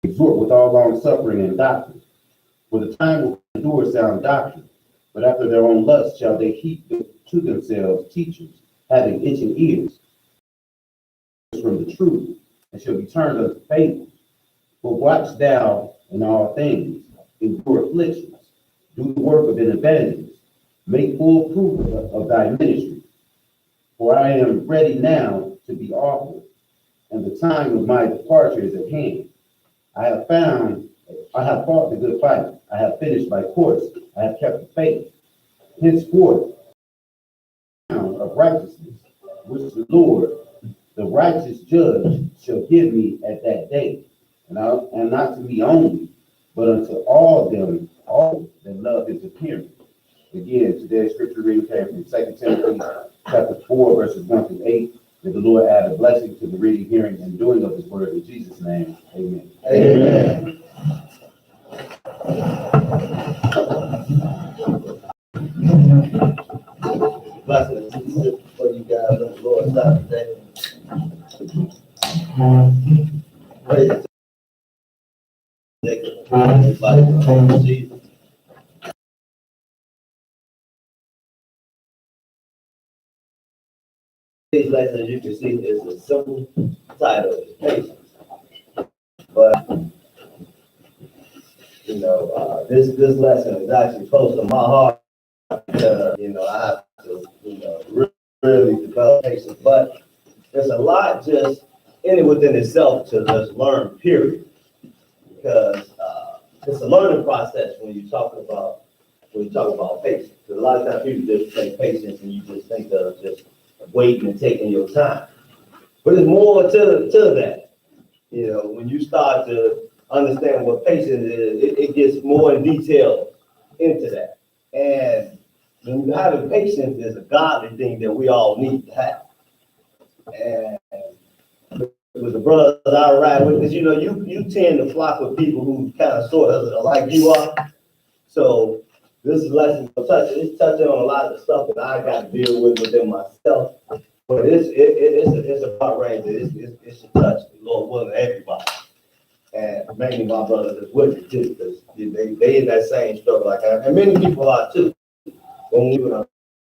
exhort with all long suffering and doctrine. For the time will endure sound doctrine, but after their own lust shall they heap to themselves teachers, having itching ears from the truth, and shall be turned unto fables. But watch thou in all things, endure afflictions, do the work of an evangelist, make full proof of thy ministry. For I am ready now to be offered, and the time of my departure is at hand. I have fought the good fight, I have finished my course, I have kept the faith. Henceforth, of righteousness, which the Lord, the righteous judge, shall give me at that day, and not to me only, but unto all that love his appearing. Again, today's scripture reading came from 2 Timothy chapter 4, verses 1 through 8. May the Lord add a blessing to the reading, hearing, and doing of his word in Jesus' name. Amen. Amen. Blessings for you guys on the Lord's side today. Praise Jesus. These lessons, as you can see, is a simple title, patience. But this lesson is actually close to my heart. I have to, really develop patience. But there's a lot just in it within itself to just learn, period. Because it's a learning process when you talk about patience. Because a lot of times people just think patience and you just think of just waiting and taking your time. But there's more to that. When you start to understand what patience is, it gets more in detail into that. And when having patience is a godly thing that we all need to have. And with the brothers I ride with, because you tend to flock with people who kind of sort of are like you are. So this lesson is touching on a lot of the stuff that I got to deal with within myself. But it's a broad range. It should touch, Lord willing, everybody. And mainly my brothers is with me too, because they in that same struggle like I am. And many people are too. When I'm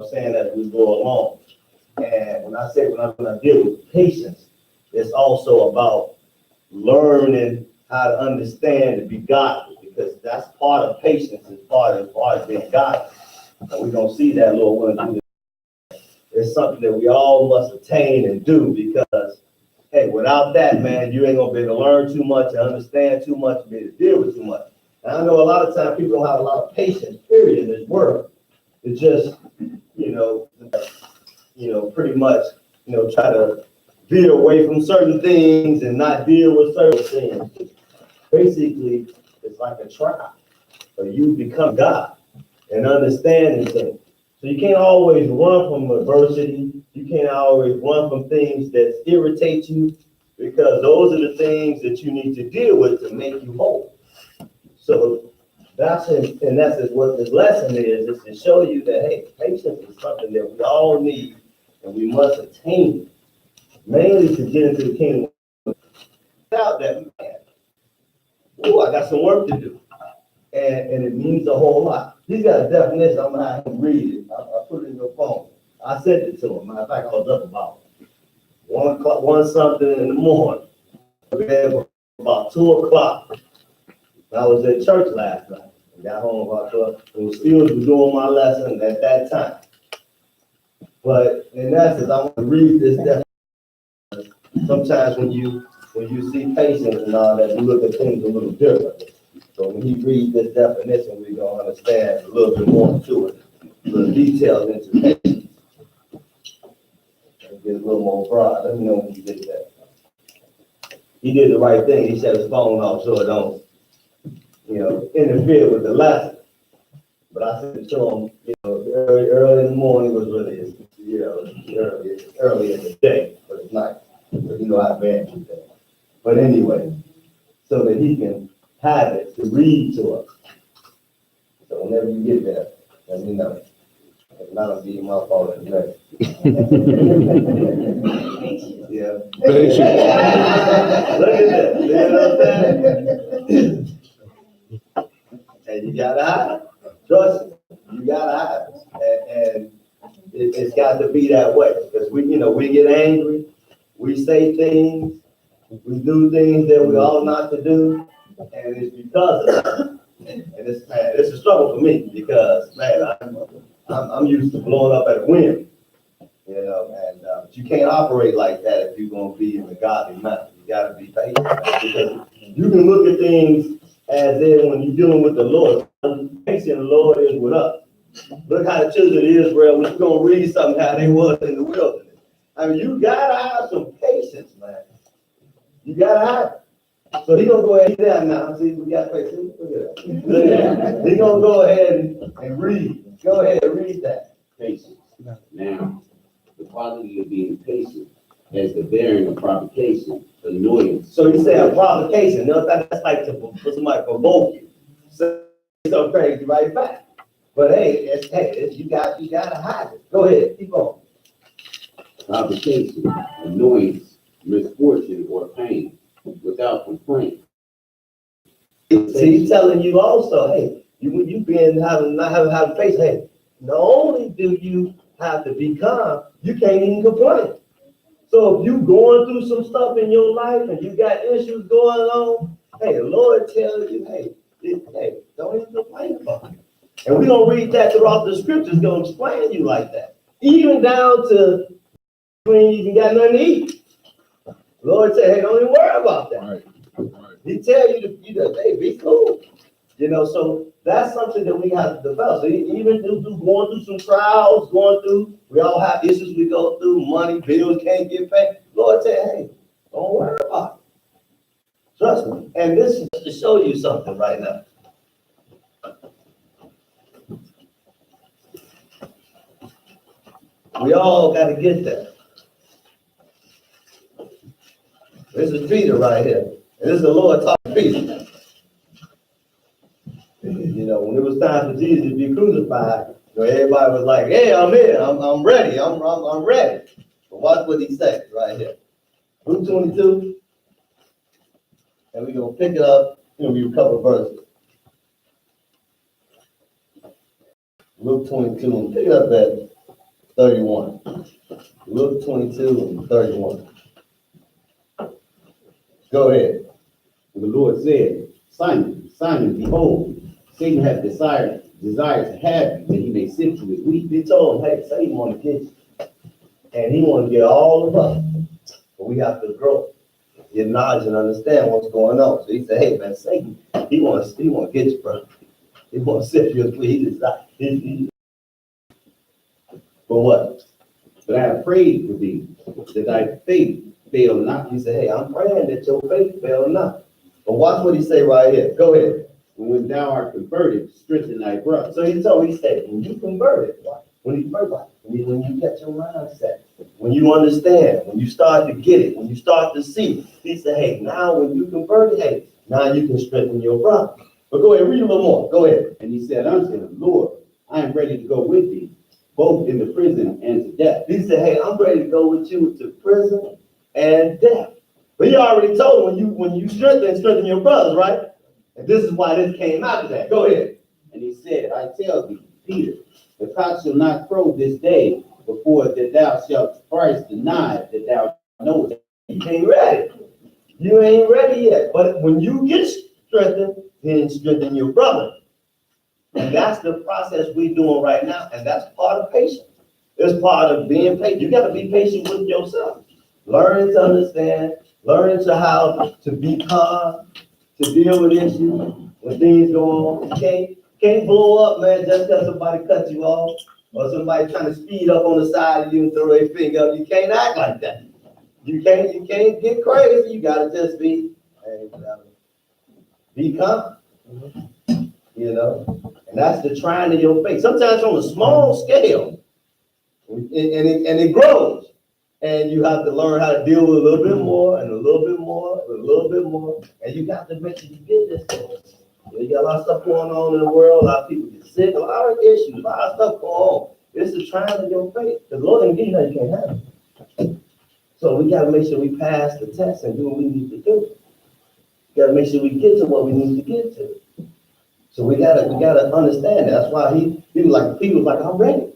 saying that we go along. And when I deal with patience, it's also about learning how to understand and be godly, because that's part of patience, is part of being godly. And we're gonna see that, Lord willing. It's something that we all must attain and do, because hey, without that, man, you ain't gonna be able to learn too much and understand too much, be able to deal with too much. And I know a lot of times people don't have a lot of patience, period, in this world. It's just, pretty much, try to veer away from certain things and not deal with certain things. Basically, it's like a trial, but you become God and understanding things. So you can't always run from adversity. You can't always run from things that irritate you, because those are the things that you need to deal with to make you whole. So that's what this lesson is to show you that, hey, patience is something that we all need and we must attain, mainly to get into the kingdom. Without that, man, I got some work to do. And it means a whole lot. He's got a definition. I'm gonna have him read it. I put it in your phone. I sent it to him. Matter of fact, I was up about 1 something in the morning. About 2 o'clock. I was at church last night. I got home about 12. And still was doing my lesson at that time. But in essence, I want to read this definition. Sometimes when you see patience and all that, you look at things a little differently. So when he reads this definition, we're going to understand a little bit more to it, a little details into patience. Get a little more broad. Let me know when you did that. He did the right thing. He shut his phone off so it don't, interfere with the lesson. But I said to him, early in the morning was really, early in the day, but it's night. Because you know how bad you think. But anyway, so that he can have it to read to us. So whenever you get there, let me know. If not, I'll give you my fault in the yeah. Look at that. You know what I'm saying? You gotta hide. Trust me, you gotta hide. And it's got to be that way because we get angry, we say things, we do things that we ought not to do, and it's because of that. And it's a struggle for me because I'm used to blowing up at a whim, and you can't operate like that if you're gonna be in the godly manner. You gotta be patient because you can look at things as if when you're dealing with the Lord, patient the Lord is with us. Look how the children of Israel, when you're gonna read something how they was in the wilderness. I mean, you gotta have some patience, man. You gotta have it. So he's gonna go ahead and now. See, we got patience. Look at that. Look at that. He's gonna go ahead and read. Go ahead and read that. Patience. Now, the quality of being patient has the bearing of provocation, annoyance. So you say a provocation. No, that's like for somebody provoke you. Say something crazy right back. But hey, you gotta hide it. Go ahead, keep on. Provocation, annoyance, misfortune, or pain, without complaint. See, he's telling you also, hey, when you not having patience, hey, not only do you have to be calm, you can't even complain. So if you going through some stuff in your life and you got issues going on, hey, the Lord tells you, hey, don't even complain about it. And we're gonna read that throughout the scriptures, gonna explain you like that. Even down to when you even got nothing to eat. The Lord said, hey, don't even worry about that. Right. He tell you to hey, be cool. So that's something that we have to develop. So even going through some trials, we all have issues we go through, money, bills can't get paid. Lord said, hey, don't worry about it. Trust me. And this is to show you something right now. We all got to get that. This is Peter right here. And this is the Lord talking to Peter. When it was time for Jesus to be crucified, everybody was like, hey, I'm here. I'm ready. I'm ready. But watch what he said right here. Luke 22. And we're going to pick it up. Read a couple of verses. Luke 22. And pick it up at 31. Luke 22 and 31. Go ahead. And the Lord said, Simon, Simon, behold, Satan hath desired to have you, that he may sift you as wheat. He told him, hey, Satan want to get you. And he want to get all of us. But we have to grow, get knowledge and understand what's going on. So he said, hey, man, Satan, he want to get you, bro. He want to sift you as wheat. For what? But I have prayed for thee, that thy faith fail not. He said, hey, I'm praying that your faith fail not. But watch what he say right here. Go ahead. And when thou art converted, strengthen thy brother. So he said, when you converted, when you get your mindset, when you understand, when you start to get it, when you start to see, he said, hey, now when you converted, hey, now you can strengthen your brother. But go ahead, read a little more. Go ahead. And he said unto him, Lord, I am ready to go with thee, both in the prison and to death. He said, hey, I'm ready to go with you to prison and death. But he already told him when you strengthen your brothers, right? And this is why this came after that. Go ahead. And he said, I tell thee, Peter, the cock shall not crow this day before that thou shalt thrice deny that thou knowest. You ain't ready. You ain't ready yet. But when you get strengthened, then strengthen your brother. And that's the process we're doing right now. And that's part of patience. It's part of being patient. You got to be patient with yourself. Learn to understand. Learn to how to be calm, to deal with issues when things go on. You can't blow up, man, just because somebody cut you off or somebody trying to speed up on the side of you and throw a finger up. You can't act like that. You can't get crazy. You gotta just be calm. And that's the trying of your faith. Sometimes on a small scale, and it grows. And you have to learn how to deal with a little bit more and a little bit more and a little bit more. And you got to make sure you get this thing. You got a lot of stuff going on in the world. A lot of people get sick. A lot of issues. A lot of stuff going on. It's the trying of your faith. The Lord didn't give you nothing you can't handle. So we got to make sure we pass the test and do what we need to do. We got to make sure we get to what we need to get to. So we gotta understand that. That's why he was like, I'm ready.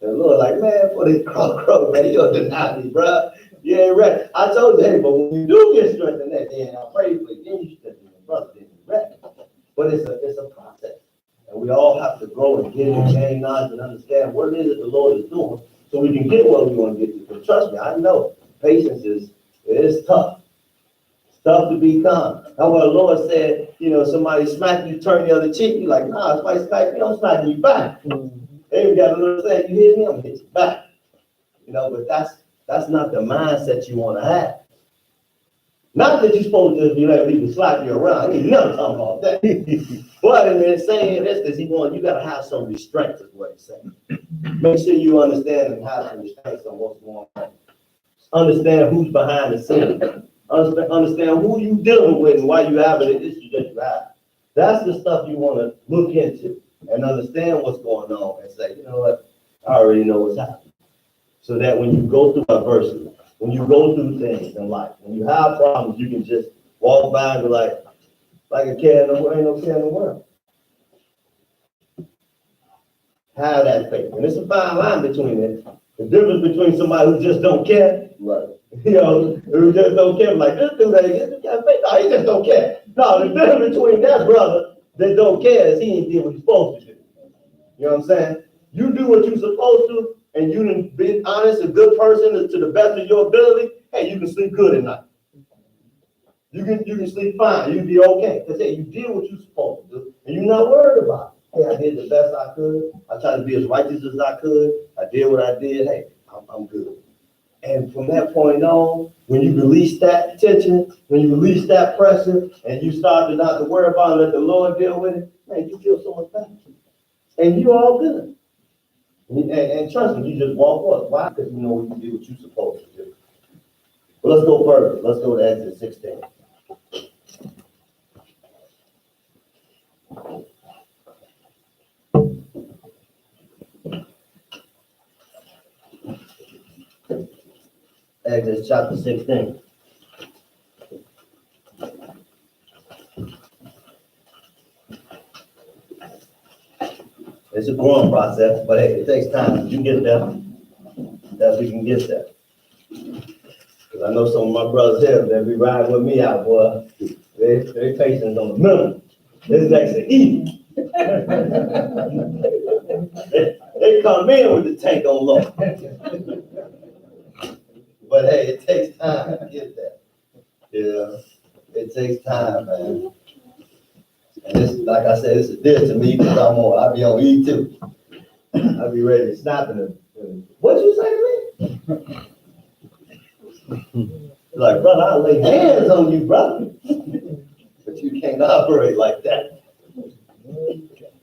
And the Lord like, man, for this crow, man, you'll deny me, bro. You ain't ready. I told you, hey, but when you do get strengthened, then I pray for you, then you strengthen your brother, then you're ready. But it's a process. And we all have to grow and get and gain knowledge and understand what it is that the Lord is doing so we can get where we want to get to. But trust me, I know patience is tough. It's tough to be calm. That's why the Lord said, somebody smack you, turn the other cheek. You're like, nah, somebody smack me, I'm smacking you back. They even got a little saying, you hit me, I'm gonna hit you back. But that's not the mindset you want to have. Not that you're supposed to be like people slap you around. I ain't never talking about that. But in saying this, you gotta have some restraint, is what he's saying. Make sure you understand and have some restraints on what's going on. Understand who's behind the scenes. Understand who you dealing with and why you have the issue that you have. That's the stuff you want to look into and understand what's going on and say, you know what, I already know what's happening. So that when you go through adversity, when you go through things in life, when you have problems, you can just walk by and be like a cat in the world, ain't no cat in the world. Have that faith. And it's a fine line between it. The difference between somebody who just don't care, right? Who just don't care, like this dude, this got faith. No, he just don't care. No, the difference between that brother that don't care is he ain't did what he's supposed to do. You know what I'm saying? You do what you're supposed to, and you done been honest, a good person to the best of your ability. Hey, you can sleep good at night. You can sleep fine. You can be okay. Because hey, you did what you're supposed to do, and you're not worried about it. Hey, I did the best I could. I tried to be as righteous as I could. I did what I did. Hey, I'm good. And from that point on, when you release that tension, when you release that pressure, and you start to not to worry about it, let the Lord deal with it, man, you feel so much better. And you're all good. And trust me, you just walk up. Why? Because you know you do what you're supposed to do. But let's go further. Let's go to Exodus 16. Exodus chapter 16. It's a growing process, but hey, it takes time. You get there, that we can get there. Because I know some of my brothers here that be riding with me out, boy. Their patience on the minimum. It's next to eat. They come in with the tank on low. But hey, it takes time to get there. Yeah, it takes time, man. And this, like I said, this is dear to me because I'll be on E too. I'll be ready to snap and what you say to me? Like, brother, I'll lay hands on you, brother. But you can't operate like that.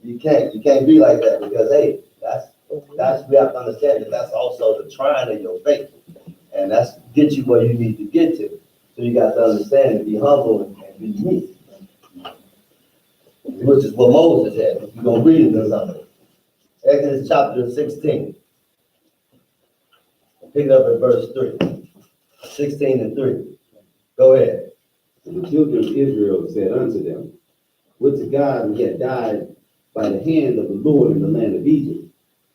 You can't be like that because hey, that's we have to understand that that's also the trying of your faith. And that's get you where you need to get to. So you got to understand and be humble and be meek. Which is what Moses had. You're going to read it or something. Exodus chapter 16. Pick it up at verse 3. 16 and 3. Go ahead. And the children of Israel said unto them, would to God we had died by the hand of the Lord in the land of Egypt,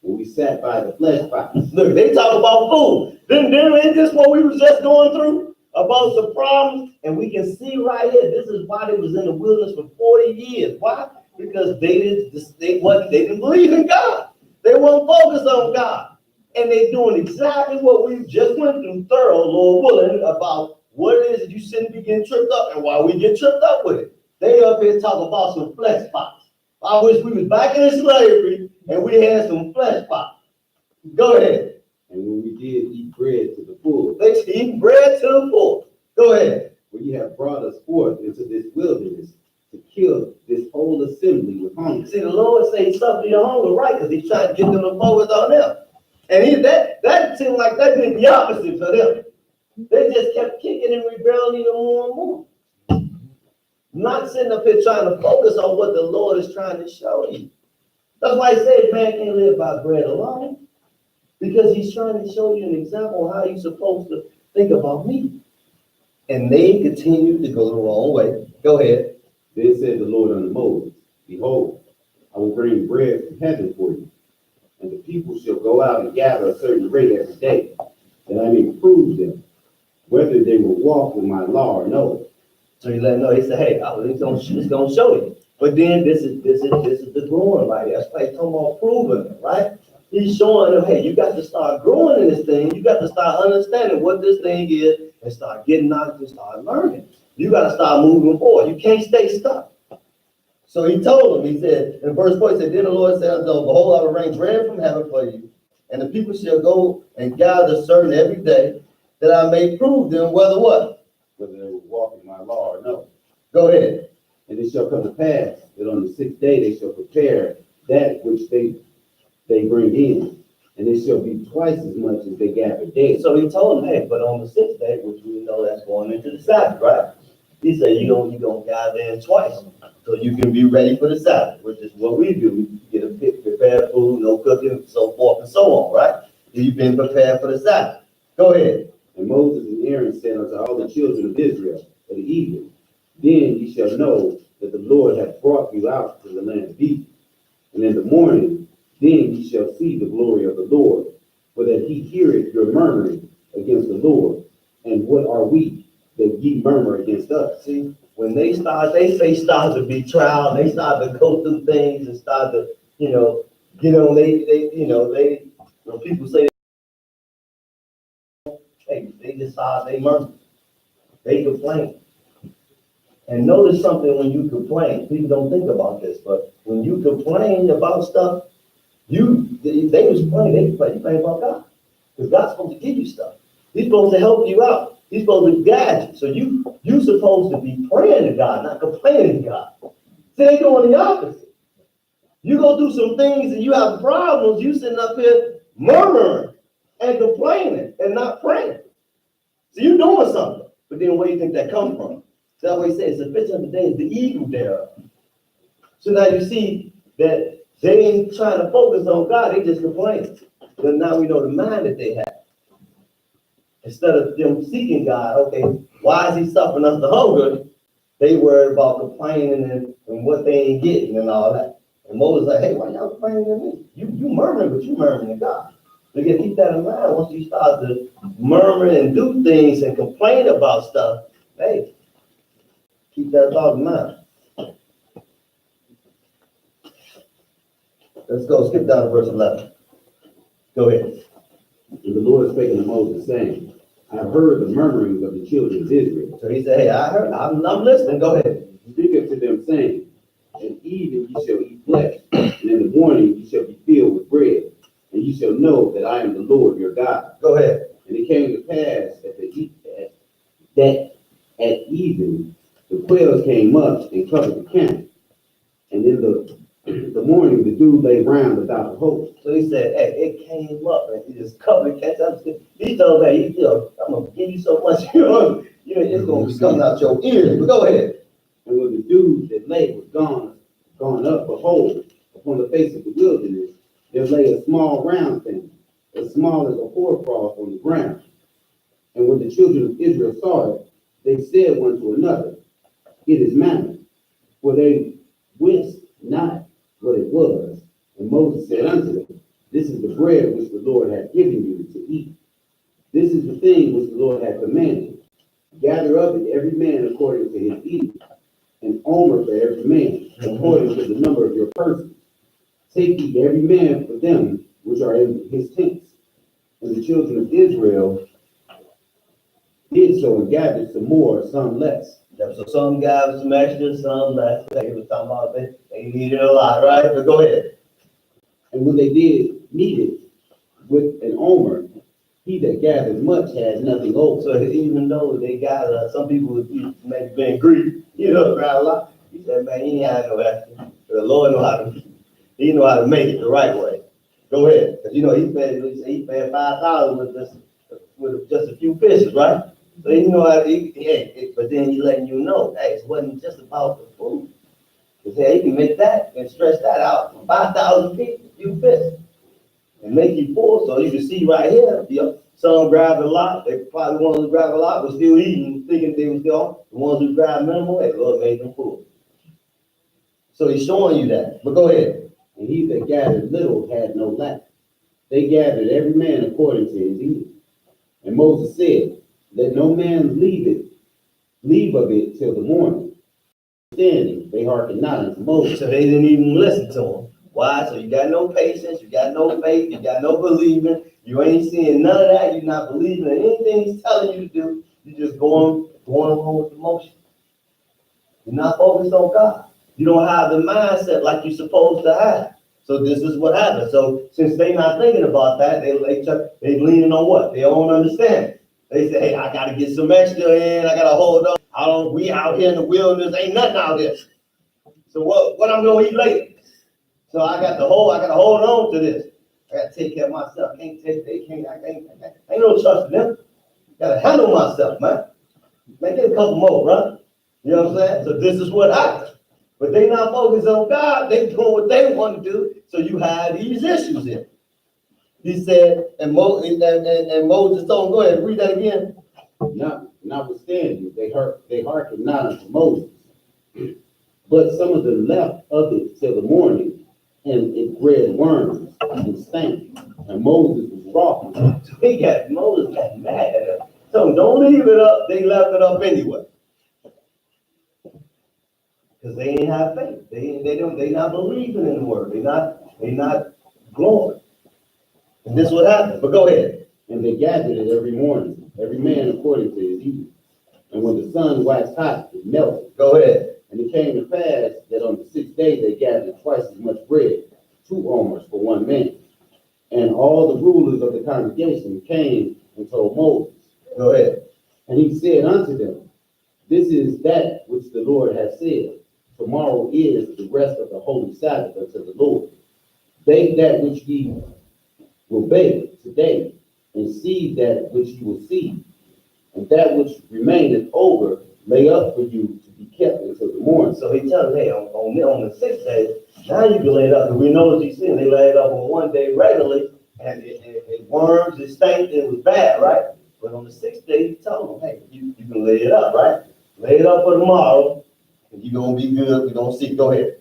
when we sat by the flesh pots. Look, they talk about food. Then ain't this what we was just going through? About the problems, and we can see right here, this is why they was in the wilderness for 40 years. Why? Because they didn't believe in God. They weren't focused on God. And they doing exactly what we just went through thorough, Lord willing, about what it is that you shouldn't be getting tripped up and why we get tripped up with it. They up here talking about some flesh pots. I wish we was back in slavery and we had some flesh pots. Go ahead. And when we did eat bread to the full. They eat bread to the full. Go ahead. When you have brought us forth into this wilderness to kill this whole assembly with hunger. See, the Lord say he suffered your hunger, right? Because he's trying to get them to focus on them. And that seemed like that did the opposite for them. They just kept kicking and rebelling even more and more. Not sitting up here trying to focus on what the Lord is trying to show you. That's why he said man can't live by bread alone. Because he's trying to show you an example of how you're supposed to think about me. And they continue to go the wrong way. Go ahead. Then said the Lord unto Moses, Behold, I will bring bread from heaven for you, and the people shall go out and gather a certain rate every day, that I may prove them, whether they will walk in my law or no. So he let him know, he said, hey, it's gonna show you. But then this is the growing right here. That's why he's talking about proving it, right? He's showing them, hey, you got to start growing in this thing. You got to start understanding what this thing is and start getting knowledge and start learning. You got to start moving forward. You can't stay stuck. So he told him, he said, in verse 4, he said, then the Lord said unto them, behold, I will rain bread from heaven for you, and the people shall go and gather certain every day, that I may prove them whether what? Whether they will walk in my law or no. Go ahead. And it shall come to pass that on the sixth day they shall prepare that which they bring in, and it shall be twice as much as they gather daily. So he told him, hey, but on the sixth day, which we know that's going into the Sabbath, right? He said, you're gonna gather in twice, so you can be ready for the Sabbath, which is what we do. We get a prepared food, no cooking, so forth and so on, right? You've been prepared for the Sabbath. Go ahead. And Moses and Aaron said unto all the children of Israel at the evening, then ye shall know that the Lord hath brought you out to the land of Egypt. And in the morning, then ye shall see the glory of the Lord, for that he heareth your murmuring against the Lord. And what are we that ye murmur against us? See, when they face start to be trial, they start to go through things and start to, when people say, hey, they murmur, they complain. And notice something when you complain, people don't think about this, but when you complain about stuff, they was complaining, they complain about God. Because God's supposed to give you stuff. He's supposed to help you out. He's supposed to guide you. So you supposed to be praying to God, not complaining to God. See, they doing the opposite. You go do some things and you have problems, you sitting up here murmuring and complaining and not praying. So you're doing something. But then where do you think that comes from? That's what he says, sufficient of the day is the evil thereof. So now you see that they ain't trying to focus on God, they just complain. But now we know the mind that they have. Instead of them seeking God, okay, why is he suffering us the hunger? They worry about complaining and what they ain't getting and all that. And Moses like, hey, why y'all complaining to me? You murmuring, but you murmuring to God. So you keep that in mind. Once you start to murmur and do things and complain about stuff, hey, keep that thought in mind. Let's go, skip down to verse 11. Go ahead. And the Lord spake unto Moses, saying, I have heard the murmurings of the children of Israel. So he said, hey, I heard, I'm listening. Go ahead. Speak unto them, saying, at even ye shall eat flesh, and in the morning ye shall be filled with bread, and ye shall know that I am the Lord your God. Go ahead. And it came to pass that at even the quails came up and covered the camp, and in the morning the dew lay round about the host. So he said, hey, it came up and he just covered the camp. He told me, I'm gonna give you so much, it's gonna be coming out your ears. But go ahead. And when the dew that lay was gone up, behold, upon the face of the wilderness, there lay a small round thing, as small as a hoarfrost on the ground. And when the children of Israel saw it, they said one to another, it is manna, for they wist not what it was. And Moses said unto them, this is the bread which the Lord hath given you to eat. This is the thing which the Lord hath commanded. Gather up it every man according to his eating, an omer for every man, according to the number of your persons. Take ye every man for them which are in his tents. And the children of Israel did so and gathered some more, some less. So some gathered some extra, some less. They were talking about they needed a lot, right? But go ahead. And when they did meet it with an omer, he that gathered much had nothing over. So even though they gathered, some people would maybe been greedy, grab a lot. He said, man, he ain't had no extra. The Lord he know how to make it the right way. Go ahead. Because he fed 5,000 with just a few fishes, right? So he know how to but then he letting you know, hey, it wasn't just about the food. He said he can make that and stretch that out for 5,000 people, few fish, and make you full. So you can see right here, some grabbed a lot. They probably the ones who grabbed a lot were still eating, thinking they were still on. The ones who grabbed minimal, hey, Lord made them full. So he's showing you that. But go ahead. And he that gathered little had no lack. They gathered every man according to his eating. And Moses said, let no man leave of it till the morning. Standing, they hearkened not unto Moses. So they didn't even listen to him. Why? So you got no patience, you got no faith, you got no believing, you ain't seeing none of that, you're not believing in anything he's telling you to do, you're just going along with the motion. You're not focused on God. You don't have the mindset like you're supposed to have. So this is what happens. So since they're not thinking about that, they leaning on what? Their own understanding. They say, hey, I gotta get some extra in, I gotta hold on. We out here in the wilderness, ain't nothing out here. So what I'm gonna eat later? So I gotta hold on to this. I gotta take care of myself. I ain't no trust in them. Gotta handle myself, man. Man, get a couple more, right? You know what I'm saying? So this is what happens. But they not focused on God, they doing what they want to do. So you have these issues here. He said, and Moses told him, go ahead, read that again. Notwithstanding, they hearkened not unto Moses. But some of them left of it till the morning, and it bred worms and stank. And Moses was wroth. So Moses got mad at him. So don't leave it up. They left it up anyway. Because they ain't have faith. They not believing in the word. They not glowing. And this is what happened. But go ahead. And they gathered it every morning, every man according to his eating. And when the sun waxed hot, it melted. Go ahead. And it came to pass that on the 6th day they gathered twice as much bread, 2 omers for one man. And all the rulers of the congregation came and told Moses. Go ahead. And he said unto them, this is that which the Lord hath said. Tomorrow is the rest of the holy Sabbath unto the Lord. Bake that which ye will bake today, and seed that which ye will seed. And that which remaineth over, lay up for you to be kept until the morning. So he tells them, hey, on the 6th day, now you can lay it up. Because we notice he's saying they lay it up on one day regularly, and it worms, it stank, it was bad, right? But on the 6th day, he told them, hey, you can lay it up, right? Lay it up for tomorrow, and you're going to be good. We're going to see. Go ahead.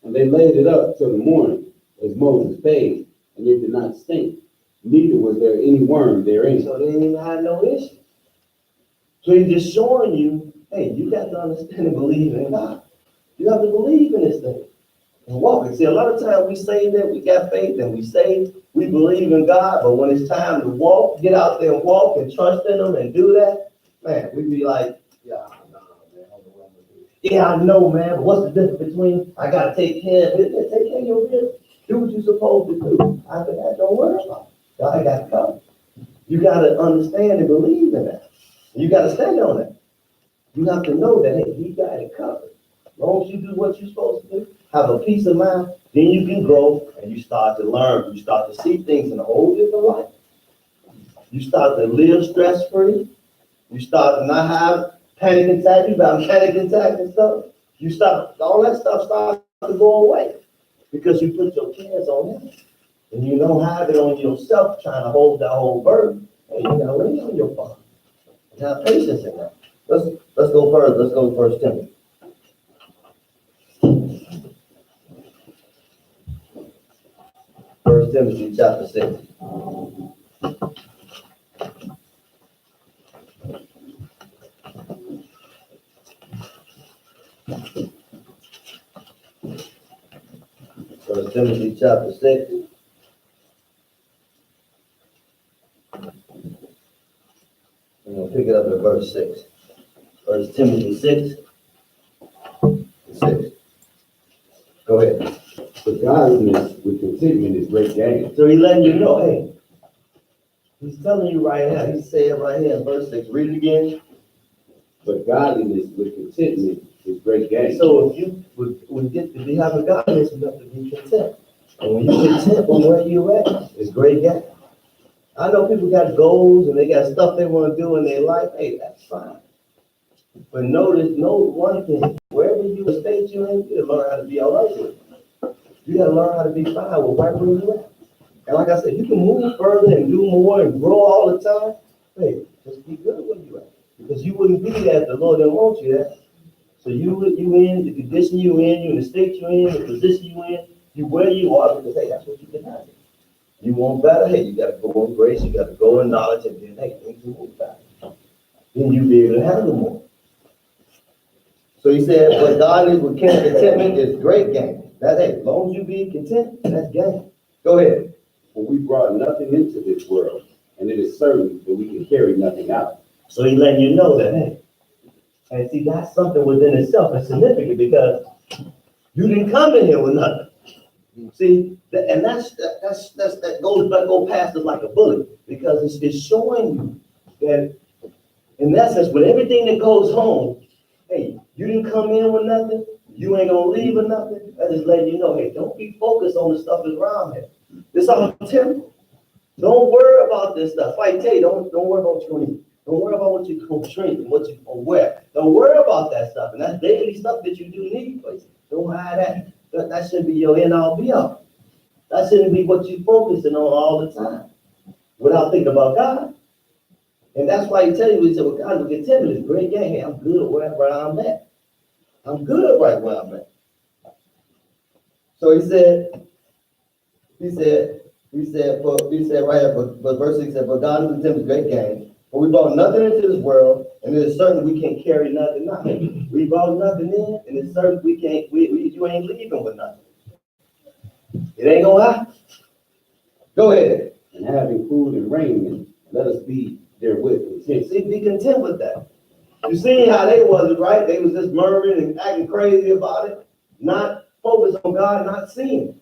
And they laid it up till the morning, as Moses bade, and it did not stink, neither was there any worm therein. So they didn't even have no issue. So he's just showing you, hey, you got to understand and believe in God. You have to believe in this thing and walk. And see, a lot of times we say that we got faith and we say we believe in God, but when it's time to walk, get out there and walk and trust in Him and do that, man, we be like, yeah, I know, man, but what's the difference between I got to take care of it? Take care of your business. Do what you're supposed to do. After that, don't worry about it. God got to come. You got to understand and believe in that. You got to stand on that. You have to know that, hey, He got it covered. As long as you do what you're supposed to do, have a peace of mind, then you can grow and you start to learn. You start to see things in a whole different light. You start to live stress-free. You start to not have panic attacks. You got panic attacks and stuff. You stop, all that stuff starts to go away because you put your cares on Him. And you don't have it on yourself trying to hold that whole burden. Hey, you got to lay on your Father. Have patience in that. Let's go further. Let's go to 1 Timothy. 1 Timothy chapter 6. First Timothy chapter 6. I'm going to pick it up at verse 6. 1 Timothy 6. 6. Go ahead. But godliness with contentment is great gain. So he's letting you know, hey, he's telling you right now, he's saying right here in verse 6. Read it again. But godliness with contentment is great gain. So if you would get to be having godliness, you have to be content. And when you're content on where you're at, it's great gain. I know people got goals and they got stuff they want to do in their life. Hey, that's fine. But know one thing. Wherever you state you're in, you gotta learn how to be all right with it. You gotta learn how to be fine with right where you're at. And like I said, you can move further and do more and grow all the time. Hey, just be good where you're at. Because you wouldn't be there if the Lord didn't want you there. So you in the condition you in the state you in, the position you in, you where you are because hey, that's what you can handle. You want better, hey, you gotta go in grace, you gotta go in knowledge, and then hey, things will move better. Then you'll be able to handle more. So he said, but God is with contentment is great gain. That hey, as long as you be content, that's gain. Go ahead. For we brought nothing into this world, and it is certain that we can carry nothing out. So he's letting you know that hey, and see that's something within itself is significant because you didn't come in here with nothing. See, and that goes past us like a bullet because it's showing you that in essence, with everything that goes home, hey, you didn't come in with nothing, you ain't gonna leave with nothing. I just letting you know, hey, don't be focused on the stuff that's around here. This all temporal. Don't worry about this stuff. I tell you, don't worry about what you're gonna eat. Don't worry about what you're gonna drink and what you're gonna wear. Don't worry about that stuff. And that's daily stuff that you do need, please. Don't hide that. That shouldn't be your end all be all. That shouldn't be what you're focusing on all the time without thinking about God. And that's why he tell you, he said, well, God, with contentment is great gain. Hey, I'm good wherever I'm at. I'm good right where I'm at. So he said right here, but verse 6 said, but God with contempt is great gain. For we brought nothing into this world, and it is certain we can't carry nothing out. We brought nothing in, and it's certain we can't, you ain't leaving with nothing. It ain't gonna happen. Go ahead. And having food and raiment, let us be therewith content. See, be content with that. You see how they was, right? They was just murmuring and acting crazy about it, not focused on God, not seeing it.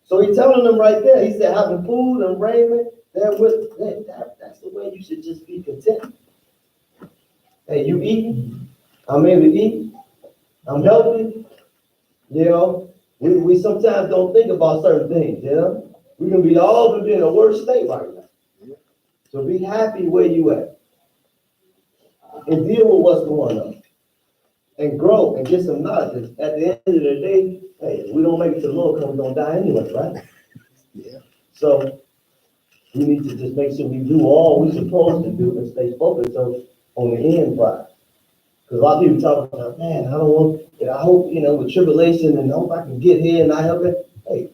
So he's telling them right there, he said, having food and raiment, therewith, that's the way you should just be content. Hey, you eating? I'm able to eat. I'm healthy. You know, we sometimes don't think about certain things, you know? We can be all gonna be in a worse state right now. So be happy where you at. And deal with what's going on. And grow and get some knowledge. At the end of the day, hey, if we don't make it to the Lord, because we're gonna die anyway, right? Yeah. So we need to just make sure we do all we're supposed to do and stay focused on the end part. Because a lot of people talk about, man, I hope, with tribulation and I hope I can get here and I help it. Hey,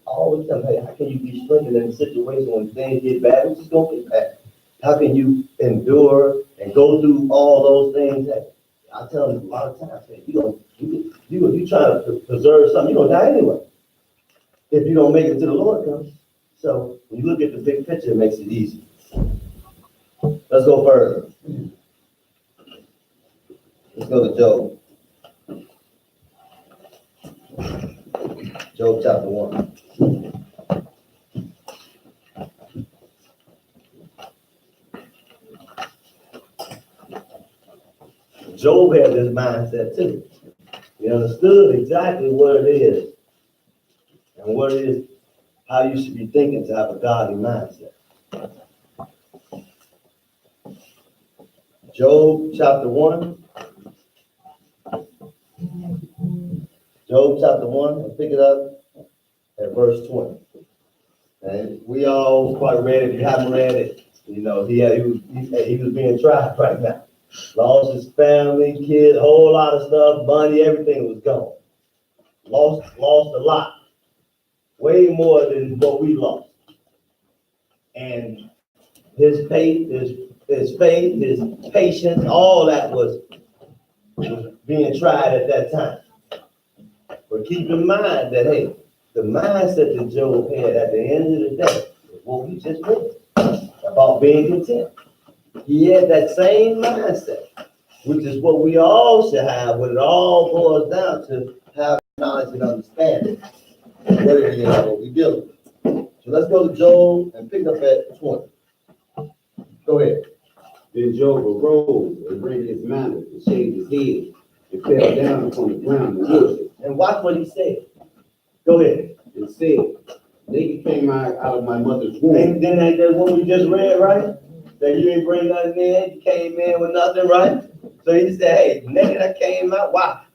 always tell them, hey, how can you be strengthened in a situation when things get bad? It's just gonna get bad. How can you endure and go through all those things? Hey, I tell them a lot of times, hey, you trying to preserve something, you're gonna die anyway. If you don't make it to the Lord comes. So when you look at the big picture, it makes it easy. Let's go further. Let's go to Job. Job chapter 1. Job had this mindset too. He understood exactly what it is and what it is, how you should be thinking to have a godly mindset. Job chapter 1. Job chapter 1, and pick it up at verse 20. And we all quite read it. If you haven't read it, he was being tried right now. Lost his family, kids, a whole lot of stuff, money, everything was gone. Lost a lot. Way more than what we lost. And his faith, his patience, all that was being tried at that time. But keep in mind that, hey, the mindset that Job had at the end of the day is what we just read about being content. He had that same mindset, which is what we all should have, when it all boils down to have knowledge and understanding of what it is what we deal with. So let's go to Job and pick up at 20. Go ahead. Then Job arose and rent his mantle and shaved his head and fell down upon the ground and worshipped. And watch what he said. Go ahead. And said, naked came I out of my mother's womb. And then that what we just read, right? That you didn't bring nothing in, you came in with nothing, right? So he said, hey, naked I came out. Why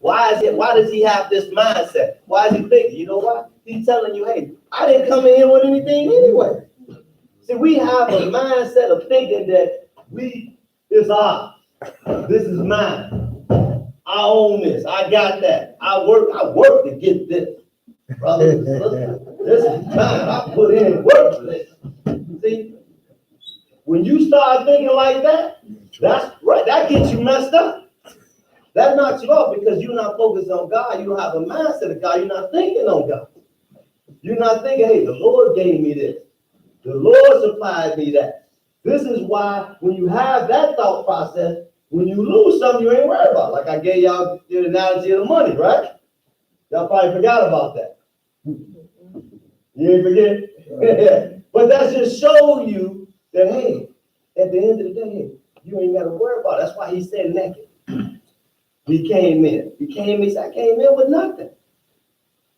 does he have this mindset? Why is he thinking? You know why? He's telling you, hey, I didn't come in here with anything anyway. See, we have a mindset of thinking that it's ours. This is mine. I own this. I got that. I work to get this. Brothers and sisters, this is time. I put in work for this. See, when you start thinking like that, that's right. That gets you messed up. That knocks you off because you're not focused on God. You don't have a mindset of God. You're not thinking on God. You're not thinking, hey, the Lord gave me this. The Lord supplied me that. This is why when you have that thought process, when you lose something, you ain't worried about. Like I gave y'all the analogy of the money, right? Y'all probably forgot about that. You ain't forget? But that just show you that, hey, at the end of the day, hey, you ain't got to worry about it. That's why he said naked. He came in. He came in with nothing.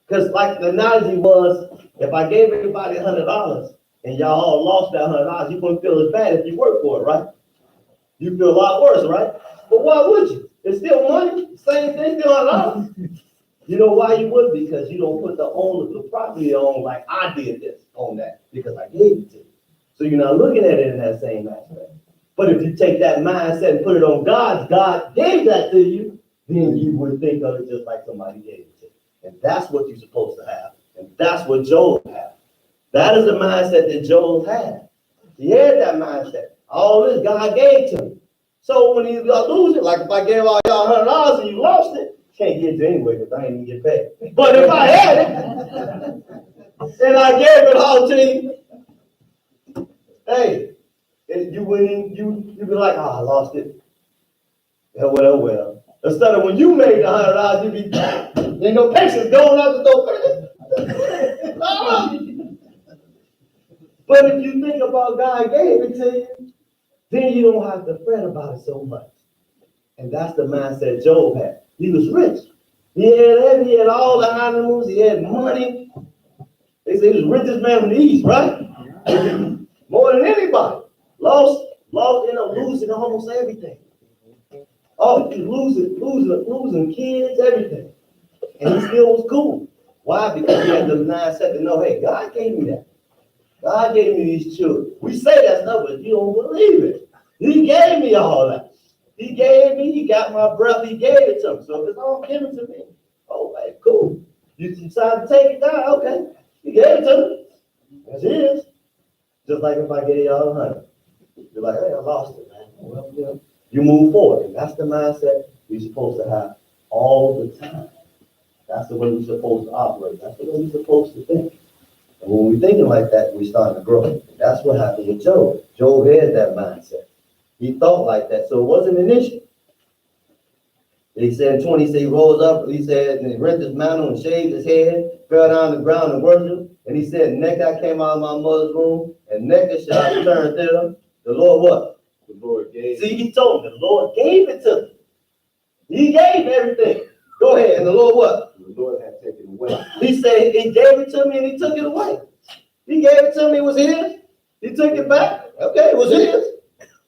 Because like the analogy was, if I gave everybody $100 and y'all all lost that $100, you wouldn't feel as bad if you worked for it, right? You feel a lot worse, right? But why would you? It's still money. Same thing, still $100. You know why you would? Because you don't put the owner of the property on like I did this on that because I gave it to you. So you're not looking at it in that same aspect. But if you take that mindset and put it on God gave that to you, then you would think of it just like somebody gave it to you. And that's what you're supposed to have. And that's what Job had. That is the mindset that Job had. He had that mindset. All this God gave to him. So when you lose it, like if I gave all y'all $100 and you lost it, can't get it anyway because I ain't even get paid. But if I had it and I gave it all to you, hey, you wouldn't, you'd be like, oh, I lost it. Well. Instead of when you made the $100, you'd be, ain't no patience going out the door. But if you think about God gave it to you, then you don't have to fret about it so much. And that's the mindset Job had. He was rich. He had all the animals. He had money. They say he was the richest man from the East, right? More than anybody. Losing almost everything. Oh, he's losing kids, everything. And he still was cool. Why? Because he had the mindset to know, hey, God gave me that. God gave me these children. We say that stuff, but you don't believe it. He gave me all that. He got my breath, he gave it to me. So if it's all given to me, oh, hey, cool. You decide to take it down, okay. He gave it to me. That's his. Just like if I gave y'all 100. You're like, hey, I lost it, man. Well, you know, you move forward. And that's the mindset you're supposed to have all the time. That's the way we're supposed to operate. That's the way we're supposed to think. And when we're thinking like that, we start to grow. That's what happened with Job. Job had that mindset. He thought like that, so it wasn't an issue. He said in 20, he rose up, he said, and he rent his mantle and shaved his head, fell down to the ground and worshiped. And he said, naked I came out of my mother's womb, and naked shall I return thither. The Lord what? The Lord gave. See, he told him, the Lord gave it to him. He gave everything. Go ahead, and the Lord what? The Lord had taken away. He said, he gave it to me and he took it away. He gave it to me, it was his. He took it back. Okay, it was his.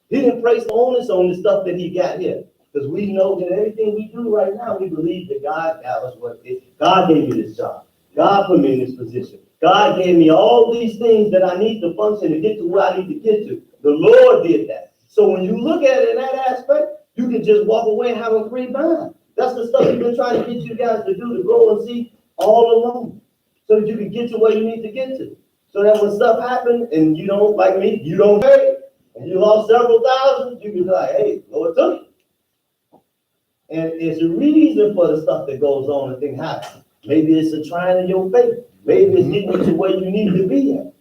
He didn't place the onus on the stuff that he got here. Because we know that everything we do right now, we believe that God got us what it is. God gave me this job. God put me in this position. God gave me all these things that I need to function to get to where I need to get to. The Lord did that. So when you look at it in that aspect, you can just walk away and have a free mind. That's the stuff we've been trying to get you guys to do, to grow and see all along. So that you can get to where you need to get to. So that when stuff happens and you don't, like me, you don't pay, and you lost several thousand, you can be like, hey, Lord took it. And it's a reason for the stuff that goes on and things happen. Maybe it's a trying in your faith. Maybe it's getting you to where you need to be at,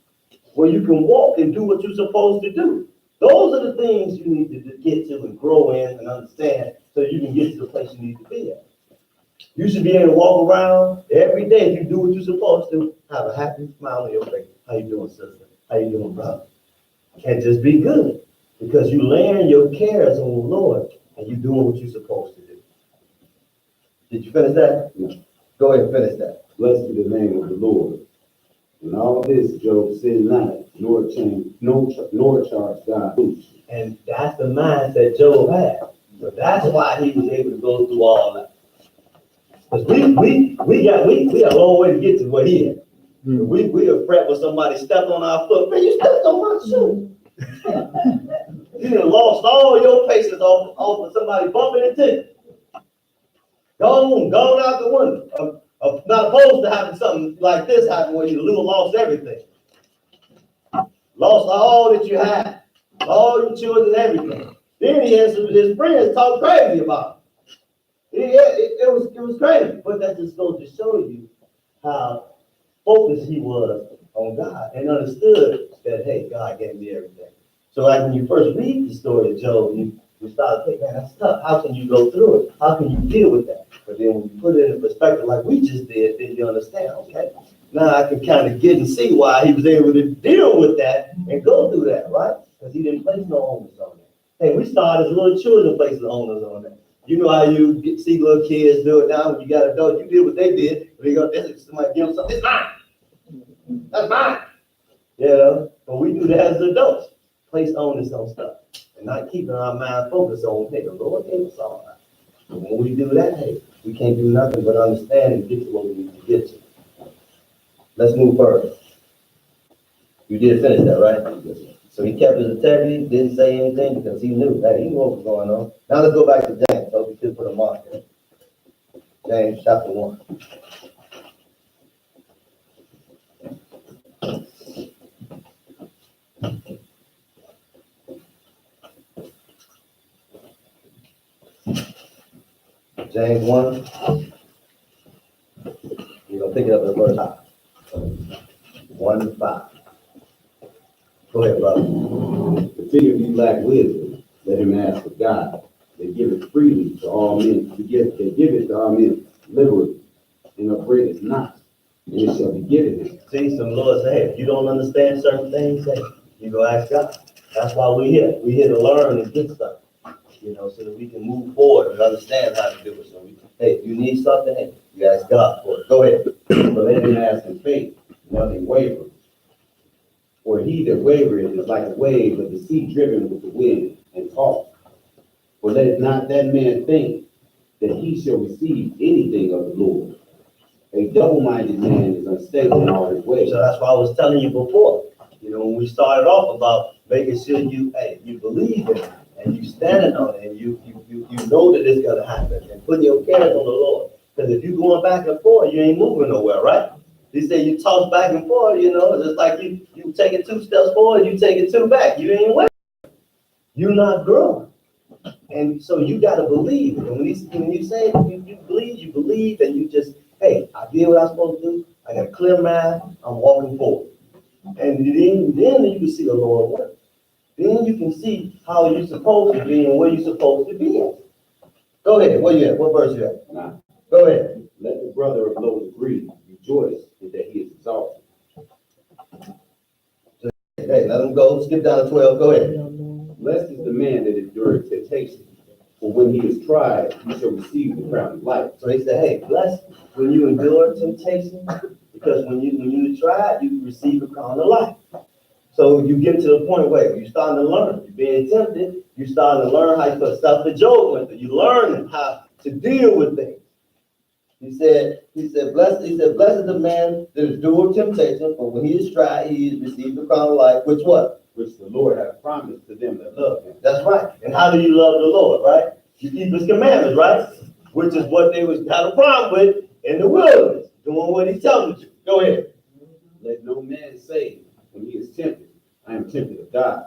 where you can walk and do what you're supposed to do. Those are the things you need to get to and grow in and understand so you can get to the place you need to be at. You should be able to walk around every day. If you do what you're supposed to, have a happy smile on your face. How you doing, sister? How you doing, brother? Can't just be good because you laying your cares on the Lord and you're doing what you're supposed to do. Did you finish that? No. Go ahead and finish that. Blessed be the name of the Lord. And all this, Job sinned not, nor charged God foolishly. And that's the mindset Job had. So that's why he was able to go through all that. Because we got a long way to get to what he had. We are fret when somebody stepped on our foot. Man, you stepped on my shoe. You done lost all your patience off of somebody bumping into you. Gone out the window. Not opposed to having something like this happen where you lost everything. Lost all that you had, all your children, everything. Then he has his friends talk crazy about it. It was crazy, but that just goes to show you how focused he was on God and understood that, hey, God gave me everything. So like when you first read the story of Job, you start thinking, man, that's tough. How can you go through it? How can you deal with that? But then when you put it in perspective like we just did, then you understand, okay? Now I can kind of get and see why he was able to deal with that and go through that, right? Because he didn't place no onus on that. Hey, we started as little children placing onus on that. You know how you see little kids do it now when you got adults, you did what they did. They go, somebody give them something, it's mine. That's mine. You know, but we do that as adults. Place onus on stuff and not keeping our mind focused on, hey, the Lord gave us all that. And when we do that, hey, we can't do nothing but understand and get to what we need to get to. Let's move further. You did finish that, right? So he kept his integrity, didn't say anything because he knew that he knew what was going on. Now let's go back to James. So we could put a mark there. James chapter 1. James 1. You're going to pick it up at verse 5. 1-5. Go ahead, brother. Continue if you lack wisdom, let him ask of God. They give it freely to all men. They give it to all men liberally, and upbraid it not, and it shall be given him. See, some Lord say, hey, if you don't understand certain things, hey, you go ask God. That's why we're here. We're here to learn and get stuff, you know, so that we can move forward and understand how to do it. So, hey, if you need something, hey, you ask God for it. Go ahead. But let him ask in faith, nothing waver. For he that wavereth is like a wave of the sea driven with the wind and tossed. For let not that man think that he shall receive anything of the Lord. A double-minded man is unstable in all his ways. So that's why I was telling you before, you know, when we started off about making sure you believe in it and you standing on it and you know that it's gonna happen and putting your cares on the Lord. Because if you're going back and forth, you ain't moving nowhere, right? He said you toss back and forth, you know, just like you taking 2 steps forward, you taking 2 back. You ain't winning. You're not growing. And so you got to believe. And when you say you believe, and you just, hey, I did what I'm supposed to do. I got a clear mind. I'm walking forward. And then you can see the Lord work. Then you can see how you're supposed to be and where you're supposed to be at. Go ahead. Where you at? What verse you at? Now, Go ahead. let the brother of low degree rejoice in that he is exalted. Hey, let them go. Skip down to 12. Go ahead. Blessed is the man that endureth temptation, for when he is tried, he shall receive the crown of life. So he said, hey, blessed when you endure temptation, because when you try, you receive the crown of life. So you get to the point where you're starting to learn. You're being tempted. You're starting to learn how you put stuff to Job went through. You're learning how to deal with things. He said, blessed is the man that endures temptation, for when he is tried, he is received the crown of life, which what? Which the Lord hath promised to them that love him. That's right. And how do you love the Lord, right? You keep his commandments, right? Which is what they had a problem with in the wilderness, doing what he tells you. Go ahead. Let no man say when he is tempted, I am tempted of God.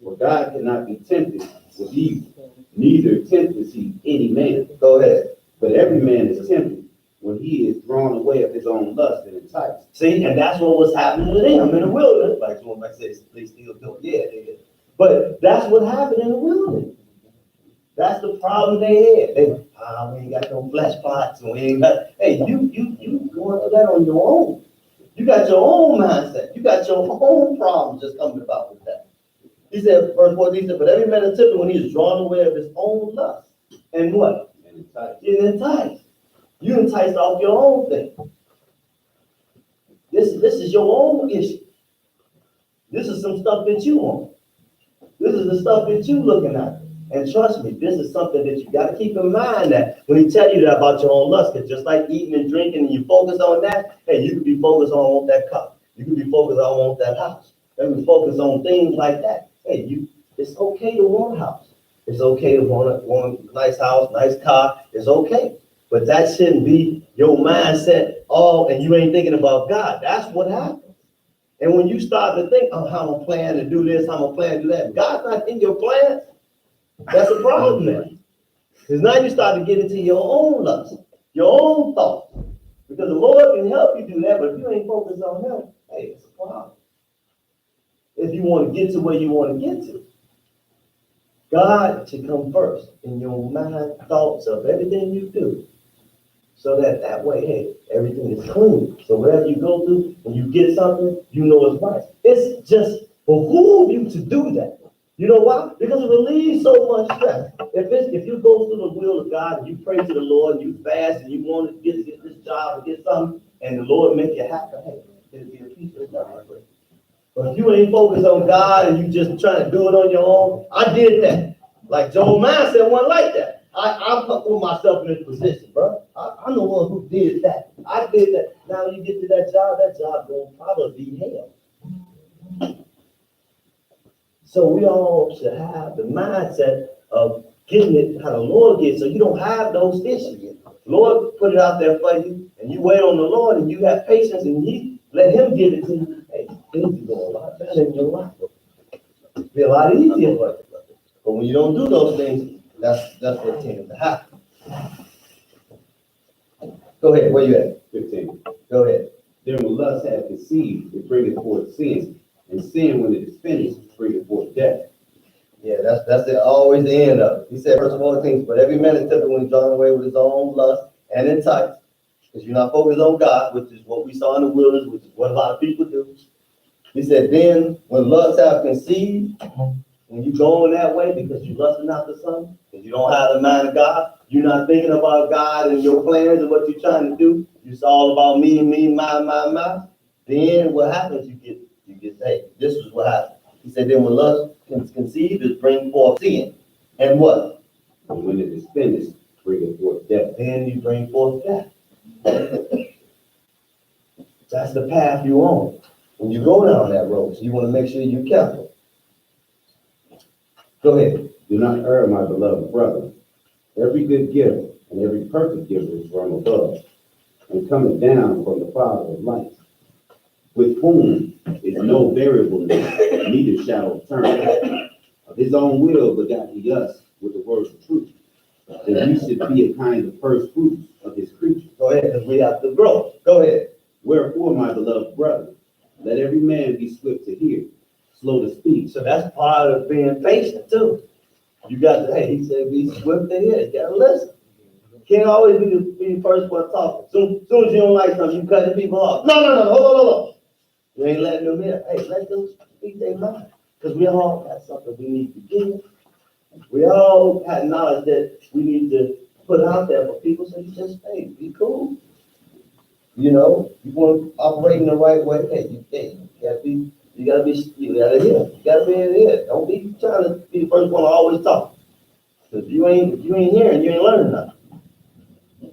For God cannot be tempted with evil, neither tempteth he any man. Go ahead. But every man is tempted when he is drawn away of his own lust and enticed. See, and that's what was happening to them in the wilderness. Like someone might say, they still do it. Yeah, they did. But that's what happened in the wilderness. That's the problem they had. We ain't got no flesh pots, and we ain't got. Hey, you going through that on your own. You got your own mindset. You got your own problems just coming about with that. He said, verse 14, he said, but every man is tempted when he is drawn away of his own lust. And what? And enticed. You're enticed. You enticed off your own thing. This is your own issue. This is some stuff that you want. This is the stuff that you looking at. And trust me, this is something that you got to keep in mind that when he tell you that about your own lust, because just like eating and drinking and you focus on that, hey, you can be focused on I want that cup. You can be focused on I want that house. You can focus on things like that. Hey, it's okay to want a house. It's okay to want a nice house, nice car. It's okay. But that shouldn't be your mindset, and you ain't thinking about God. That's what happens. And when you start to think, oh, how I'm gonna plan to do this, how I'm gonna plan to do that, God's not in your plans. That's a problem then. Because now you start to get into your own lust, your own thoughts. Because the Lord can help you do that, but if you ain't focused on Him, hey, it's a problem. If you want to get to where you want to get to, God should come first in your mind, thoughts of everything you do. So that way, hey, everything is clean. So whatever you go through, when you get something, you know it's right. It's just behoove you to do that. You know why? Because it relieves so much stress. If you go through the will of God and you pray to the Lord and you fast and you want to get this job or get something, and the Lord make you happy, hey, it'll be a peace of God. But if you ain't focused on God and you just trying to do it on your own, I did that. Like Joel mindset wasn't like that. I put myself in this position, bro. I'm the one who did that. I did that. Now when you get to that job will probably be hell. So we all should have the mindset of getting it how the Lord gets, so you don't have those issues. Lord put it out there for you, and you wait on the Lord, and you have patience, and He let Him give it to you. Hey, things will go a lot better in your life. It'll be a lot easier for you. But when you don't do those things, that's what tends to happen. Go ahead, where you at? 15. Go ahead. Then when lust hath conceived, it bringeth forth sin. And sin, when it is finished, bringeth forth death. Yeah, that's always the end of it. He said, first of all things, but every man is tempted when he's drawn away with his own lust and entice. Because you're not focused on God, which is what we saw in the wilderness, which is what a lot of people do. He said, then when lust have conceived, when you going that way because you're lusting after something, because you don't have the mind of God, you're not thinking about God and your plans and what you're trying to do. It's all about me, my. Then what happens? You get hey, this is what happens. He said, then when lust conceived, it bring forth sin. And what? And when it is finished, bringeth forth death. Then you bring forth death. That's the path you're on. When you go down that road, so you want to make sure you're careful. Go ahead. Do not err, my beloved brother. Every good gift and every perfect gift is from above, and coming down from the Father of lights, with whom is no variableness, neither shadow of turning. Of His own will begot He us with the words of truth, that we should be a kind of first fruits of His creatures. Go ahead, because we have to grow. Go ahead. Wherefore, my beloved brother, let every man be swift to hear, slow to speak. So that's part of being patient too. You got to, hey, he said be swift to hear. You got to listen. You can't always be the first one talking. Soon as you don't like something, you cutting people off. No, hold on. You ain't letting them hear. Hey, let them speak their mind. Because we all got something we need to give. We all got knowledge that we need to put out there for people. So you just, hey, be cool. You know, you want to operate in the right way. Hey, you gotta hear. You gotta be in here. Don't be trying to be the first one to always talk. Because if you ain't hearing, you ain't learning nothing.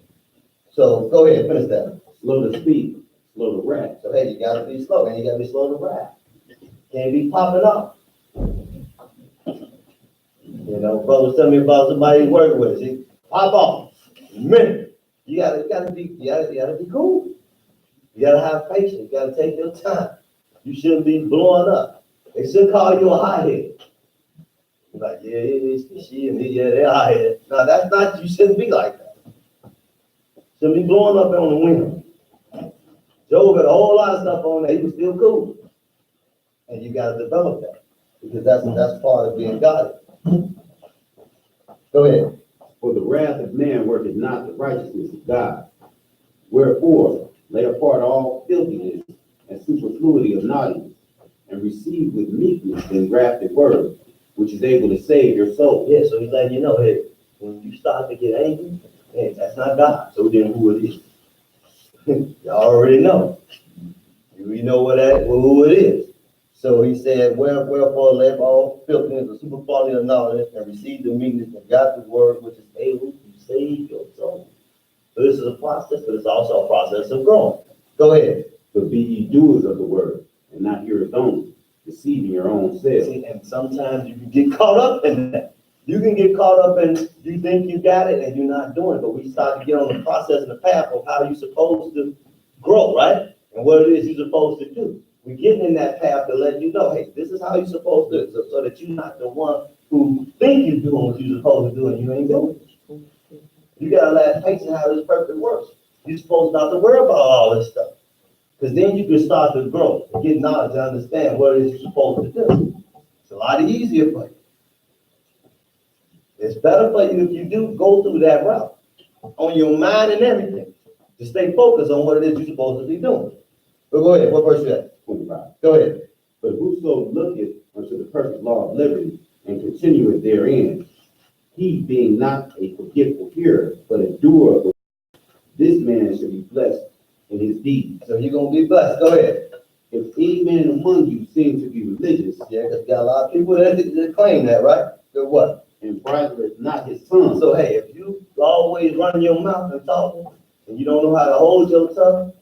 So go ahead, finish that. Slow to speak, slow to wrath. So hey, you gotta be slow, and you gotta be slow to wrath. Can't be popping up. You know, brothers tell me about somebody he's working with. See, pop off. Minute. You gotta be cool. You gotta have patience. You gotta take your time. You shouldn't be blowing up. They should call you a hothead. Like, yeah, she and me, yeah, they're hothead. No, that's not, you shouldn't be like that. Shouldn't be blowing up on the wind. Job had a whole lot of stuff on there, he was still cool. And you gotta develop that. Because that's part of being godly. Go ahead. For the wrath of man worketh not the righteousness of God. Wherefore, lay apart all filthiness and superfluity of naughtiness, and receive with meekness the engrafted word, which is able to save your soul. Yeah, so he's letting you know, hey, when you start to get angry, hey, that's not God. So then who it is? You already know. You know who it is. So he said, wherefore lay all filthiness and superfluity of knowledge, and receive the meekness of God's word, which is able to save your soul. So this is a process, but it's also a process of growing. Go ahead. But be ye doers of the word, and not hearers only, deceiving your own selves. See, and sometimes you can get caught up in that. You can get caught up in, you think you got it and you're not doing it, but we start to get on the process and the path of how you're supposed to grow, right? And what it is you're supposed to do. We're getting in that path to let you know, hey, this is how you're supposed to do it, so that you're not the one who think you're doing what you're supposed to do and you ain't doing it. You gotta let patient how this perfect works. You're supposed not to worry about all this stuff. Because then you can start to grow, and get knowledge, and understand what it is you're supposed to do. It's a lot easier for you. It's better for you if you do go through that route on your mind and everything to stay focused on what it is you're supposed to be doing. But go ahead, what verse you at? 25. Go ahead. But whoso looketh unto the perfect law of liberty and continueth therein, he being not a forgetful hearer, but a doer of the word, this man shall be blessed in his deeds. So you're gonna be blessed. Go ahead. If any man among you seem to be religious, Yeah, because you got a lot of people that claim that, right? They're what? and bridleth not his tongue, So hey, if you always running your mouth and talking, and you don't know how to hold your tongue,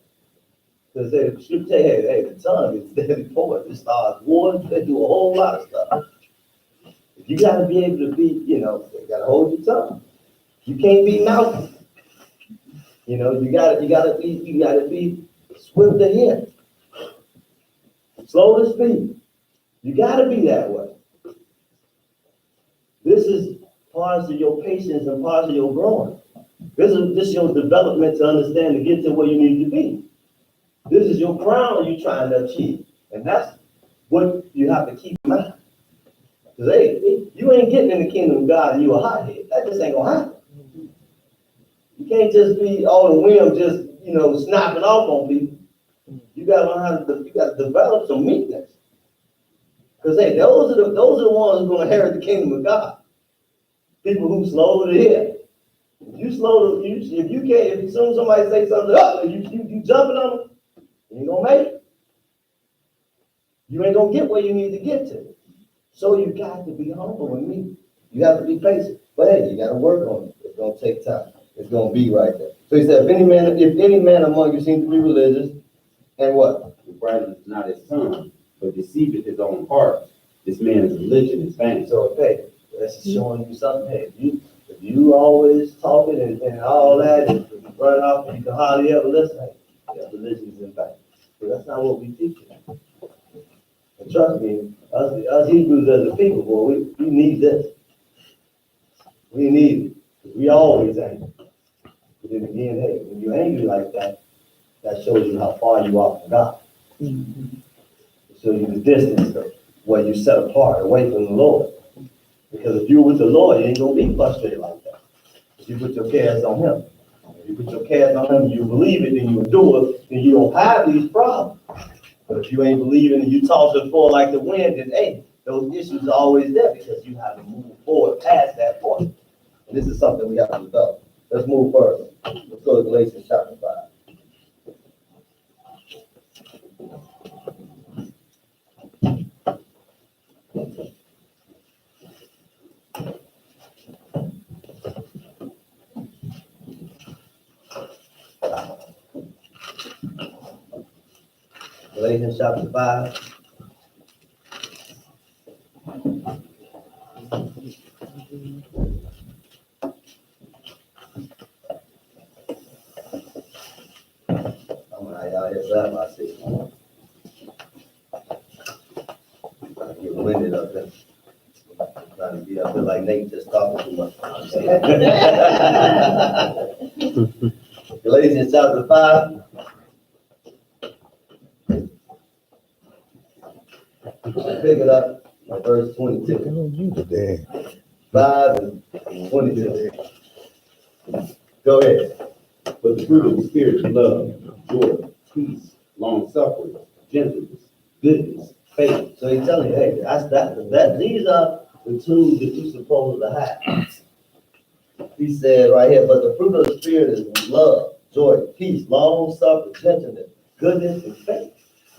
because the scripture say, hey, the tongue is deadly poison. It starts wars, they do a whole lot of stuff. You gotta be able to be, you gotta hold your tongue. You can't be mouthy. You gotta be swift to hear, slow to speak. You gotta be that way. This is parts of your patience and parts of your growing. This is your development to understand to get to where you need to be. This is your crown you're trying to achieve. And that's what you have to keep in mind. Because hey, you ain't getting in the kingdom of God and you a hothead. That just ain't gonna happen. You can't just be on a whim, just snapping off on people. You gotta learn how to. You gotta develop some meekness. Because hey, those are the ones who are gonna inherit the kingdom of God. People who slow to hear. If you slow to, if you can't, if as soon as somebody say something up, and you jumping on them, you ain't gonna make it. You ain't gonna get where you need to get to. So you got to be humble and meek. You have to be patient. But hey, you gotta work on it. It's gonna take time. It's gonna be right there. So he said, if any man among you seems to be religious, and what? and bridleth not his tongue, but deceiveth his own heart, this man's religion is vain. So hey, that's showing you something. Hey, if you always talking and all that and running off and you can hardly ever listen, hey, your religion is in vain. So that's not what we teach you. And trust me, us Hebrews as a people, boy, we need this. We need it. We always angry. But then again, hey, when you're angry like that, that shows you how far you are from God. It shows you the distance of where you set apart, away from the Lord. Because if you're with the Lord, you ain't gonna be frustrated like that. If you put your cares on Him. If you put your cares on Him, you believe it, then you do it, then you don't have these problems. But if you ain't believing and you toss and fall like the wind, then hey, those issues are always there because you have to move forward past that point. And this is something we have to develop. Let's move further. Let's go to Galatians chapter 5. Galatians chapter 5. Y'all hear that? I see. I get winded up there. Trying to be up there like Nate just talking too much. Galatians chapter 5. Pick it up at verse 22. 5 and 22. Go ahead. But the fruit of the Spirit is love, joy, peace, long suffering, gentleness, goodness, faith. So he's telling you, hey, these are the tools that you're supposed to have. He said right here, but the fruit of the Spirit is love, joy, peace, long suffering, gentleness, goodness, and faith.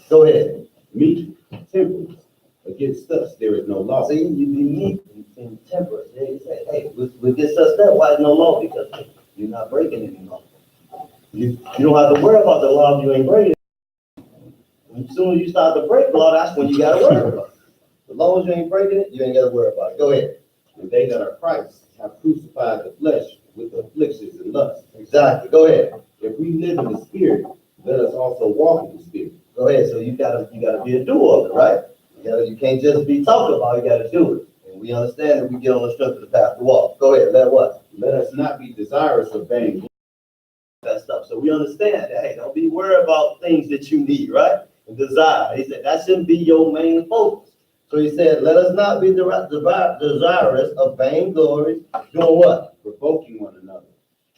Go ahead. Meek, temperance. Against such there is no law. See, you be meek and temperate. He said, hey, with this such that, why is no law? Because you're not breaking any law. You don't have to worry about the law if you ain't breaking it. As soon as you start to break the law, that's when you got to worry about it. As long as you ain't breaking it, you ain't got to worry about it. Go ahead. and they that are Christ have crucified the flesh with afflictions and lusts. Exactly. Go ahead. If we live in the spirit, let us also walk in the spirit. Go ahead. So you gotta be a doer of it, right? You can't just be talking about it, you gotta do it. And we understand that we get on the strength of the path to walk. Go ahead. Let what? Let us not be desirous of vain. That stuff. So we understand that, hey, don't be worried about things that you need, right? And desire. He said that shouldn't be your main focus. So he said, let us not be desirous of vainglory, doing what? Provoking one another,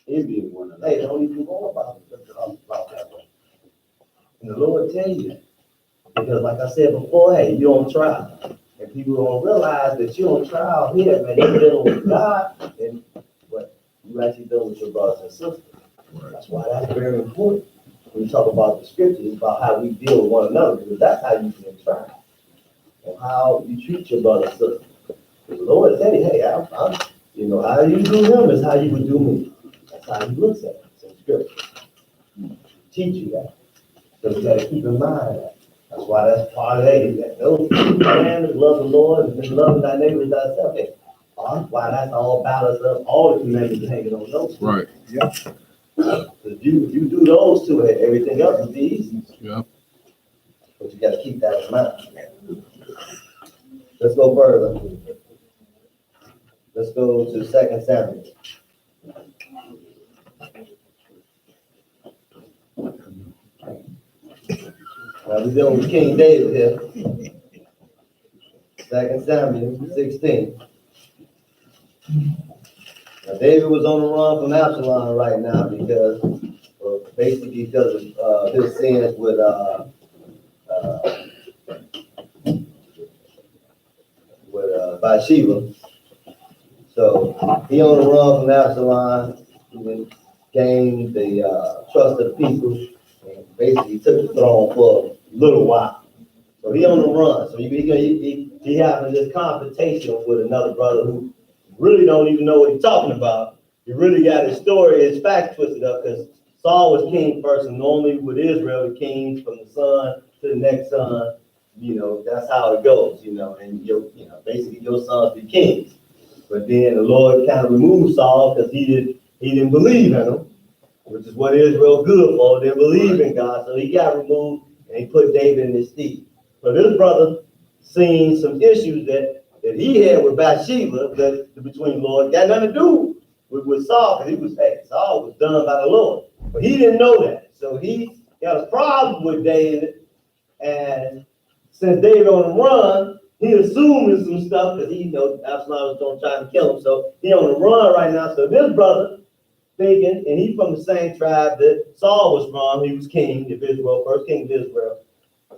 envying one another. Hey, don't even go about that way. And the Lord tell you that. Because like I said before, hey, you're on trial. And people don't realize that you're on trial here, man. You're dealing with God, and what you actually dealing with your brothers and sisters. That's why that's very important. When you talk about the scriptures, about how we deal with one another, because that's how you can try. And how you treat your brother and sister. The Lord said, hey, I'm, how you do him is how you would do me. That's how he looks at it. It's in scripture. Teach you that. So you gotta keep in mind that. That's why that's part of it. That those commandments, love the Lord and love thy neighbor as thyself. Hey, why that's all balanced up, all the commandments hanging on those. Right. Yeah. If you do those two, everything else will be easy. Yeah. But you gotta keep that in mind. Let's go further. Let's go to 2 Samuel. Now we're dealing with King David here. 2 Samuel 16. Now David was on the run from Absalom right now basically because of his sins with Bathsheba. So he on the run from Absalom. He gained the trust of the people and basically took the throne for a little while. So he on the run. So he having this confrontation with another brother who really don't even know what he's talking about. He really got his story, his facts twisted up, because Saul was king first, and normally with Israel, the kings from the son to the next son, that's how it goes, and basically your sons be kings. But then the Lord kind of removed Saul because he didn't believe in him, which is what Israel good for. They didn't believe in God, so he got removed and he put David in his stead. So this brother seen some issues that he had with Bathsheba between the Lord. Got nothing to do with Saul, because Saul was done by the Lord. But he didn't know that. So he got a problem with David. And since David on the run, he assuming some stuff because he Absalom was going to try to kill him. So he on the run right now. So this brother thinking, and he's from the same tribe that Saul was from. He was king of Israel, first king of Israel.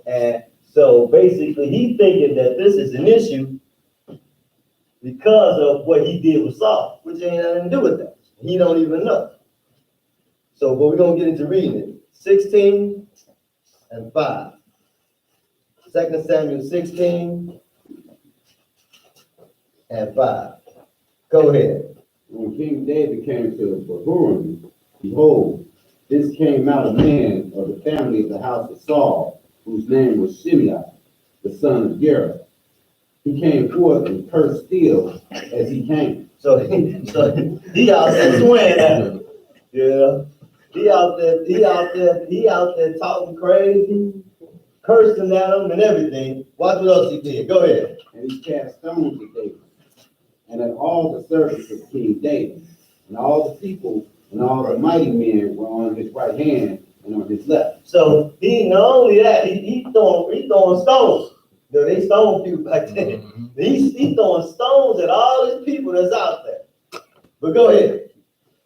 And so basically he's thinking that this is an issue because of what he did with Saul, which ain't nothing to do with that. He don't even know. So, but we're going to get into reading it. 16 and 5. 2 Samuel 16 and 5. Go ahead. When King David came to Bahurim, behold, this came out a man of the family of the house of Saul, whose name was Shimei, the son of Gera. He came forth and cursed still as he came. So he out there swinging at him. Yeah. He out there talking crazy, cursing at him and everything. Watch what else he did. Go ahead. And he cast stones at David, and at all the servants of King David, and all the people and all the mighty men were on his right hand and on his left. So he not only that, he throwing stones. They stoned people back then. Mm-hmm. He throwing stones at all these people that's out there. But go ahead.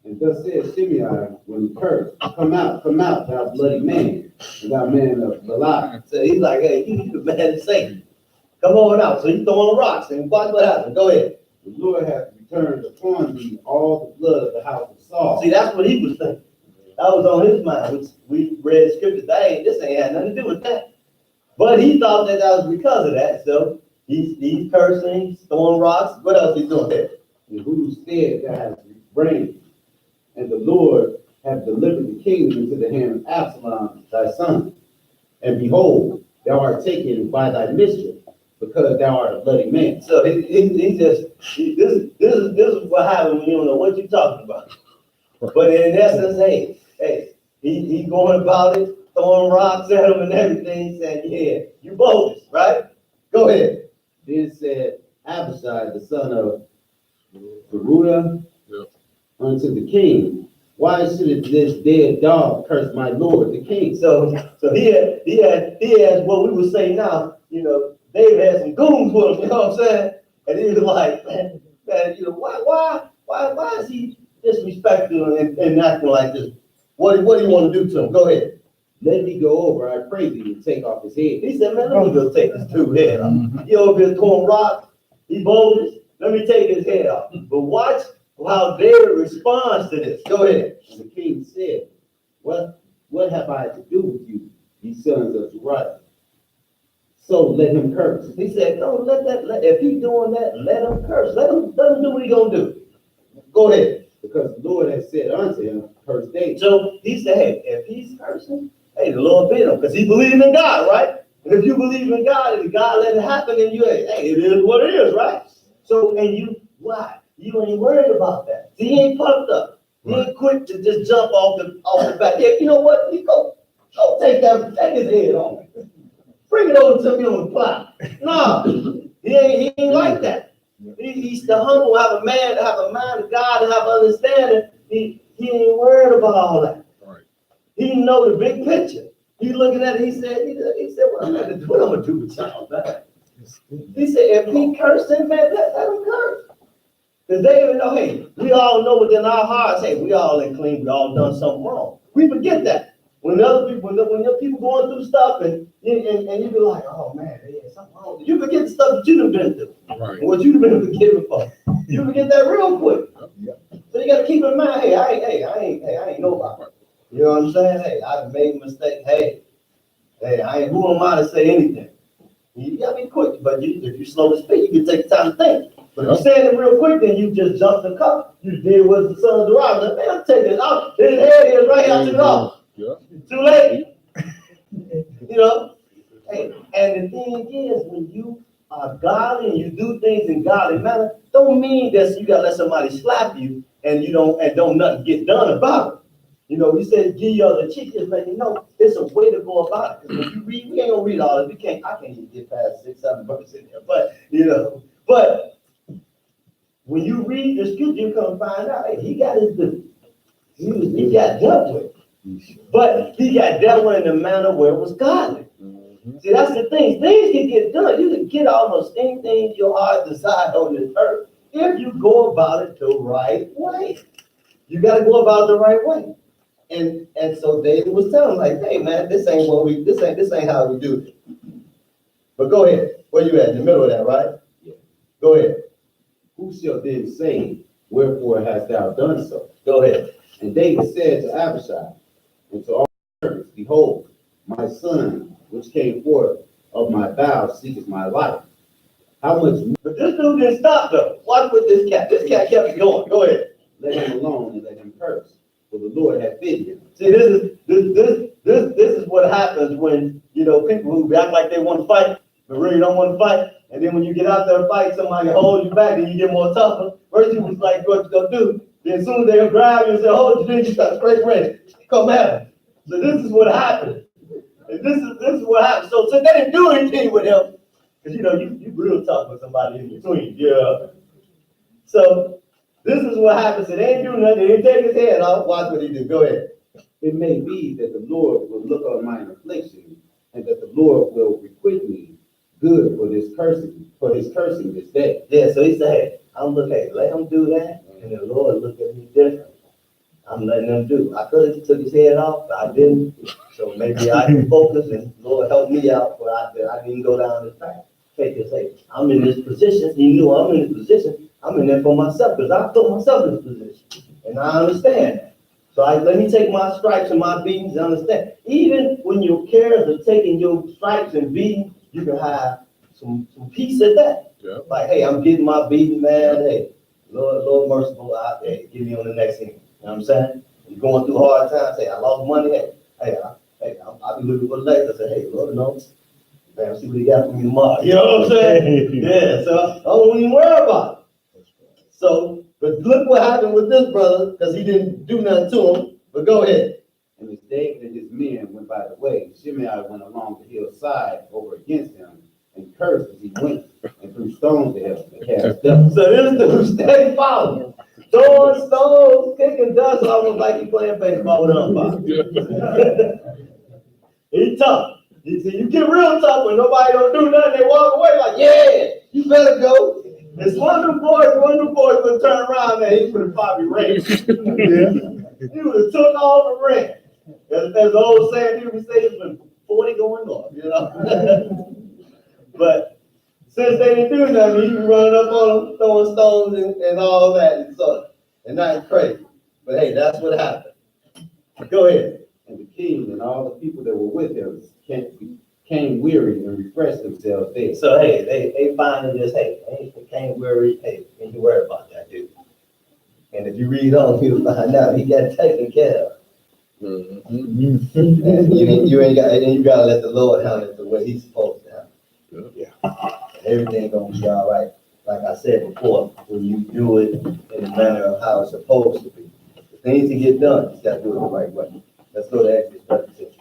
And thus said Shimei when he cursed, come out, thou bloody man, and thou man of Belial. So he's like, hey, you the man of Satan. Come on out. So he's throwing rocks, and watch what happens. Go ahead. The Lord hath returned upon thee all the blood of the house of Saul. See, that's what he was thinking. That was on his mind, which we read scripture. This ain't had nothing to do with that. But he thought that was because of that. So he's cursing, he's throwing rocks. What else he doing there? In whose stead thou hast reigned, and the Lord hath delivered the kingdom into the hand of Absalom thy son. And behold, thou art taken by thy mischief, but because thou art a bloody man. So this is what happens when you don't know what you're talking about. But in essence, he going about it, throwing rocks at him and everything, saying, yeah, you bogus, right? Go ahead. Then said Abishai, the son of Zeruiah, unto the king, why should this dead dog curse my lord the king? So he had what we would say now, David had some goons with him, you know what I'm saying? And he was like, man, why is he disrespectful and acting like this? What do you want to do to him? Go ahead. Let me go over, I pray thee, and take off his head. He said, man, let me go take this dude's head off. He over here throwing rocks, he bogus, let me take his head off. But watch how David responds to this. Go ahead. And the king said, what have I to do with you, ye sons of Zeruiah? So let him curse. He said, no, if he's doing that, let him curse. Let him do what he gonna do. Go ahead. Because the Lord has said unto him, curse David. So he said, hey, if he's cursing, hey, the Lord bid him, because he believed in God, right? And if you believe in God, and God let it happen, then you, hey, it is what it is, right? So, and you, why? You ain't worried about that. He ain't pumped up. He ain't quick to just jump off the back. Yeah, you know what? He go take his head off. Bring it over to me on the plow. No, he ain't like that. He's the humble, have a mind of God, and have understanding. He ain't worried about all that. Right. He know the big picture. He looking at it, he said, what I'm gonna do with y'all, man? He said, if he cursing, man, let him curse. Because they even know, hey, we all know within our hearts, hey, we all ain't clean, we all done something wrong. We forget that. When other people, when your people going through stuff and you be like, oh man, there's something wrong. You forget the stuff that you done been through. Right. And what you've been forgiven for. You forget that real quick. So you gotta keep in mind, hey, I ain't nobody. You know what I'm saying? Hey, I've made a mistake. Hey, who am I to say anything? You gotta be quick, but if you slow to speak, you can take the time to think. But if you're saying it real quick, then you just jump the cup. You did what the son of the rock. Man, I'll take this out. His head is right out to the off. Too late. Hey, and the thing is, when you are godly and you do things in godly manner, don't mean that you gotta let somebody slap you and don't nothing get done about it. He said, give you the cheek, just let you know it's a way to go about it. Because when you read, we ain't gonna read all this. I can't even get past 6, 7 verses in there. But when you read the scripture, you come find out, hey, he got his due. He got dealt with. But he got dealt with in a manner where it was godly. See, that's the thing. Things can get done. You can get almost anything your heart desires on this earth if you go about it the right way. You got to go about it the right way. And so David was telling him, like, hey man, this ain't how we do it. But go ahead. Where you at? In the middle of that, right? Yeah. Go ahead. Who shall then say, wherefore hast thou done so? Go ahead. And David said to Abishai and to all the servants, behold, my son, which came forth of my bowels, seeketh my life. How much? But this dude didn't stop though. Watch with this cat. This cat kept going. Go ahead. Let him alone and let him curse, for the Lord hath bidden him. See, this is what happens when people who act like they want to fight, but really don't want to fight. And then when you get out there and fight, somebody holds you back, and you get more tougher. First you was like, what you gonna do? Then as soon as they grab you and say, hold you, then you start straight ready. Come at him. So this is what happened. And this is what happened. So they didn't do anything with him. Because you real tough with somebody in between. Yeah. So this is what happens. So they didn't do nothing. They didn't take his head off. Watch what he do. Go ahead. It may be that the Lord will look on mine affliction, and that the Lord will requite me good for his cursing this day. Yeah, so he said, hey, let him do that, and the Lord look at me different. I'm letting him do. I could have took his head off, but I didn't. So maybe I can focus, and Lord help me out, but I didn't go down this path. Hey, I'm in this position. He knew I'm in this position. I'm in there for myself, because I put myself in this position, and I understand that. So let me take my stripes and my beatings and understand. Even when your cares are taking your stripes and beating, you can have some peace at that. Yeah. Like, hey, I'm getting my beating, man. Hey, Lord merciful, hey, give me on the next thing. You know what I'm saying? You're going through hard times. Hey, I lost money. Hey, I'll be looking for the legs. I say, hey, Lord, no. Man, see what he got for me tomorrow. You know what I'm saying? Yeah, so I don't even worry about it. So, but look what happened with this brother, because he didn't do nothing to him. But go ahead. And as David and his men went by the way, Shimei went along the hillside over against him and cursed as he went and threw stones at him and cast dust. So this dude steady following. Throwing stones, kicking dust, almost like he playing baseball with umpire. He tough. You see, you get real tough when nobody don't do nothing, they walk away like, yeah, you better go. It's one of them boys would turn around and he would have probably ran. He would have took off and ran. As the old saying, people say it's been 40 going north, you know. But since they didn't do nothing, he was running up on them, throwing stones and all that and so and nothing crazy. But hey, that's what happened. Go ahead. And the king and all the people that were with him came weary and refreshed themselves there. So hey, they finally just, hey, they can't worry, hey, ain't you worry about that, dude. And if you read on, you'll find out he got taken care of. And you gotta let the Lord handle it the way he's supposed to handle it. Yeah. Everything gonna be all right. Like I said before, when you do it in the manner of how it's supposed to be. The things to get done, you gotta do it the right way. Let's go to Exodus 36.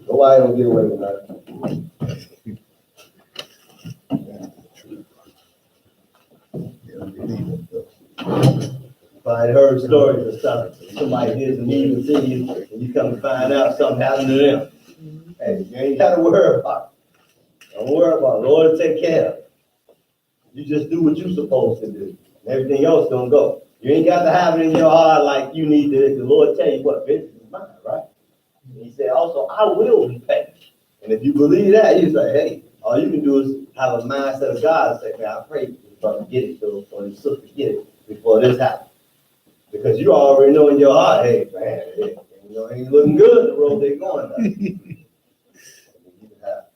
Nobody don't get away with that. If I had heard stories or something, somebody did some evil to you, and you come to find out something happened to them. Hey, you ain't gotta worry about it. Don't worry about it. Lord will take care of it. You just do what you're supposed to do, and everything else gonna go. You ain't got to have it in your heart like you need to. The Lord tell you what, vengeance is mine, right? And he said, also, I will repay. And if you believe that, you say, hey, all you can do is have a mindset of God and say, man, I pray for this brother get it, or his sister get it before this happens. Because you already know in your heart, hey, man, ain't looking good the road they're going down. You can have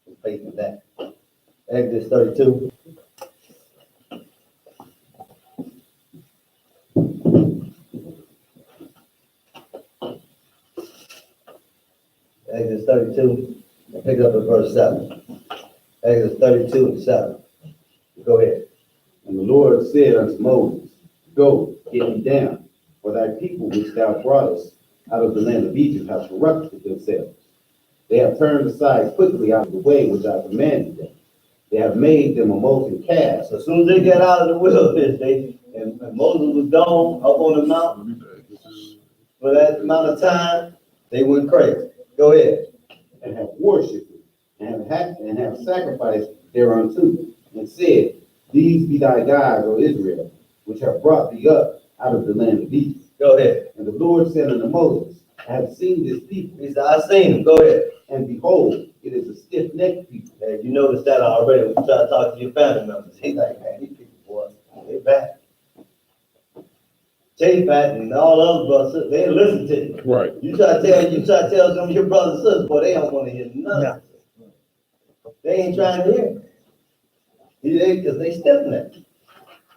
some faith in that. Exodus 32. Exodus 32, and pick up at verse 7. Exodus 32 and 7. Go ahead. And the Lord said unto Moses, Go, get thee down, for thy people which thou broughtest out of the land of Egypt have corrupted themselves. They have turned aside quickly out of the way which I commanded them. They have made them a molten calf. So as soon as they got out of the wilderness, and Moses was gone up on the mountain for that amount of time, they went crazy. Go ahead. And have worshipped it, and have sacrificed thereunto, and said, These be thy gods, O Israel, which have brought thee up out of the land of Egypt. Go ahead. And the Lord said unto Moses, I have seen this people. He said, I've seen them. Go ahead. And behold, it is a stiff-necked people. And you noticed that already when you try to talk to your family members. He's like, man, these people, boy, they bad. J-Fat and all the other brothers, they ain't listen to you. Right. You try to tell some of your brothers and sisters, boy, they don't want to hear nothing. They ain't trying to hear. Because they stiff-necked.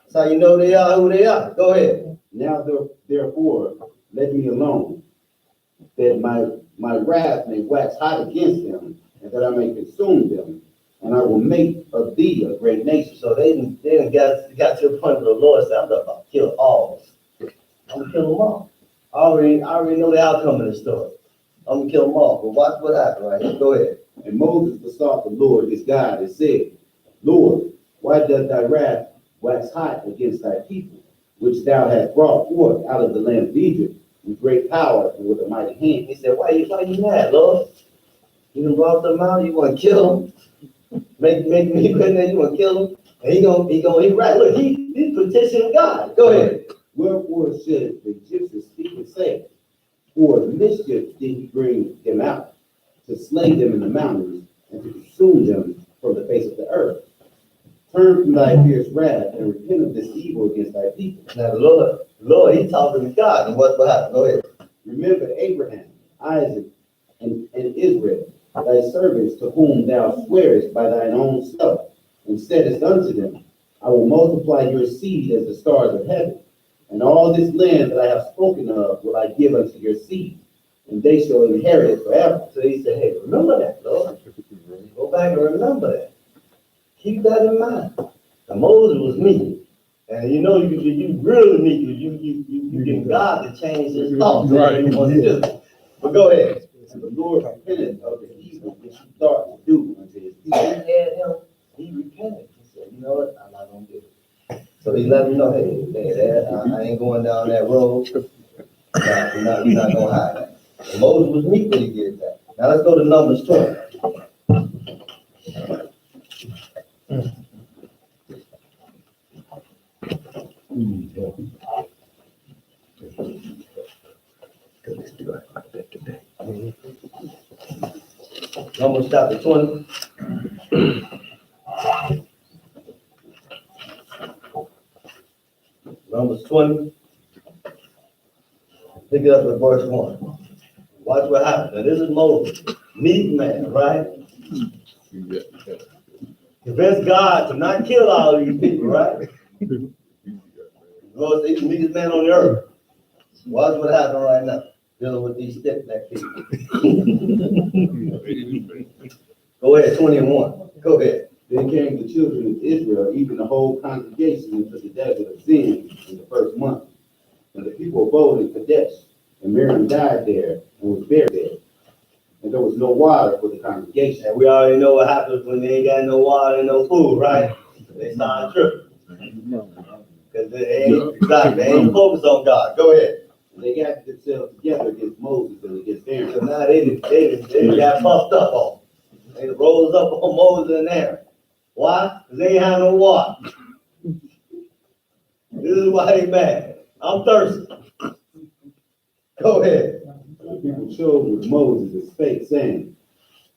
That's how you know they are who they are. Go ahead. Now therefore, let me alone, that my wrath may wax hot against them, and that I may consume them, and I will make of thee a great nation. So they done got to the point where the Lord said, I'm about to kill all. I'm gonna kill them all. I already know the outcome of the story. I'm gonna kill them all. But watch what happened right here. Go ahead. And Moses besought the Lord his God and said, Lord, why doth thy wrath wax hot against thy people, which thou hast brought forth out of the land of Egypt with great power and with a mighty hand? He said, why you mad, Lord? You done brought them out, you want to kill them? Make me put in there, you want to kill them? And he right. Look, he's petitioning God. Go ahead. Wherefore should the Egyptians speak and say, For mischief did he bring them out, to slay them in the mountains, and to consume them from the face of the earth? Turn from thy fierce wrath, and repent of this evil against thy people. Now the Lord, he's talking to God, and what happened? Go ahead. Remember Abraham, Isaac, and Israel, thy servants, to whom thou swearest by thine own self, and saidest unto them, I will multiply your seed as the stars of heaven, and all this land that I have spoken of will I give unto your seed, and they shall inherit it forever. So he said, hey, remember that, Lord. Go back and remember that. Keep that in mind. Now, Moses was meek. And you know, you really meek. You get God to change his thoughts. Right. You want to do. But go ahead. And the Lord repented of the evil which he thought to do unto his He people. had him. He repented. He said, you know what? I'm not going to do it. So he let me know, hey, I ain't going down that road. You're not going to hide that. And Moses was meek when he did that. Now let's go to Numbers 20. Numbers chapter 20. Numbers 20. Pick it up at verse 1. Watch what happens. Now this is Moses, meek man, right? Convince God to not kill all these people, right? Lord says he's the meekest man on the earth. Watch what happens right now, dealing with these stiff-necked people. Go ahead, 21. Go ahead. Then came the children of Israel, even the whole congregation, into the desert of Zin in the first month. And the people abode in Kadesh, and Miriam died there and was buried there. And there was no water for the congregation. And we already know what happens when they ain't got no water and no food, right? They start tripping. Because they ain't focused on God. Go ahead. And they got themselves together against Moses and against Aaron. So now they got puffed up on. They rose up on Moses and Aaron. Why? Because they ain't have no water. This is why they mad. I'm thirsty. Go ahead. And the people showed with Moses and spake, saying,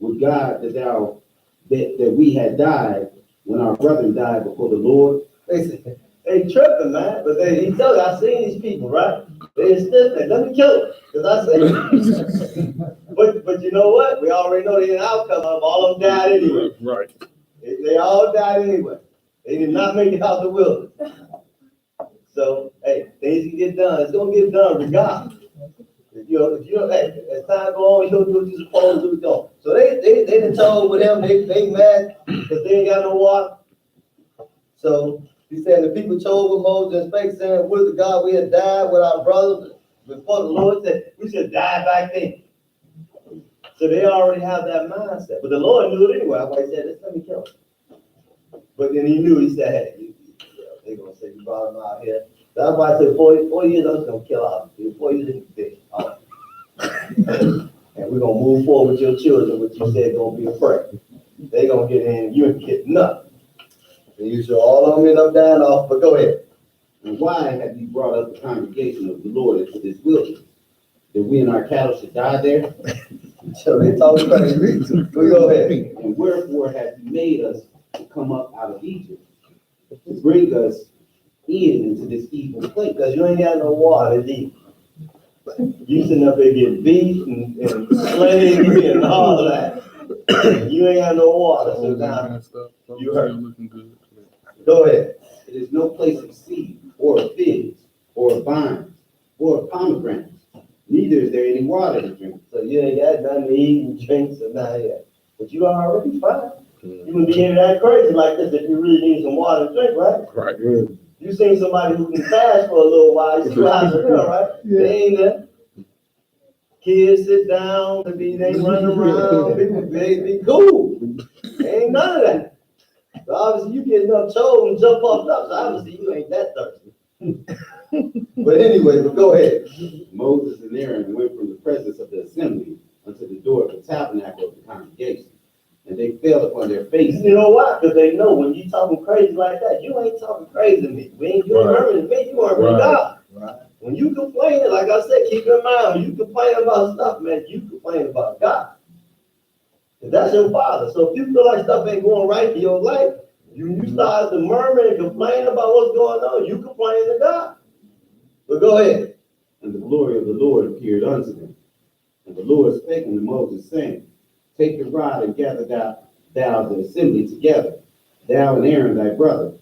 would God that we had died when our brethren died before the Lord? They tripping, man. But he told you, I seen these people, right? They still there. Let me kill them. Because I seen them. But you know what? We already know the outcome of all of them died anyway. Right. They all died anyway. They did not make it out the wilderness. So, hey, things can get done. It's going to get done regardless. If you know, hey, as time go on, you don't do what you're supposed to do. So they done told with him, they mad because they ain't got no water. So he said, the people told with Moses and spake, saying, would the God we had died with our brothers before the Lord said, we should die back then. So they already have that mindset. But the Lord knew it anyway. That's why he said, let me kill him. But then he knew, he said, hey, they're going to say, you brought him out here. So that's why I said, 4 years, I'm just going to kill all of you. 4 years in the fish. And we're going to move forward with your children, what you said going to be afraid. They're going to get in, you ain't get nothing. And you should all of them end up dying off, but go ahead. And why have you brought up the congregation of the Lord into this wilderness? That we and our cattle should die there? So they talk crazy. Go ahead. And wherefore have you made us to come up out of Egypt, to bring us into this evil place? Because you ain't got no water to eat. You sitting up there getting beef and slavery and all that. You ain't got no water, so now you hurt. Go ahead. It is no place of seed, or of figs, or of vines, or of pomegranates. Neither is there any water to drink. So you ain't got nothing to eat and drink, so now yeah. But you already fine. You wouldn't be any that crazy like this if you really need some water to drink, right? Right. You seen somebody who can fast for a little while, you see what happens there, right? Yeah. They ain't there. Kids sit down, they ain't running around, they be cool. They ain't none of that. So obviously you get enough told and jump up, so obviously you ain't that thirsty. But anyway, but go ahead. Moses and Aaron went from the presence of the assembly unto the door of the tabernacle of the congregation, and they fell upon their faces. You know why? Because they know when you talking crazy like that, you ain't talking crazy to me. You ain't murmuring to me, you murmuring to God. Right. When you complain, like I said, keep in mind, when you complain about stuff, man, you complain about God. And that's your father. So if you feel like stuff ain't going right in your life, you start to murmur and complain about what's going on, you complain to God. But go ahead. And the glory of the Lord appeared unto them. And the Lord spake unto Moses, saying, take your rod and gather thou the assembly together, thou and Aaron thy brother,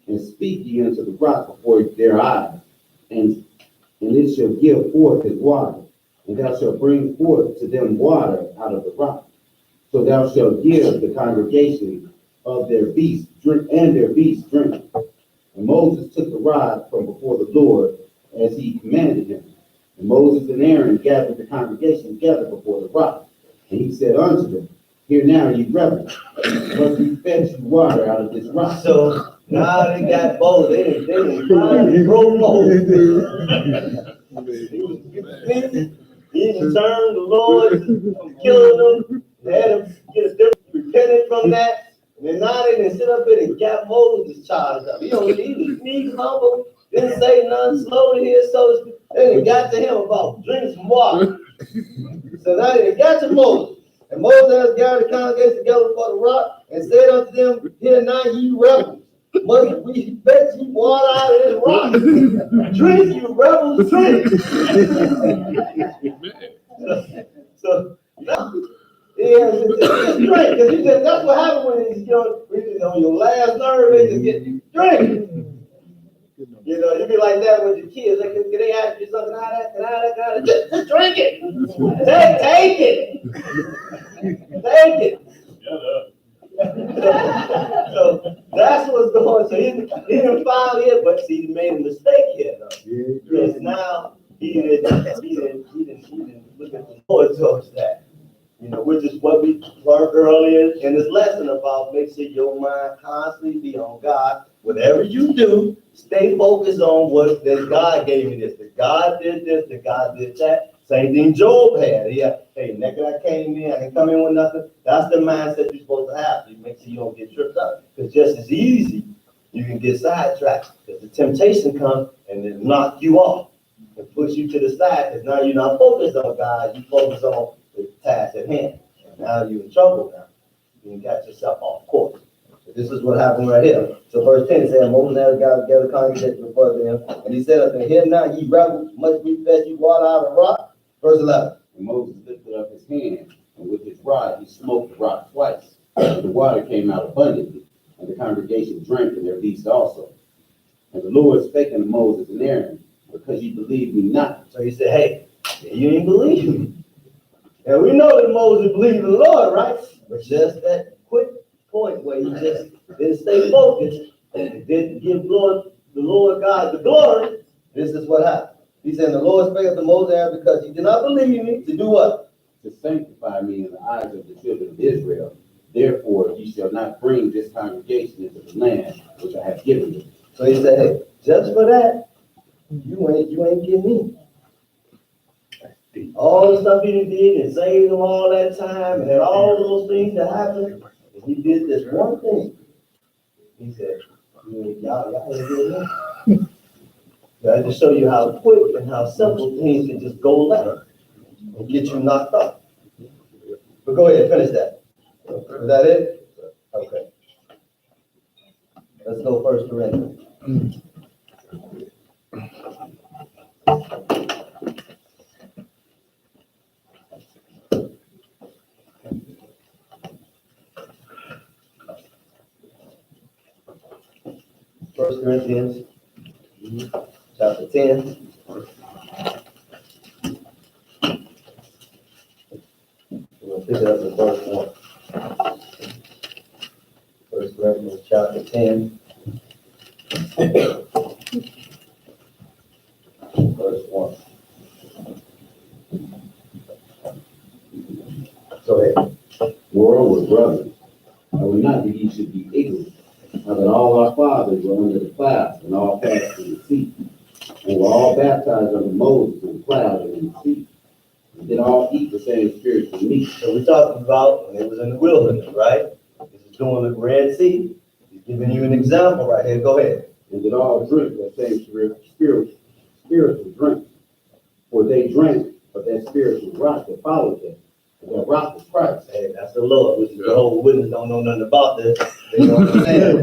and speak ye unto the rock before their eyes, and it shall give forth his water. and thou shalt bring forth to them water out of the rock. So thou shalt give the congregation of their beasts drink, and their beasts drink. And Moses took the rod from before the Lord as he commanded him. And Moses and Aaron gathered the congregation together before the rock. And he said unto them, Hear now, ye rebels, must we fetch you water out of this rock? So now they got both. They finally broke Moses. He was defeated. He even turned the Lord from killing them. They had to get a different repented from that. And then now they didn't sit up there and got Moses charged up. He was meek, humble, didn't say nothing, slow to hear, so to speak. Then it got to him about drink some water. So now they got to Moses. And Moses gathered the congregation together before the rock and said unto them, Hear now, ye rebels, must we fetch you water out of this rock? Drink, you rebels, drink. So now, yeah, just drink, because that's what happens when you're on your last nerve, they just get drink. You know, you be like that with your kids. They ask you something, just drink it. Take it. Take it. So that's what's going on. So he didn't file it, but see, he made a mistake here, though. Because now he didn't look at the Lord towards that. You know, which is what we learned earlier in this lesson about make sure your mind constantly be on God. Whatever you do, stay focused on what that God gave me this. That God did this, that God did that. Same thing Job had. Hey, naked I came in, I didn't come in with nothing. That's the mindset you're supposed to have. You make sure you don't get tripped up. Because just as easy, you can get sidetracked. Because the temptation comes and it knock you off and push you to the side. Because now you're not focused on God, you focus on the task at hand. And now you're in trouble now. You got yourself off course. So this is what happened right here. So verse 10 says, Moses and Aaron gathered together the congregation before them, and he said unto them, Hear now, ye rebels, must we fetch you water out of the rock? Verse 11. And Moses lifted up his hand, and with his rod he smote the rock twice. And the water came out abundantly, and the congregation drank, and their beasts also. And the Lord spake unto Moses and Aaron, Because ye believe me not. So he said, Hey, you ain't believe me. And we know that Moses believed in the Lord, right? But just that quick point where he just didn't stay focused and didn't give the Lord God the glory, this is what happened. He said, The Lord spake unto Moses and Aaron, because ye did not believe me, to do what? To sanctify me in the eyes of the children of Israel. Therefore ye shall not bring this congregation into the land which I have given you. So he said, Hey, just for that, you ain't getting me. All the stuff he did and saved them all that time and had all those things that happened, and he did this one thing. He said, y'all ain't getting me. I just show you how quick and how simple things can just go left and get you knocked up. But go ahead, finish that. Is that it? Okay. Let's go 1 Corinthians. 1 Corinthians chapter 10. We'll pick it up in verse 1. 1 Corinthians chapter 10. Verse 1. Go ahead. Moreover, brothers, I would not that ye should be ignorant, how that all our fathers were under the clouds, and all passed through the sea, and were all baptized under Moses in the cloud and in the sea, and did all eat the same spiritual meat. So we're talking about when it was in the wilderness, right? This is doing the Red Sea. He's giving you an example right here. Go ahead. And did all drink that same spiritual drink, for they drank of that spiritual rock that followed them. And that rock was Christ. Hey, that's the Lord, which is the whole witness don't know nothing about this. They don't understand.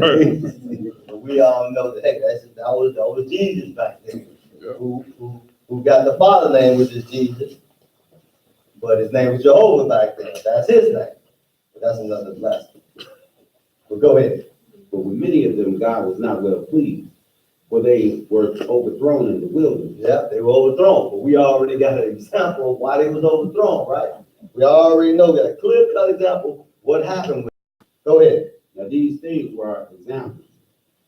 But we all know that, hey, that was Jesus back then. Who got the Father name, which is Jesus. But his name was Jehovah back then. That's his name. But that's another lesson. But go ahead. But with many of them God was not well pleased, For they were overthrown in the wilderness. Yeah, they were overthrown, but we already got an example of why they was overthrown, right? We already know, got a clear-cut example what happened with. Go ahead. Now these things were examples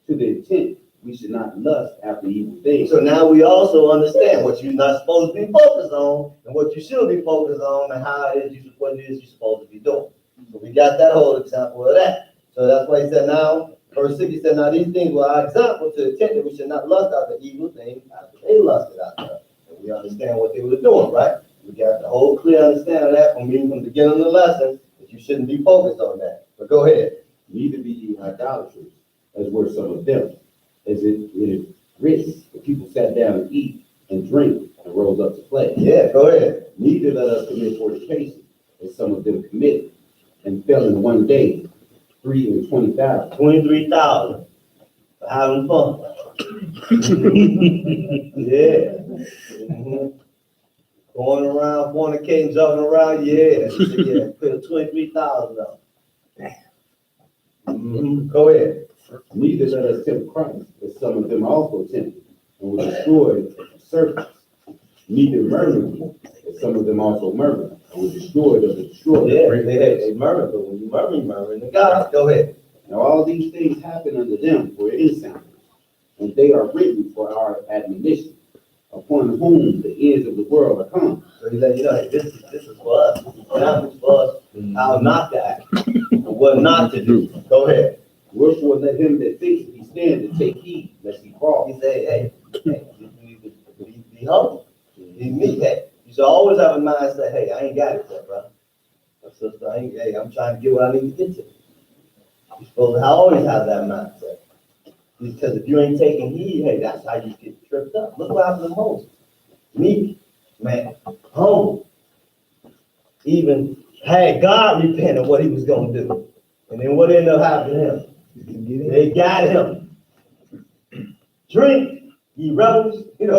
to the intent we should not lust after evil things. So now we also understand what you're not supposed to be focused on and what you should be focused on and how it is what it is you're supposed to be doing. So we got that whole example of that. So that's why he said now, verse 6, he said, now these things were our example to the intent that we should not lust after evil things after they lusted after. And we understand what they were doing, right? We got the whole clear understanding of that from even from the beginning of the lesson, that you shouldn't be focused on that. But go ahead. Neither be ye idolaters, as were some of them. As it is written, the people sat down and eat and drink and rose up to play. Yeah, go ahead. Neither let us commit fornication, as some of them committed, and fell in one day 23,000. 23,000 for having fun. Yeah. Mhm. Going around, fornicating, jumping around, yeah. Yeah, put 23,000 up. Go ahead. Neither let us tempt Christ, as some of them also tempted, and were destroyed of serpents. Neither murder ye, as some of them also murdered, and were destroyed of the destroyer. Yeah, they murmur, but when you murmur in the God. Go ahead. Now all these things happen unto them for ensamples, and they are written for our admonition, upon whom the ends of the world are come. So he let you know, hey, this is for us. This is examples for us how not to act and what not to do. Go ahead. Wherefore let him that thinks he standeth take heed lest he fall. He said, hey, you need to be humble. Be meek. Hey, you should always have a mindset, hey, I ain't got it yet, bro. My sister, hey, I'm trying to get what I need to get to. You're supposed to always have that mindset. Because if you ain't taking heed, hey, that's how you get tripped up. Look what happened to Moses. Meek, man, humble. Even had God repent of what he was going to do. And then what ended up happening to him? They got him. Drink, ye rebels, it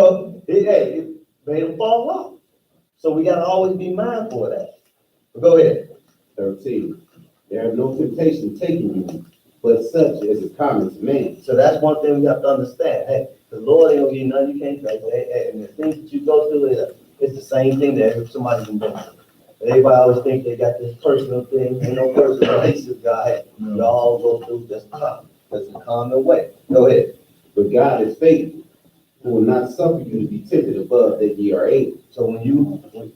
made him fall off. So we got to always be mindful of that. But go ahead. 13. There is no temptation taking you, but such as is common to man. So that's one thing we have to understand. Hey, the Lord ain't gonna give you nothing you can't take. Hey, and the things that you go through, it's the same thing that somebody can do. Everybody always think they got this personal thing. Ain't no personal relationship, God. Hey, we all go through this common. That's a common way. Go ahead. But God is faithful, who will not suffer you to be tempted above that ye are able. So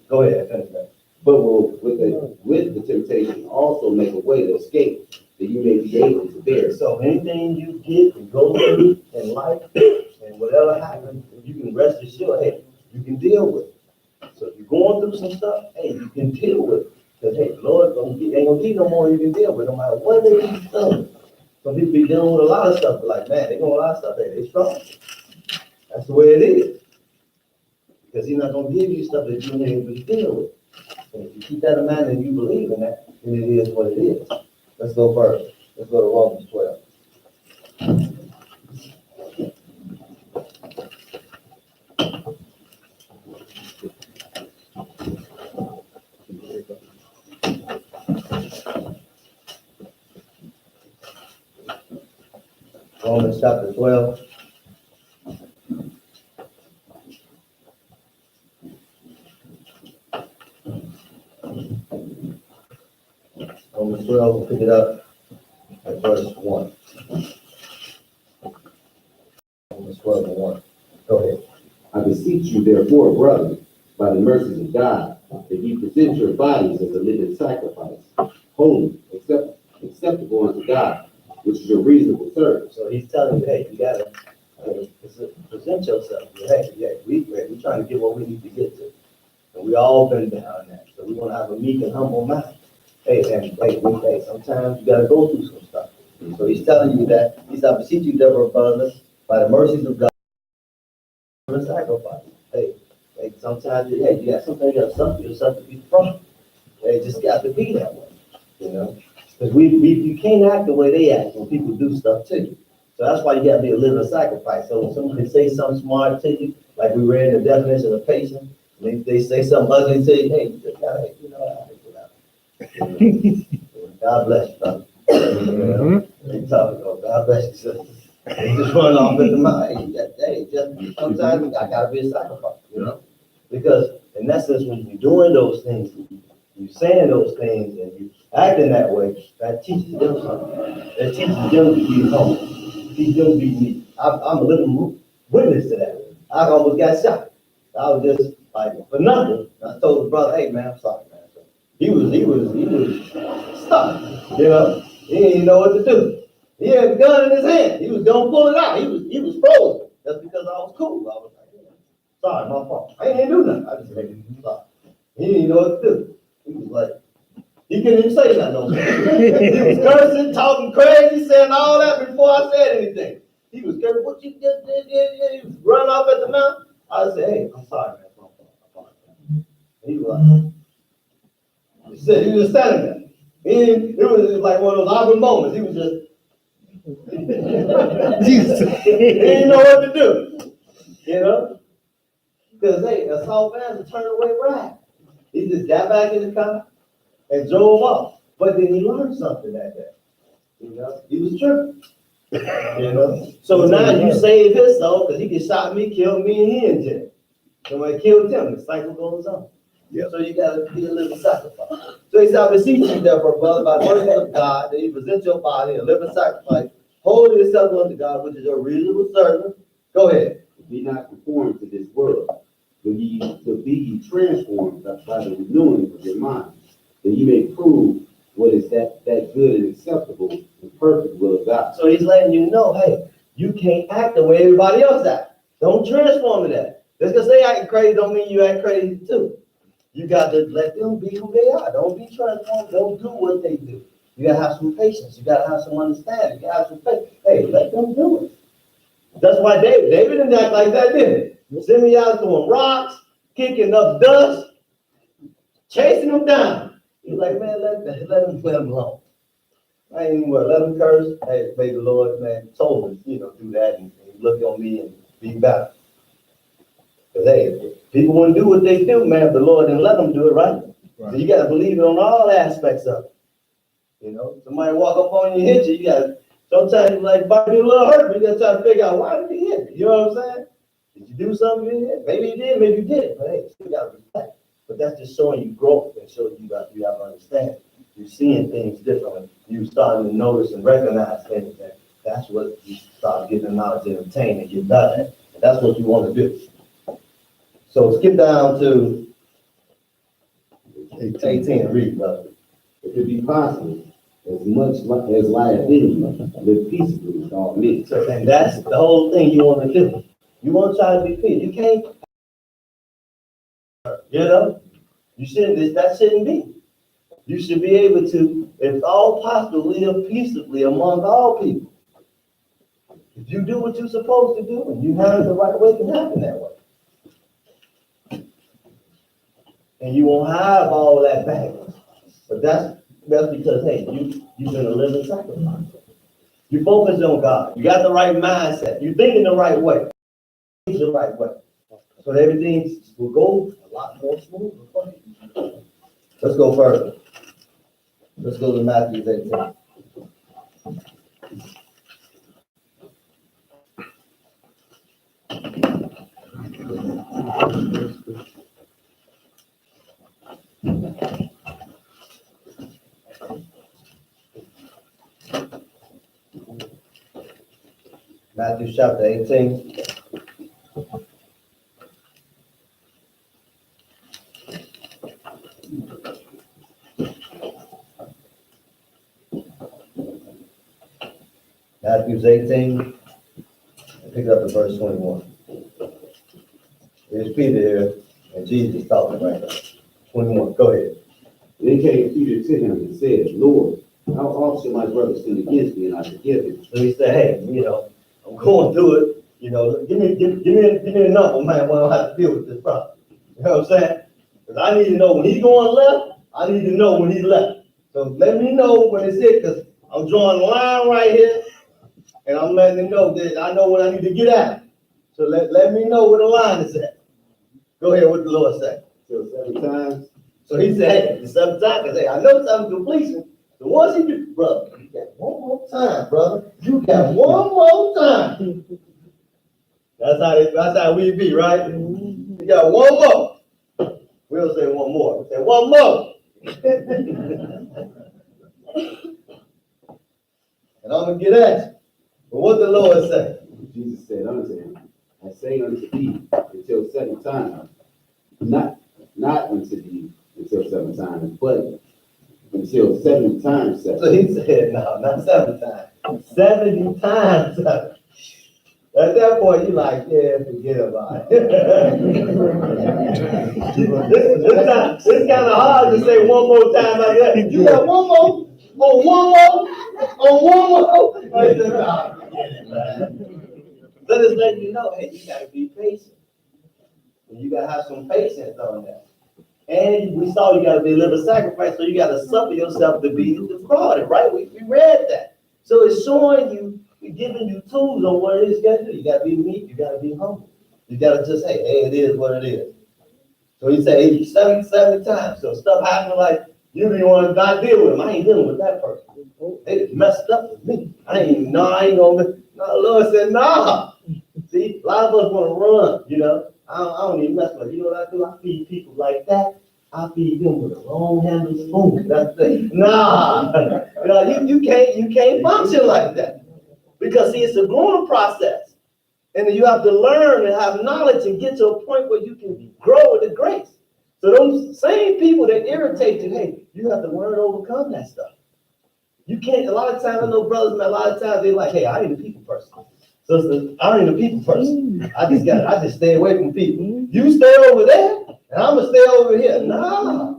go ahead, finish that. But will with the temptation also make a way to escape, that you may be able to bear it. So anything you get and go through in life and whatever happens, you can rest assured, hey, you can deal with it. So if you're going through some stuff, hey, you can deal with it. Because hey, the Lord ain't gonna give you no more you can deal with, no matter what they be doing. Some people be dealing with a lot of stuff, but like, man, they doing a lot of stuff, hey, they strong. That's the way it is. Because he's not gonna give you stuff that you ain't able to deal with. And if you keep that in mind and you believe in that, then it is what it is. Let's go further. Let's go to Romans 12. Romans chapter 12. Romans 12, we'll pick it up at verse 1. Romans 12 and 1. Go ahead. I beseech you, therefore, brethren, by the mercies of God, that ye present your bodies as a living sacrifice, holy, acceptable unto God, which is your reasonable service. So he's telling you, hey, you gotta present yourself. Hey, we're trying to get what we need to get to. And we all been down that. So we want to have a meek and humble mind. Hey, sometimes you gotta go through some stuff. So he's telling you that, he said, I beseech you, therefore, brothers, by the mercies of God, a sacrifice. Hey, sometimes, you got something you gotta suffer yourself to be from. It just got to be that way, Because you can't act the way they act when people do stuff to you. So that's why you gotta be a living sacrifice. So when somebody say something smart to you, like we read the definition of patience, and they say something ugly to you, hey, you just gotta, God bless you, brother. They talking about God bless you, sister. They just run off at the mouth. Hey, just sometimes I gotta be a sacrifice, you know? Because in essence, when you're doing those things, you're saying those things and you acting that way, that teaches them something. That teaches them to be humble. Teaches them to be meek. I'm a living witness to that. I almost got shot. I was just like, for nothing. I told the brother, hey man, I'm sorry, man. He was stuck, you know? He didn't know what to do. He had a gun in his hand. He was gonna pull it out. He was frozen. That's because I was cool. I was like, sorry, my fault. I didn't do nothing. I just made him sorry. He didn't know what to do. He was like, he couldn't even say nothing. No more. He was cursing, talking crazy, saying all that before I said anything. He was cursing, what you just did, he was running off at the mouth. I said, hey, I'm sorry, man. He was like, he said he was just standing there. It was like one of those awkward moments. He was just, he didn't know what to do, you know? Because, hey, a soft man turn away right. He just got back in the car and drove off. But then he learned something that day. You know, he was tripping. You know? So now you save his soul because he can shot me, kill me, and he in jail. So when it killed him, the cycle goes on. Yeah. So you gotta be a living sacrifice. So he said, I beseech you, therefore, brother, by the word of God, that you present your body a living sacrifice, holy acceptable unto God, which is your reasonable service. Go ahead. Be not conformed to this world, but be ye transformed by the renewing of your mind, that ye may prove what is that good and acceptable and perfect will of God. So he's letting you know, hey, you can't act the way everybody else acts. Don't transform to that. Just because they act crazy don't mean you act crazy too. You got to let them be who they are. Don't be transformed. Don't do what they do. You got to have some patience. You got to have some understanding. You got to have some faith. Hey, let them do it. That's why David didn't act like that, didn't he? Send me out throwing rocks, kicking up dust, chasing them down. He's like, man, let them alone. I ain't even worried. Let them curse. Hey, may the Lord, man, told us, do that and look on me and be better. Because, hey, people want to do what they do, man, the Lord didn't let them do it, right? So you got to believe it on all aspects of it. Somebody walk up on you and hit you, you got to, sometimes you like, body a little hurt, but you got to try to figure out, why did he hit me? You know what I'm saying? Did you do something? Maybe you did, maybe you didn't, but hey, you got to respect. But that's just showing you growth and showing you have to understand. You're seeing things differently. You're starting to notice and recognize things. That's what you start getting knowledge and obtain and get better at. And that's what you want to do. So skip down to 18 and read, brother. If it be possible, as much as lieth in you, live peaceably with all men. And that's the whole thing you want to do. You want to try to be peace. You can't, you shouldn't, that shouldn't be. You should be able to, if all possible, live peaceably among all people. If you do what you're supposed to do and you have it the right way, it can happen that way. And you won't have all that baggage. But that's because, hey, you've been a living sacrifice. You focus on God. You got the right mindset. You're thinking the right way. The right way. So everything will go a lot more smooth. Let's go further. Let's go to Matthew 18. Matthew chapter 18. Matthew 18, pick it up at verse 21. There's Peter here, and Jesus talking right now. 21, go ahead. Then came Peter to him and said, Lord, how often shall my brother sin against me and I forgive him? So he said, hey, I'm going through it. Give me a number, man, when I have to deal with this problem. You know what I'm saying? Because I need to know when he's going left, I need to know when he's left. So let me know when it's it, because I'm drawing a line right here, and I'm letting him know that I know when I need to get out. So let me know where the line is at. Go ahead, what the Lord said. So 7 times. So he said, hey, the 7 times, because hey, I know something completion. So once he do, brother, you got one more time, brother. You got one more time. That's how we be, right? You got one more. We'll say one more. We'll say one more. And I'm gonna get at you. But what the Lord say? Jesus said unto him, I say unto thee until 7 times, not unto thee until 7 times, but until 7 times 7. So he said, no, not 7 times. 70 times 7. At that point, you like, yeah, forget about it. It's kind of hard to say one more time like that. You got one more? On one more? On one more? I said, nah, forget it, man. Let us let you know, hey, you got to be patient. And you got to have some patience on that. And we saw you got to deliver sacrifice, so you got to suffer yourself to be defrauded, right? We read that. So it's showing you, we're giving you tools on what it is you got to do. You got to be meek, you got to be humble. You got to just, hey, it is what it is. So he said 70 times. So stuff happened like, you didn't want to not deal with them. I ain't dealing with that person. They just messed up with me. I ain't gonna. No, the Lord said, nah. See, a lot of us want to run, you know. I don't even mess with it. You know what I do? I feed people like that. I feed them with a long-handled spoon. That's the thing. Nah. You can't function like that. Because see, it's a growing process. And then you have to learn and have knowledge and get to a point where you can grow with the grace. So those same people that irritate you, hey, you have to learn to overcome that stuff. You can't, a lot of times, I know brothers, man, a lot of times they're like, hey, I ain't a people person. Sisters, I ain't a people person. I just stay away from people. You stay over there, and I'm gonna stay over here. Nah.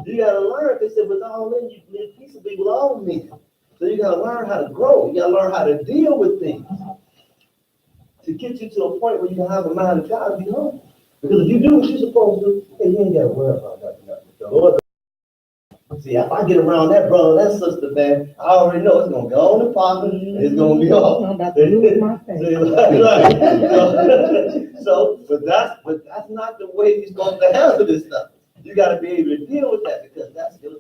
You gotta learn. They said, with all men, you live peaceably with all men. So you gotta learn how to grow. You gotta learn how to deal with things. To get you to a point where you can have a mind of God and be humble. Because if you do what you're supposed to do, hey, you ain't got to worry about nothing. The Lord. See, if I get around that brother, that sister, man, I already know it's going to go on and pop and it's going to be off. I'm about to lose my faith. But that's not the way you're supposed to handle this stuff. You got to be able to deal with that because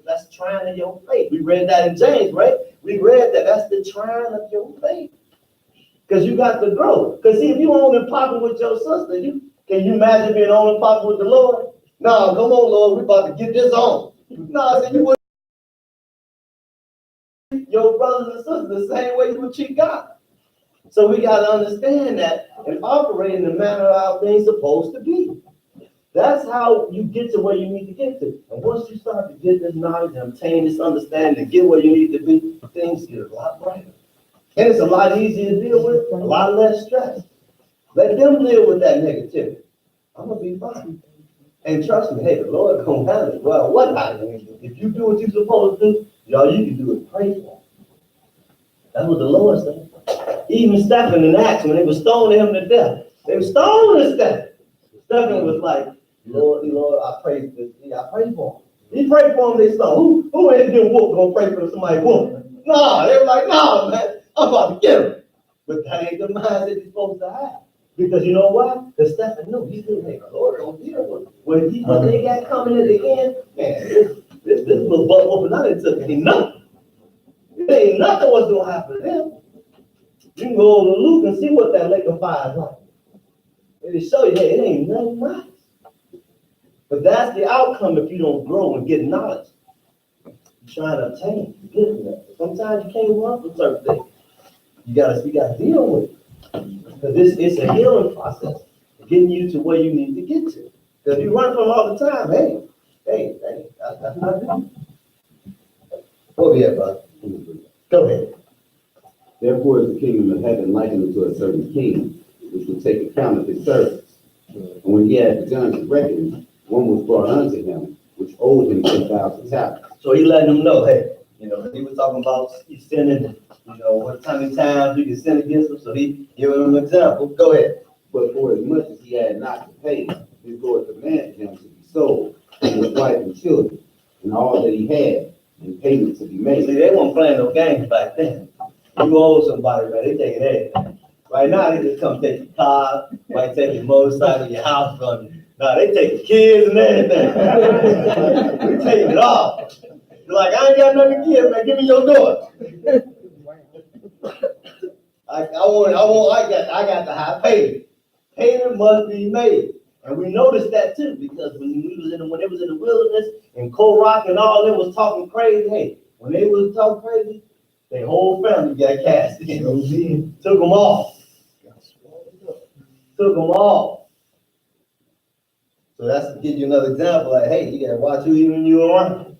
that's trying of your faith. We read that in James, right? We read that. That's the trying of your faith. Because you got to grow. Because see, if you on and popping with your sister, can you imagine being on and popping with the Lord? No, come on, Lord, we about to get this on. No, I said you would your brothers and sisters the same way you would treat God. So we got to understand that and operate in the manner of how things supposed to be. That's how you get to where you need to get to. And once you start to get this knowledge and obtain this understanding and get where you need to be, things get a lot brighter. And it's a lot easier to deal with, a lot less stress. Let them deal with that negativity. I'm going to be fine. And trust me, hey, the Lord going to handle it. Well, what happens? If you do what you're supposed to do, all you can do is pray for him. That's what the Lord said. Even Stephen in Acts, when they were stoning him to death, they were stoning Stephen. Stephen was like, Lord, I pray for him. He prayed for him, they stoned. Who ain't getting whooped gonna pray for somebody whooped? Nah, they were like, nah, man, I'm about to get him. But that ain't the mindset you're supposed to have. Because you know what? The Stephen knew he didn't make the Lord don't deal with him. When they got coming in the end, man, this little butt whooping out it took ain't nothing. It ain't nothing what's gonna happen to them. You can go over to Luke and see what that lake of fire is like. It'll show you, hey, it ain't nothing nice. But that's the outcome if you don't grow and get knowledge. You're trying to obtain, get that. Sometimes you can't run from certain things. You gotta deal with it. Because it's a healing process, getting you to where you need to get to. Because if you run from all the time, hey, that's not good. Go ahead, bud. Go ahead. Therefore is the kingdom of heaven likened unto a certain king, which would take account of his servants. And when he had begun to reckon, one was brought unto him, which owed him 10,000 talents. So he letting them know, hey, he was talking about he's sinning, what many times you can sin against him. So he giving them an example. Go ahead. But for as much as he had not to pay, his Lord commanded him to be sold, and his wife and children, and all that he had, and payment to be made. See, they weren't playing no games back then. You owe somebody, man, they taking everything. Right now, they just come take your car, might take your motorcycle, your house from you. No, they take your kids and everything. We taking it all. You're like, I ain't got nothing to give, man. Give me your daughter. I got the high payment. Payment must be made. And we noticed that too, because when they was in the wilderness and Korach and all them was talking crazy, hey, when they was talking crazy, their whole family got cast in. Took them off. Took them off. So that's to give you another example, like, hey, you gotta watch who even you around.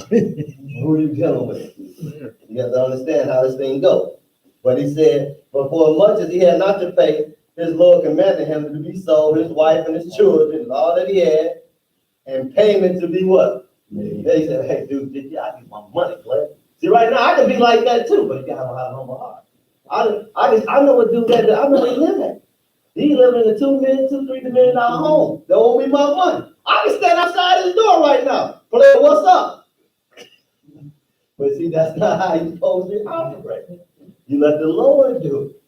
Who you dealing with? You have to understand how this thing goes. But he said, but for as much as he had not to pay, his Lord commanded him to be sold, his wife and his children, and all that he had, and payment to be what? They said, hey, dude, I need my money, Clay. See, right now, I can be like that too, but you gotta have a humble heart. I know a dude that, I know where he live at. He living in a $2 million, $3 million home. They owe me my money. I can stand outside his door right now. Play, what's up? But see, that's not how you're supposed to operate. You let the Lord do it.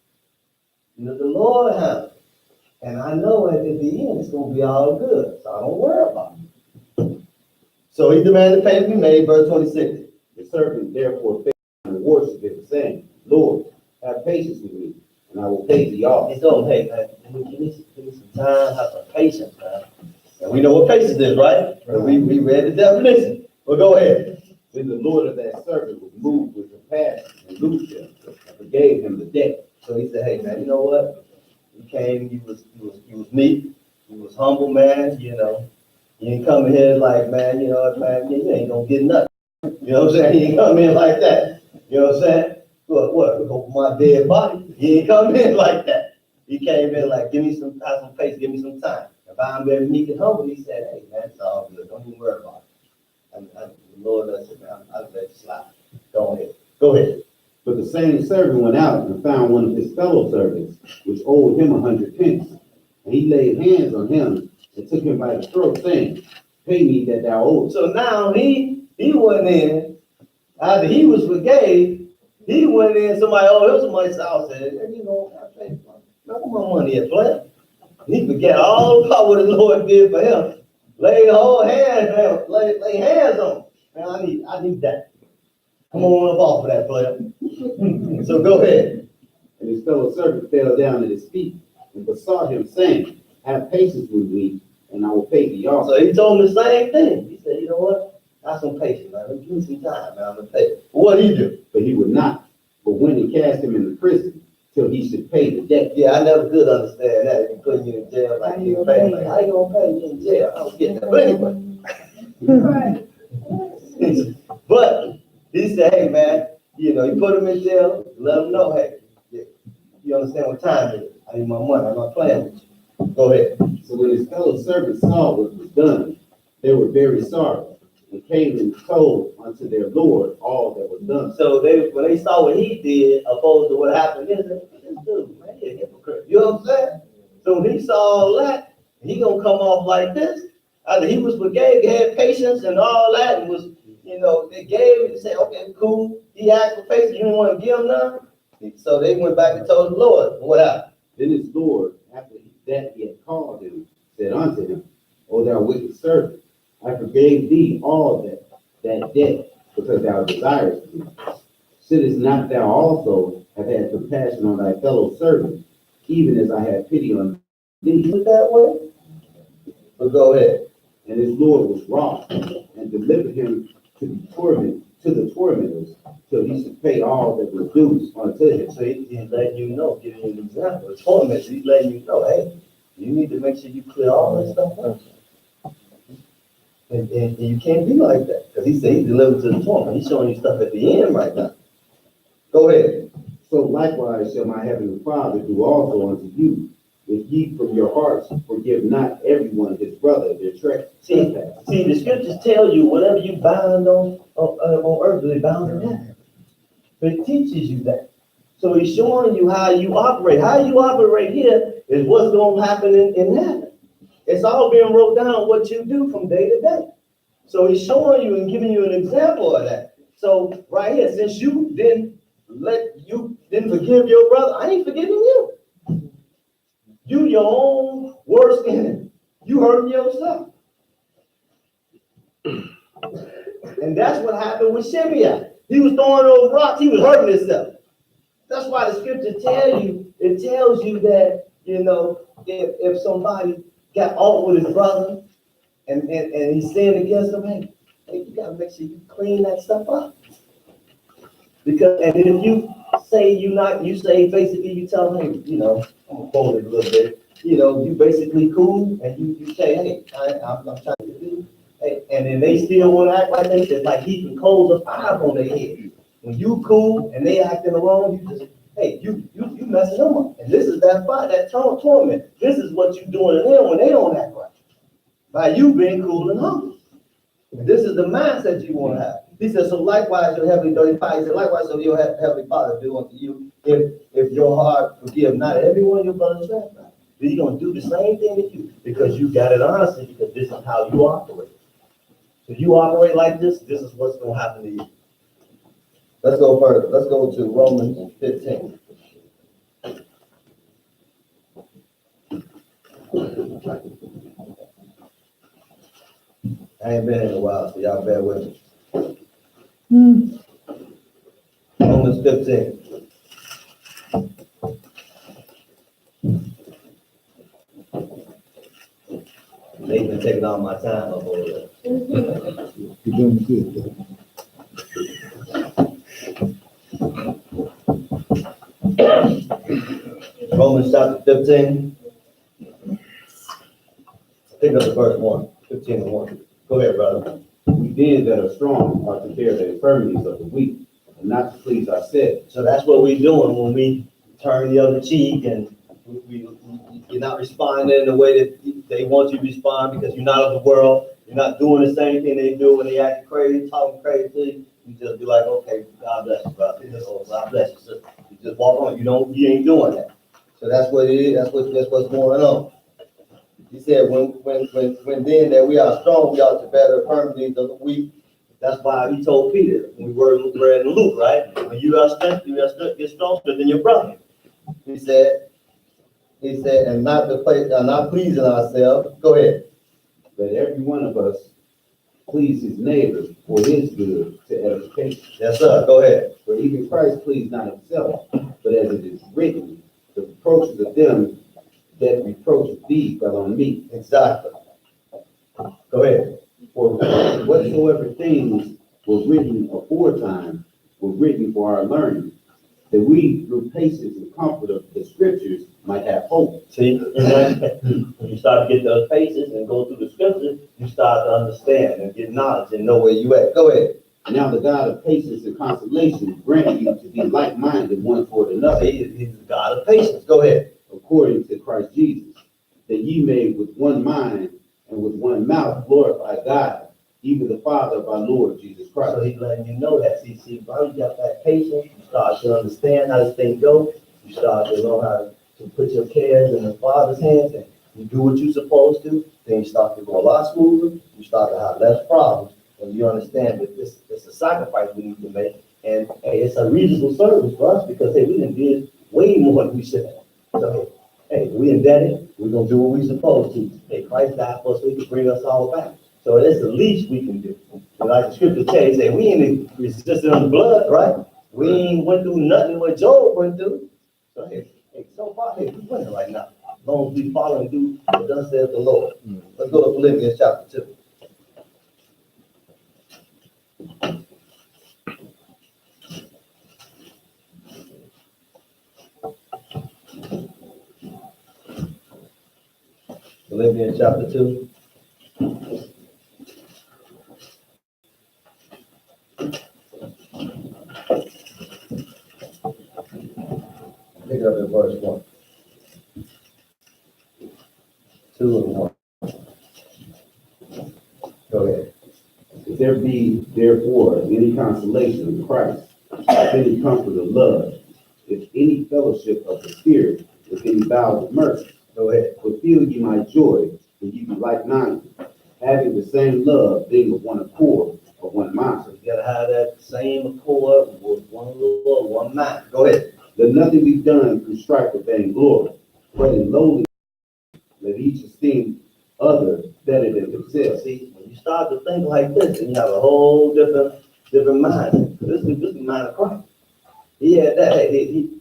You let the Lord handle it. And I know at the end it's going to be all good. So I don't worry about it. So he demanded payment to be made, verse 26. The servant therefore fell and worshipped him, saying, Lord, have patience with me, and I will pay thee off. He told him, hey, man, give me some time, have some patience, man. And we know what patience is, right? We read the definition. Well, go ahead. Then the Lord of that servant was moved with compassion and loosed him and forgave him the debt. So he said, hey, man, you know what? He came, he was meek, he was humble, man, you know. You ain't coming here like, man, you know, man, you ain't gonna get nothing. You know what I'm saying? He ain't come in like that. You know what I'm saying? What? Go for my dead body. He ain't come in like that. He came in like, give me some patience, give me some time. If I'm very meek and humble, he said, hey, man, it's all good. Don't even worry about it. The Lord does it, man. I'll let you slide. Go ahead. Go ahead. But the same servant went out and found one of his fellow servants, which owed him 100 pence. And he laid hands on him and took him by the throat, saying, pay me that thou owest. So now he went in, after he was forgave, he went in, somebody owed him some money, so I said, hey, you know, I paid my money at player. He forget all about what the Lord did for him. Lay whole hands, man, lay hands on him. Man, I need that. Come on up off of that, player. So go ahead. And his fellow servant fell down at his feet and besought him, saying, have patience with me, and I will pay thee off. So he told him the same thing. He said, you know what? Have some patience, man. Give me some time, man. I'm gonna pay. What did he do? But he would not, but went and cast him in the prison till he should pay the debt. Yeah, I never could understand that. If you put you in jail, like you pay, like, how you gonna pay you in jail? I don't get that. But anyway. But he said, hey, man, you know, you put him in jail, let him know, hey, you understand what time it is. I need my money. I'm not playing with you. Go ahead. So when his fellow servants saw what was done, they were very sorry, and came and told unto their Lord all that was done. So when they saw what he did, opposed to what happened, they said, this dude, man, he's a hypocrite. You know what I'm saying? So when he saw all that, he gonna come off like this. After he was forgave, he had patience and all that, and was, you know, they gave it, they said, okay, cool. He asked for patience, you didn't want to give him none. So they went back and told the Lord what happened. Then his Lord, after that he had called him, said unto him, O thou wicked servant, I forgave thee all that debt, because thou desirest me. Shouldest not thou also have had compassion on thy fellow servant, even as I had pity on thee? Is it that way? But go ahead. And his Lord was wroth, and delivered him to the tormentors, till he should pay all that was due unto him. So he's letting you know, giving you an example. The torment, he's letting you know, hey, you need to make sure you clear all this stuff up. And you can't be like that. Because he said he delivered to the torment. He's showing you stuff at the end right now. Go ahead. So likewise shall my heavenly Father do also unto you, if ye from your hearts forgive not everyone his brother their trespass. See, the scriptures tell you whatever you bind on earth, they bound in heaven. But it teaches you that. So he's showing you how you operate. How you operate here is what's going to happen in heaven. It's all being wrote down what you do from day to day. So he's showing you and giving you an example of that. So right here, since you didn't forgive your brother, I ain't forgiving you. You your own worst enemy. You hurting yourself. And that's what happened with Shimei. He was throwing those rocks. He was hurting himself. That's why the scripture it tells you that, you know, if somebody got off with his brother and he sinned against him, hey, you gotta make sure you clean that stuff up. Because, and then if you say you say basically you tell him, hey, you know, I'm gonna quote it a little bit, you know, you basically cool and you say, hey, I'm trying to do, hey, and then they still wanna act like they just like heaping coals of fire on their head. When you cool and they acting alone, you just, hey, you messing them up. And this is that fire, that torment. This is what you doing to them when they don't act right. By you being cool and humble. And this is the mindset you want to have. He says, so likewise your heavenly Father, he said, likewise so your heavenly Father do unto you, if your heart forgive not every one of your brother's trespasses. He's gonna do the same thing with you because you got it honestly, because this is how you operate. So you operate like this is what's gonna happen to you. Let's go further. Let's go to Romans 15. I ain't been in a while, so y'all bear with me. Romans 15. They've been taking all my time up over there. You're doing good. Romans chapter 15. Pick up the verse 1. 15 and 1. Go ahead, brother. We then that are strong are to bear the infirmities of the weak, and not to please ourselves. So that's what we're doing when we turn the other cheek and you're not responding in the way that they want you to respond because you're not of the world. You're not doing the same thing they do when they act crazy, talking crazy. You just be like, okay, God bless you, brother. Oh, God bless you, sister. You just walk on. You ain't doing that. So that's what it is. That's what's going on. He said, when then that we are strong, we ought to bear the infirmities of the weak. That's why he told Peter, we were in Luke, right? When you are strength, get stronger than your brother. He said, and not pleasing ourselves. Go ahead. Let every one of us please his neighbor for his good to edification. Yes, sir. Go ahead. For even Christ pleased not himself, but as it is written, the reproaches of them that reproach thee fell on me. Exactly. Go ahead. For whatsoever things were written aforetime were written for our learning, that we through patience and comfort of the scriptures might have hope. See, when you start to get those patience and go through the scriptures, you start to understand and get knowledge and know where you at. Go ahead. Now the God of patience and consolation grant you to be like-minded one toward another. He's the God of patience. Go ahead. According to Christ Jesus, that ye may with one mind and with one mouth glorify God, even the Father of our Lord Jesus Christ. So he's letting you know that. See, bro, you got that patience. You start to understand how this thing goes. You start to know how to put your cares in the Father's hands, and you do what you're supposed to. Then you start to go a lot smoother. You start to have less problems, and you understand that it's a sacrifice we need to make, and hey, it's a reasonable service for us because hey, we done did way more than we should have. So hey, we indebted. We're gonna do what we're supposed to. Hey, Christ died for us so he could bring us all back. So it's the least we can do. And like the scripture tells you, we ain't resisted on the blood, right? We ain't went through nothing what Job went through. So hey, so far, hey, we winning right now. As long as we follow and do what thus says the Lord. Let's go to Philippians chapter 2. Philippians chapter 2. Pick up in verse 1. 2 and 1. Go ahead. If there be therefore any consolation in Christ, if any comfort of love, if any fellowship of the Spirit, if any bowels of mercy, Go ahead. fulfill ye my joy, that ye be like-minded, having the same love, being of one accord, of one mind. So you gotta have that same accord with one Lord, one mind. Go ahead. Let nothing be done through strife or vainglory, but in lowliness let each esteem other better than themselves. See, when you start to think like this, then you have a whole different mind. This is the mind of Christ. He had that, he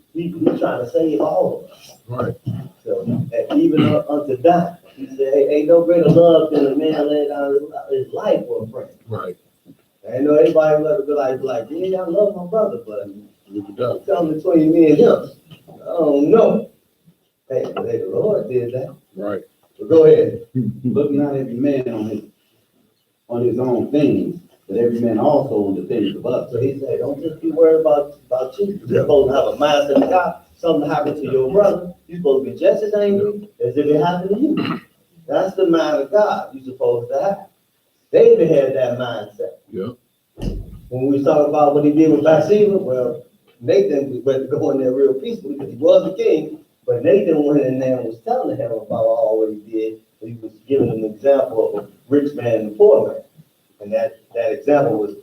trying to save all of us. Right. So, and even unto death, he said, hey, ain't no greater love than a man laying down his life for a friend. Right. I know everybody would be like, yeah, I love my brother, but Look it up. come between me and him. I don't know. Hey, but hey, the Lord did that. Right. But go ahead. Look not every man on his own things, but every man also on the things of others. So he said, don't just be worried about you. You're supposed to have a mindset of God. Something happened to your brother, you're supposed to be just as angry as if it happened to you. That's the mind of God you're supposed to have. David had that mindset. Yeah. When we talk about what he did with Bathsheba, well, Nathan went to go in there real peacefully because he was the king, but Nathan went in there and was telling him about all what he did. He was giving an example of a rich man and a poor man. And that example was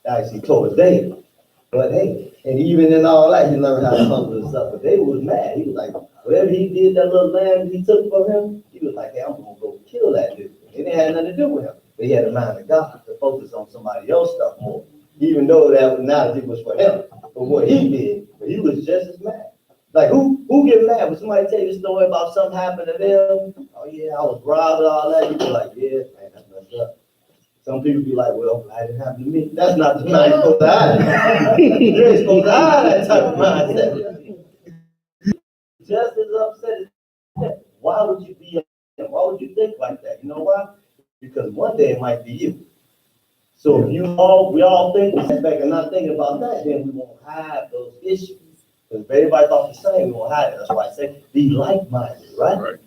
actually towards David. But hey, and even in all that, he learned how to humble himself. But David was mad. He was like, whatever he did, that little land he took from him, he was like, hey, I'm going to go kill that dude. It didn't have nothing to do with him. But he had a mind of God to focus on somebody else's stuff more. Even though that analogy was for him, for what he did, but he was just as mad. Like who get mad when somebody tell you a story about something happened to them? Oh yeah, I was robbed and all that. You be like, yeah, man, that's messed up. Some people be like, well, that didn't happen to me. That's not the mind you're supposed to have. You ain't supposed to have that type of mindset. Just as upset as that. Why would you be upset? Why would you think like that? You know why? Because one day it might be you. So if we all think we sit back and not thinking about that, then we won't have those issues. Because if everybody thought the same, we won't have it. That's why I say be like-minded, right? Right.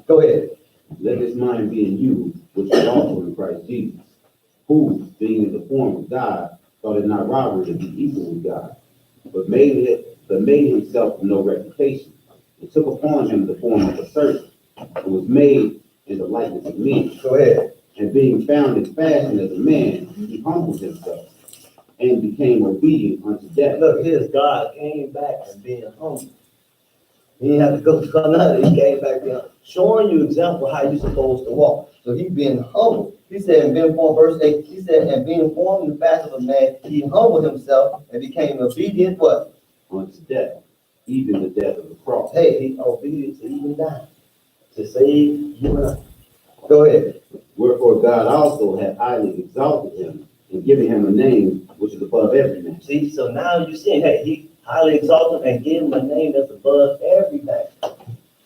Go ahead. Let this mind be in you, which is also in Christ Jesus, who, being in the form of God, thought it not robbery to be equal with God, but made himself of no reputation, and took upon him the form of a servant, and was made in the likeness of men. Go ahead. And being found in fashion as a man, he humbled himself and became obedient unto death. Look, here's God came back and being humble. He didn't have to go to another. He came back being showing you example how you're supposed to walk. So he being humble. He said in being formed, verse 8, he said, and being formed in the fashion of a man, he humbled himself and became obedient what? Unto death, even the death of the cross. Hey, he obedient to even die. To save you and I. Go ahead. Wherefore God also hath highly exalted him, and given him a name which is above every name. See, so now you're seeing, hey, he highly exalted and gave him a name that's above everything.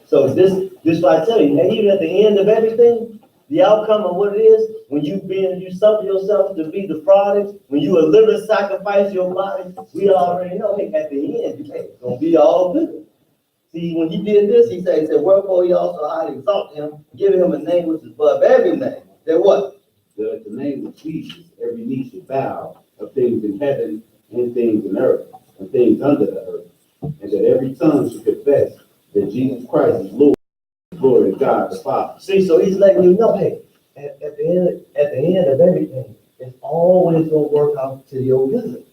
So this why I tell you, and even at the end of everything, the outcome of what it is, when you suffer yourself to be defrauded, when you a living sacrifice your body, we already know, hey, at the end, it's gonna be all good. See, when he did this, he said, wherefore he also highly exalted him, giving him a name which is above every name. Then what? That at the name of Jesus, every knee should bow, of things in heaven and things in earth and things under the earth, and that every tongue should confess that Jesus Christ is Lord. Glory to God the Father. See, so he's letting you know, hey, at the end of everything, it's always gonna work out to your good.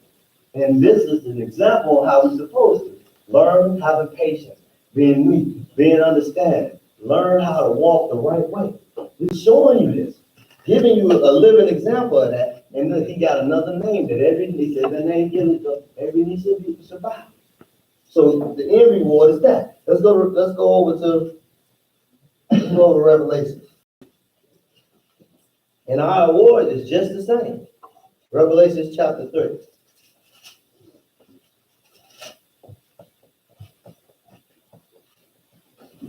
And this is an example of how we're supposed to learn having patience, being meek, being understanding, learn how to walk the right way. He's showing you this, giving you a living example of that. And then he got another name that he said that name given to every knee should bow. So the end reward is that. Let's go over to Revelation. And our award is just the same. Revelation chapter 3.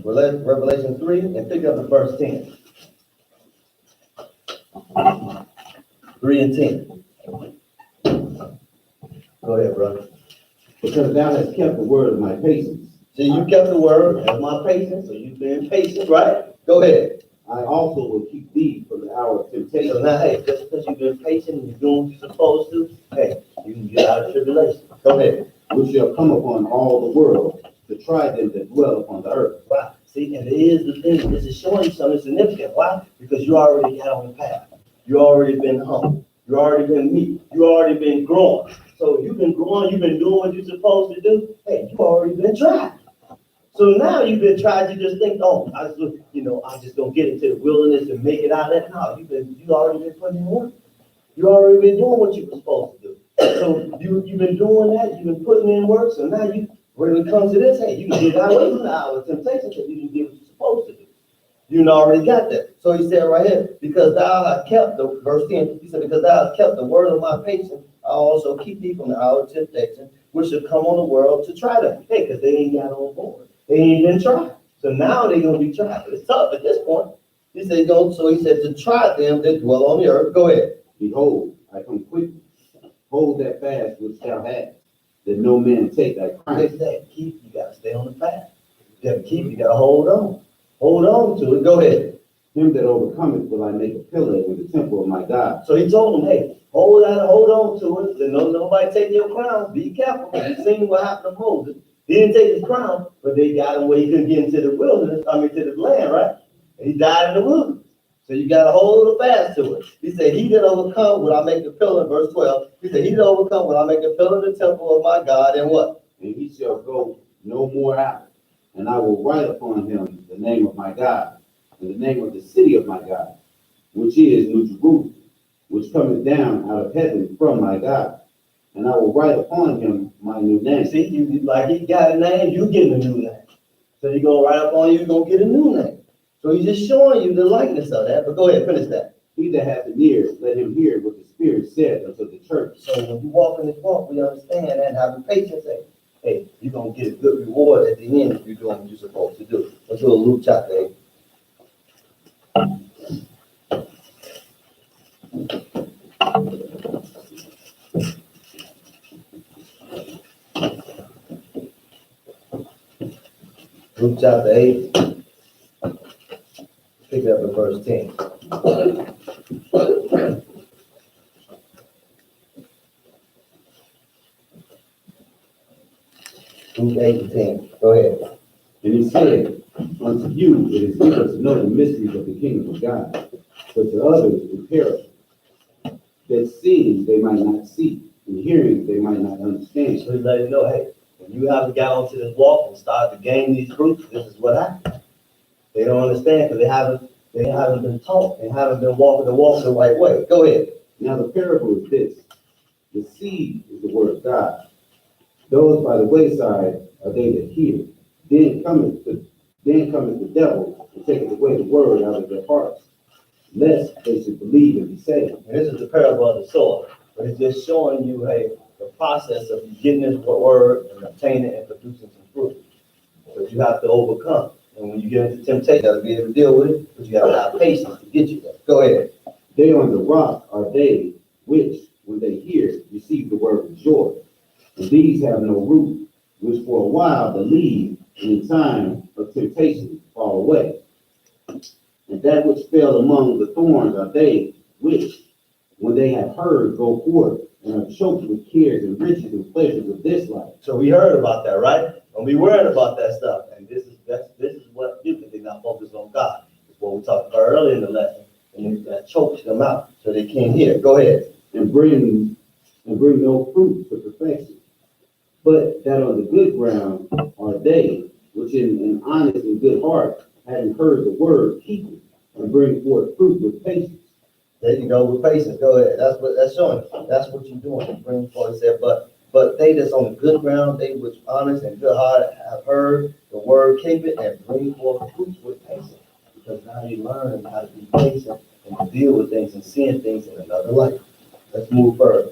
Revelation 3 and pick up the verse 10. 3 and 10. Go ahead, brother. Because thou hast kept the word of my patience, See, you kept the word of my patience, so you've been patient, right? Go ahead. I also will keep thee from the hour of So temptation, now, hey, just because you've been patient and you're doing what you're supposed to, hey, you can get out of tribulation. Go ahead. which shall come upon all the world, to try them that dwell upon the earth. Right. See, and here's the thing. This is showing you something significant. Why? Because you already got on the path. You already been humble. You already been meek. You already been growing. So you've been growing. You've been doing what you're supposed to do. Hey, you already been tried. So now you've been tried. You just think, oh, I'm just gonna get into the wilderness and make it out of that. No, you already been putting in work. You already been doing what you were supposed to do. So you've been doing that, you've been putting in work, so now when it comes to this, hey, you can get out away from the hour of temptation because you can do what you're supposed to do. You done already got that. So he said right here, because thou hast kept the, verse 10, he said, because thou hast kept the word of my patience, I also keep thee from the hour of temptation, which shall come on the world to try them. Hey, because they ain't got on board. They ain't been tried. So now they're going to be tried. It's tough at this point. He said, so he said, to try them that dwell on the earth. Go ahead. Behold, I come quickly. Hold that fast which thou hast, that no man take thy crown. It's that keep, you got to stay on the path. You got to keep, you got to hold on. Hold on to it. Go ahead. Him that overcometh will I make a pillar in the temple of my God. So he told them, hey, hold on to it. Let nobody take your crown. Be careful. You seen what happened to Moses. He didn't take his crown, but they got him where he couldn't get into the wilderness, to the land, right? And he died in the wilderness. So you got to hold fast to it. He said, he that overcome will I make a pillar, verse 12. He said, he that overcome will I make a pillar in the temple of my God, and what? And he shall go no more out. And I will write upon him the name of my God, and the name of the city of my God, which is New Jerusalem, which cometh down out of heaven from my God. And I will write upon him my new name. See, you like he got a name, you getting a new name. So you go right up on you, gonna get a new name. So he's just showing you the likeness of that. But go ahead, finish that. He that hath an ear, let him hear what the Spirit said unto the church. So when you walk in this walk, we understand that and having patience. Hey, you're gonna get a good reward at the end if you're doing what you're supposed to do. Let's go to Luke chapter 8. Luke chapter 8, pick it up at verse 10. Luke 8 and 10. Go ahead. And he said, unto you it is given to know the mysteries of the kingdom of God, but to others it perish. That seeing they might not see, and hearing they might not understand. So he's letting you know, hey, when you haven't got onto this walk and started to gain these fruits, this is what happens. They don't understand because they haven't been taught and haven't been walking the walk the right way. Go ahead. Now the parable is this: the seed is the word of God. Those by the wayside are they that hear. Then cometh the devil and taketh away the word out of their hearts, lest they should believe and be saved. And this is the parable of the sower, but it's just showing you, hey, the process of you getting this word and obtaining and producing some fruit. But you have to overcome. And when you get into temptation, you got to be able to deal with it, but you got to have patience to get you there. Go ahead. They on the rock are they which, when they hear, receive the word with joy. And these have no root, which for a while believe, and in time of temptation fall away. And that which fell among the thorns are they which, when they have heard, go forth and are choked with cares and riches and pleasures of this life. So we heard about that, right? Don't be worried about that stuff. And this is what you can, they're not focused on God. It's what we talked about earlier in the lesson. And that chokes them out so they can't hear. Go ahead. And bring no fruit to perfection. But that on the good ground are they which in an honest and good heart, having heard the word, keep it, and bring forth fruit with patience. There you go with patience. Go ahead. That's what that's showing. That's what you're doing. You bring forth. He said, but they that's on the good ground, they which honest and good heart have heard the word, keep it, and bring forth fruit with patience. Because now you learn how to be patient and to deal with things and seeing things in another light. Let's move further.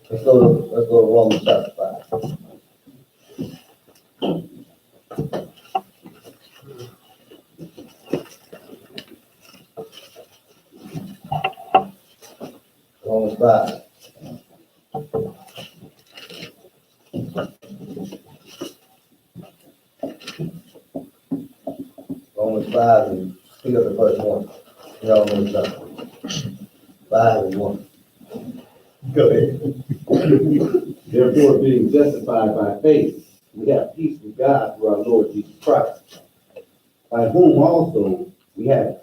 Let's go to Romans chapter 5. Romans 5. Romans 5 and pick up the first one. Romans 5 and 1. Go ahead. Therefore, being justified by faith, we have peace with God through our Lord Jesus Christ, by whom also we have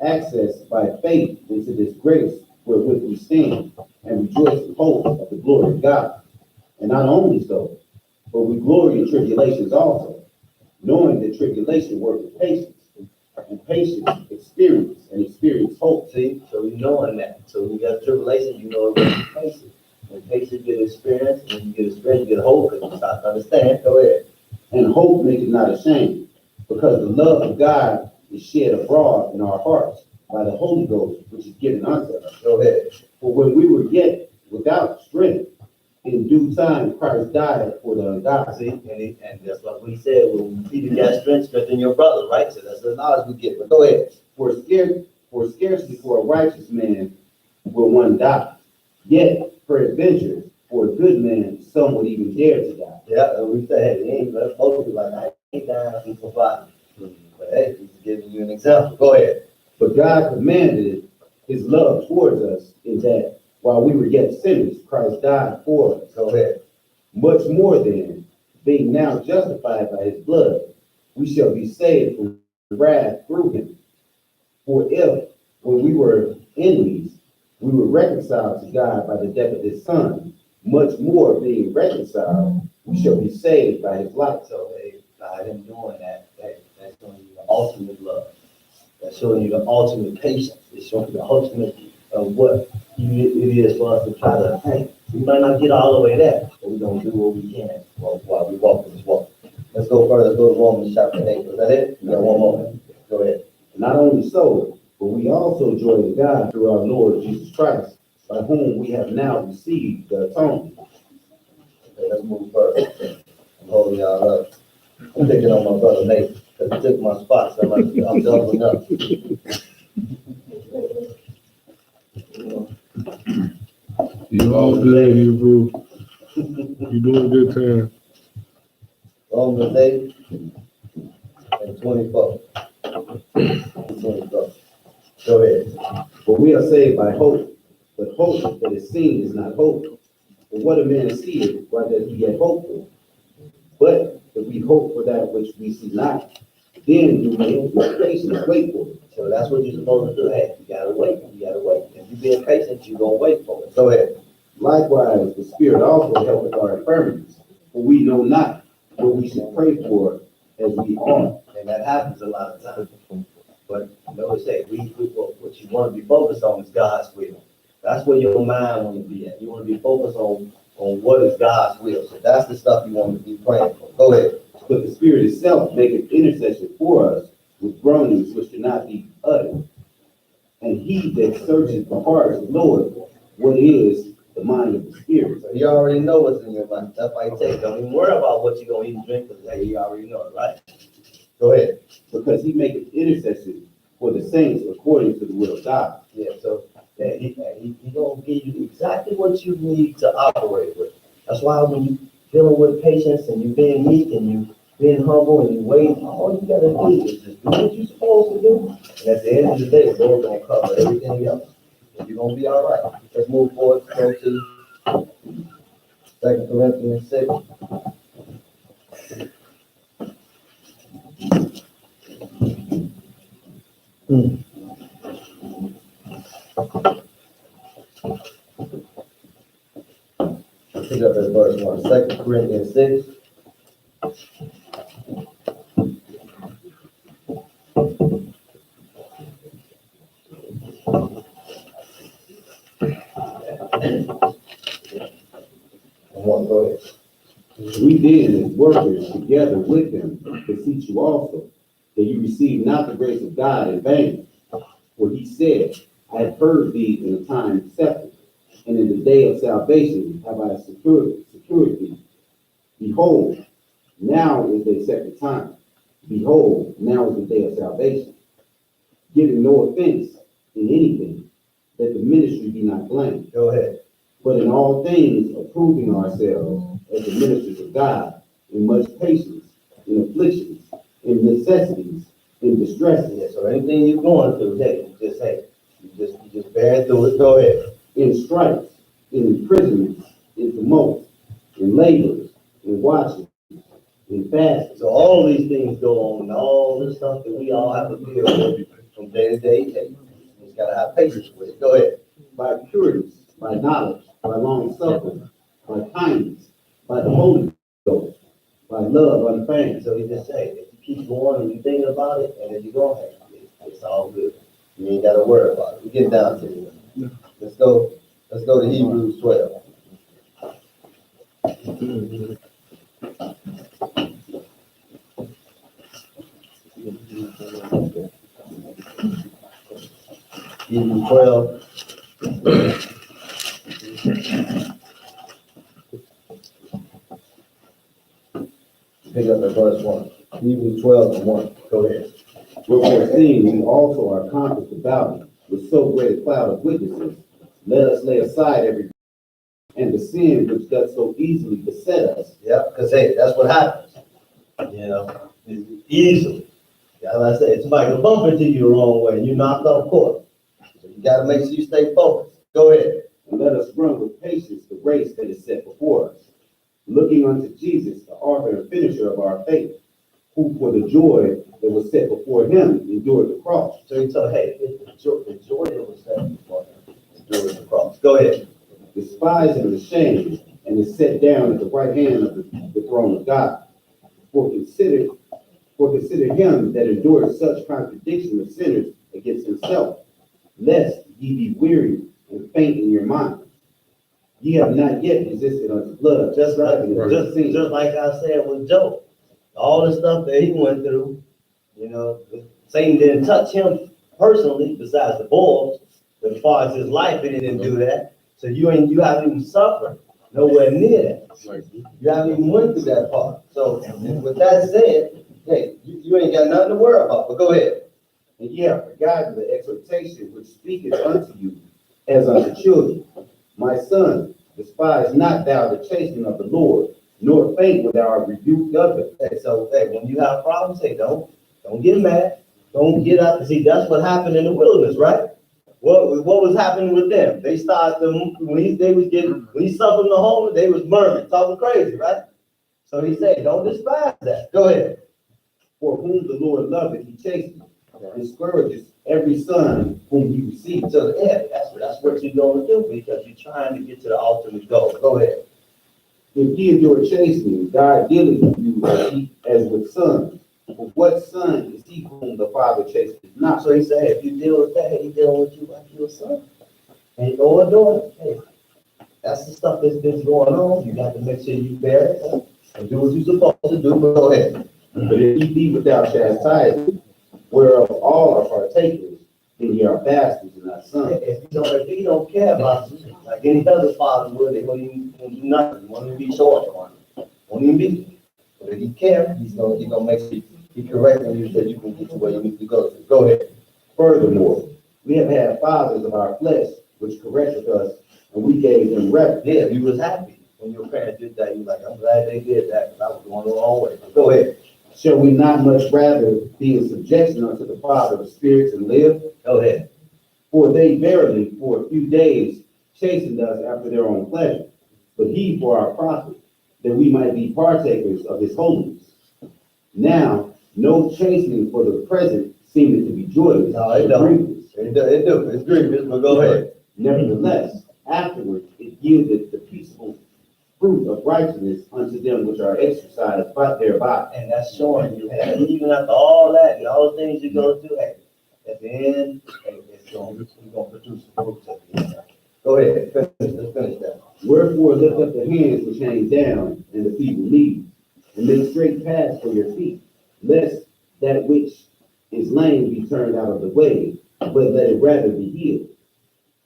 access by faith into this grace wherewith we stand and rejoice in hope of the glory of God. And not only so, but we glory in tribulations also, knowing that tribulation worketh patience, and patience, experience, and experience hope. See, so we knowing that. So when you got tribulation, you know what you're facing. When patience get experience, and when you get experience, you get hope, and you start to understand. Go ahead. And hope maketh not ashamed, because the love of God is shed abroad in our hearts by the Holy Ghost, which is given unto us. Go ahead. For when we were yet without strength, in due time Christ died for the ungodly. See, and that's what we said, when we see the got strength, strengthen your brother, right? So that's the knowledge we get. But go ahead. For scarcely for a righteous man will one die, yet peradventure for a good man some would even dare to die. Yeah, and we say, hey, he ain't let most people like, I ain't dying, he's surviving. But hey, he's giving you an example. Go ahead. But God commanded his love towards us in that while we were yet sinners, Christ died for us. Go ahead. Much more then, being now justified by his blood, we shall be saved from wrath through him. For if, when we were enemies, we were reconciled to God by the death of his son, much more being reconciled, we shall be saved by his life. So, hey, by him doing that, that's showing you the ultimate love. That's showing you the ultimate patience. It's showing you the ultimate of what it is for us to try to, hey, we might not get all the way there, but we're going to do what we can while we walk this walk. Let's go further. Let's go to Romans chapter 8. Is that it? We got one more. Go ahead. Not only so, but we also joy in God through our Lord Jesus Christ, by whom we have now received the atonement. Okay, let's move further. I'm holding y'all up. I'm picking on my brother Nate because he took my spot, so I'm doubling up. You all good, you bro. You doing a good time. Romans 8 and 24. 24. Go ahead. For we are saved by hope, but hope that is seen is not hope. For what a man seeth, why does he yet hope for? But if we hope for that which we see not, then do we with patience wait for it. So that's what you're supposed to do. Hey, you gotta wait. You gotta wait. If you're being patient, you're gonna wait for it. Go ahead. Likewise, the Spirit also helpeth our infirmities, for we know not what we should pray for as we ought. And that happens a lot of times. But you know, say what you want to be focused on is God's will. That's where your mind want to be at. You want to be focused on what is God's will. So that's the stuff you want to be praying for. Go ahead. But the Spirit itself maketh intercession for us with groanings which cannot be uttered. And he that searches the hearts knoweth what is the mind of the Spirit. So you already know what's in your mind. That's why you take. Don't even worry about what you're gonna eat and drink, because hey, you already know it, right? Go ahead. Because he maketh intercession for the saints according to the will of God. Yeah, so that he gonna give you exactly what you need to operate with. That's why when you dealing with patience and you being meek and you being humble and you wait, all you gotta do is just do what you're supposed to do. And at the end of the day, the Lord's gonna cover everything else. And you're gonna be all right. Let's move forward. Go to 2 Corinthians 6. Pick up at verse 1. 2 Corinthians 6. Go ahead. We then, as workers together with him, beseech you also, that you receive not the grace of God in vain. For he said, I have heard thee in a time accepted, and in the day of salvation have I secured thee. Behold, now is the accepted time. Behold, now is the day of salvation. Giving no offense in anything, that the ministry be not blamed, Go ahead. but in all things approving ourselves as the ministers of God, in much patience, in afflictions, in necessities, in distresses, Yeah, so anything you're going through, you just bear through it. Go ahead. in stripes, in imprisonments, in tumults, in labors, in watching, in fasting, So all these things go on, and all this stuff that we all have to deal with from day to day. You just gotta have patience with it. Go ahead. by purity, by knowledge, by long suffering, by kindness, by the Holy Ghost, by love unfeigned. So he just say, if you keep going and you thinking about it, and then you're gonna have, It's all good. You ain't gotta worry about it. We get down to it. Let's go to Hebrews 12. Hebrews 12. Pick up at verse 1. Hebrews 12 and 1. Go ahead. Wherefore, seeing we also are compassed about with so great a cloud of witnesses, let us lay aside every and the sin which doth so easily beset us. Yeah, because hey, that's what happens. You know, easily. Yeah, like I said, somebody will bump into you the wrong way and you knocked off course. So you gotta make sure you stay focused. Go ahead. And let us run with patience the race that is set before us, looking unto Jesus, the author and finisher of our faith, who for the joy that was set before him endured the cross. So he told, hey, the joy that was set before him endured the cross. Go ahead. Despising the shame, and is set down at the right hand of the throne of God. For consider him that endured such contradiction of sinners against himself, lest ye be weary and faint in your mind. Ye have not yet resisted unto blood, Just like, sin. just like I said with Job, all the stuff that he went through, you know, Satan didn't touch him personally, besides the boils, but as far as his life, it didn't do that. So you haven't even suffered nowhere near that. You haven't even went through that part. So with that said, hey, you ain't got nothing to worry about, but go ahead. And ye have forgotten the exhortation which speaketh unto you as unto children. My son, despise not thou the chastening of the Lord, nor faint when thou art rebuked of it. Hey, so hey, when you have problems, hey, don't get mad. Don't get up. See, that's what happened in the wilderness, right? What was happening with them? They started when he suffered the hunger, they was murmuring, talking crazy, right? So he said, don't despise that. Go ahead. For whom the Lord loveth, he chastens, and scourges every son whom he receives. So yeah, that's what you're going to do because you're trying to get to the ultimate goal. Go ahead. If ye endure chastening, God dealeth with you as with sons. For what son is he whom the Father chasteneth not? So he said, if you deal with that, he dealing with you like you're a son. And or a daughter. Hey, that's the stuff that's been going on. You got to make sure you bear it and do what you're supposed to do. But go ahead. But if ye be without chastisement, whereof all are partakers, then ye are bastards and not sons. If you don't care about it, like any other father would, they won't even do nothing. Won't even be short on it. Won't even be. But if he cares, he's gonna make sure he correcting you so you can get to where you need to go. Go ahead. Furthermore, we have had fathers of our flesh which corrected us, and we gave them reverence. Yeah, you was happy when your parents did that. You was like, I'm glad they did that because I was going the wrong way. Go ahead. Shall we not much rather be in subjection unto the Father of spirits and live? Go ahead. For they verily for a few days chastened us after their own pleasure, but he for our profit, that we might be partakers of his holiness. Now, no chastening for the present seemeth to be joyous. No, it but don't. grievous. It do. It's grievous, but go ahead. Nevertheless, afterwards it yieldeth the peaceful fruit of righteousness unto them which are exercised by thereby. And that's showing you, hey, even after all that and all the things you go through, hey, at the end, hey, it's going to produce the fruits at the end. Go ahead, let's finish that. Wherefore lift up the hands which hang down and the feeble knees, and make straight paths for your feet, lest that which is lame be turned out of the way, but let it rather be healed.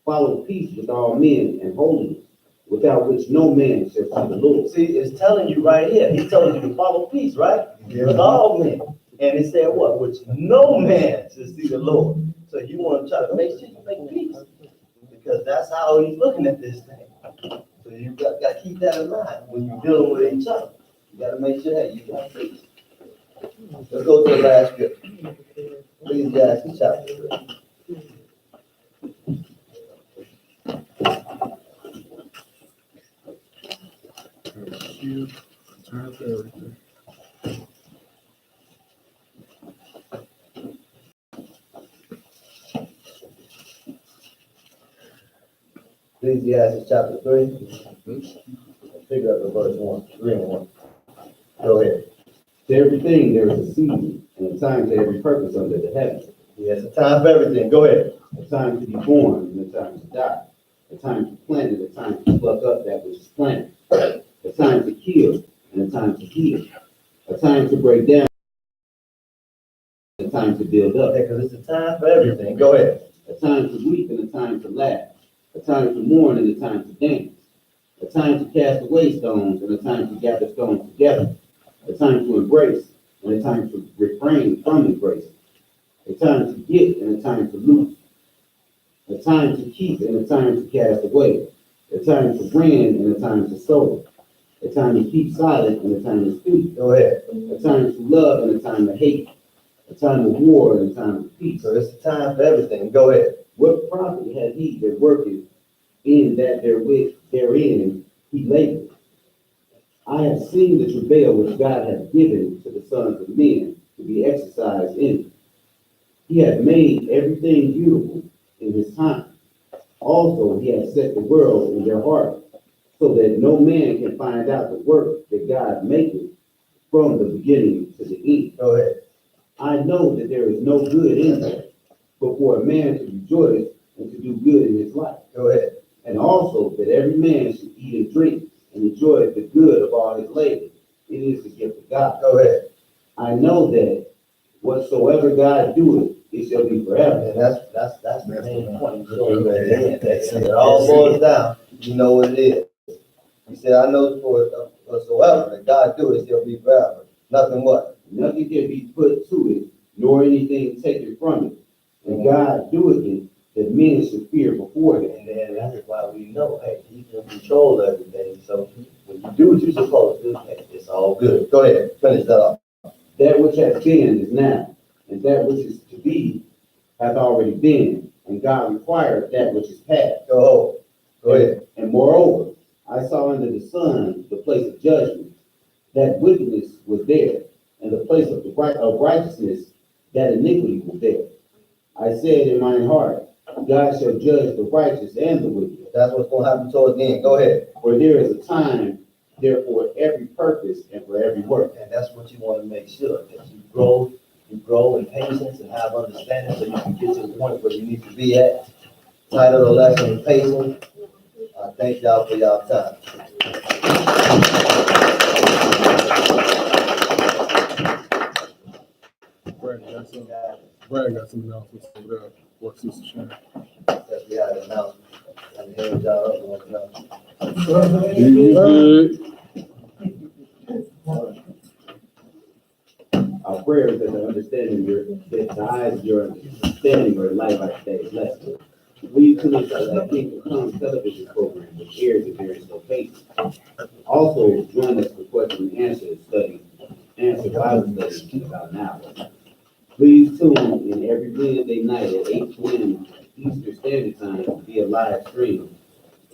Follow peace with all men and holiness, without which no man shall see the Lord. See, it's telling you right here. He told you to follow peace, right? With all men. And it said what? Which no man shall see the Lord. So you want to try to make sure you make peace. Because that's how he's looking at this thing. So you got to keep that in mind when you're dealing with each other. You got to make sure that you got peace. Let's go to the last scripture. Ecclesiastes chapter 3. Time for everything. Ecclesiastes chapter 3. Figure out the verse 1, 3 and 1. Go ahead. To everything there is a season, and a time to every purpose under the heaven. Yes, a time for everything. Go ahead. A time to be born and a time to die. A time to plant and a time to pluck up that which is planted. A time to kill and a time to heal. A time to break down and a time to build up. Because it's a time for everything. Go ahead. A time to weep and a time to laugh. A time to mourn and a time to dance. A time to cast away stones and a time to gather stones together. A time to embrace and a time to refrain from embracing. A time to get and a time to lose. A time to keep and a time to cast away. A time to win and a time to sow. A time to keep silent and a time to speak. Go ahead. A time to love and a time to hate. A time of war and a time of peace. So it's a time for everything. Go ahead. What profit had he that worketh in that therein he labored? I have seen the travail which God hath given to the sons of men to be exercised in it. He hath made everything beautiful in his time. Also, he hath set the world in their heart, so that no man can find out the work that God maketh from the beginning to the end. Go ahead. I know that there is no good in there, but for a man to rejoice and to do good in his life. Go ahead. And also that every man should eat and drink and enjoy the good of all his labor. It is the gift of God. Go ahead. I know that whatsoever God doeth, it shall be forever. And that's the main point. It all boils down. You know what it is. He said, I know for whatsoever that God do it, shall be forever. Nothing what? Nothing can be put to it, nor anything taken from it. And God doeth it, that men should fear before him. And then that's why we know, hey, he's in control of everything. So when you do what you're supposed to do, hey, it's all good. Go ahead, finish that off. That which has been is now, and that which is to be hath already been, and God required that which is past. Go ahead. And moreover, I saw under the sun the place of judgment, that wickedness was there, and the place of righteousness, that iniquity was there. I said in mine heart, God shall judge the righteous and the wicked. That's what's going to happen towards the end. Go ahead. For there is a time, there for every purpose and for every work. And that's what you want to make sure, that you grow in patience and have understanding so you can get to the point where you need to be at. Title of the lesson is patience. I thank y'all for y'all time. Brad got some announcements over there. What, Sister Sharon? That we had an announcement. And here y'all up on the announcement. You good? Our prayer is that the eyes of your understanding are light by today's lesson. Please tune into the Kingdom Come television program, which airs in various locations. Also, join us for question and answer Bible study in about an hour. Please tune in every Wednesday night at 8 p.m. Eastern Standard Time via live stream,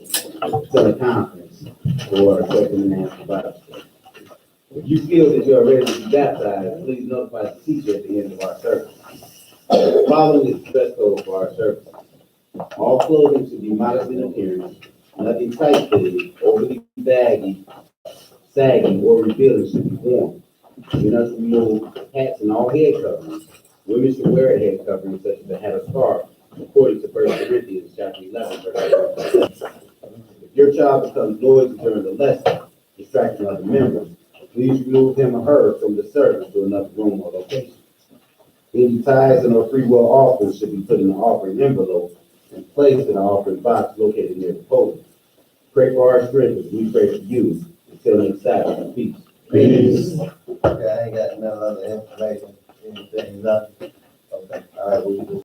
teleconference, or question and answer Bible study. If you feel that you are ready to be baptized, please notify the teacher at the end of our service. Following is the dress code for our service. All clothing should be modest in appearance, nothing tight-fitting, overly baggy, sagging, or revealing should be worn. Do not remove hats and all head coverings. Women should wear a head covering such as a hat or scarf, according to 1 Corinthians chapter 11, verse 12. If your child becomes noisy during the lesson, distracting other members, please remove him or her from the service to another room or location. Any tithes and or free will offerings should be put in the offering envelope and placed in the offering box located near the podium. Pray for our strength as we pray for you. Until next Sabbath, peace. Peace. Okay, I ain't got no other information, anything, nothing. Okay, all right, we do.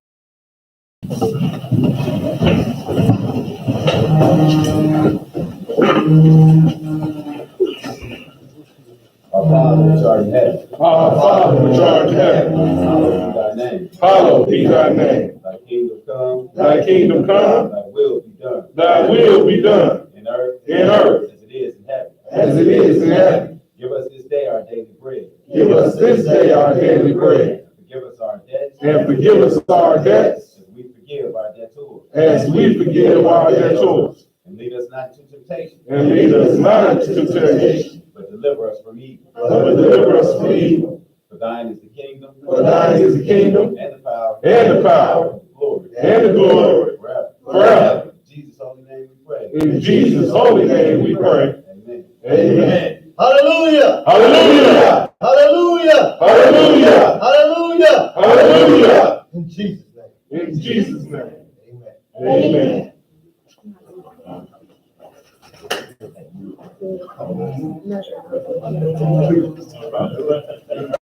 Our Father which art in heaven, Our Father which art in heaven, hallowed be thy name. hallowed be thy name. Thy kingdom come, Thy kingdom come, thy will be done, thy will be done in earth in earth as it is in heaven. as it is in heaven. Give us this day our daily bread. Give us this day our daily bread, And forgive us our debts. and forgive us our debts As we forgive our debtors. as we forgive our debtors. And lead us not into temptation, And lead us not into temptation, but deliver us from evil. but deliver us from evil. For thine is the kingdom. For thine is the kingdom And the power. and the power Glory. and the glory Forever. forever. In Jesus' holy name we pray. In Jesus' holy name we pray. Amen. Amen. Hallelujah! Hallelujah. Hallelujah! Hallelujah. Hallelujah! Hallelujah. In Jesus' name. In Jesus' name. Amen. Amen.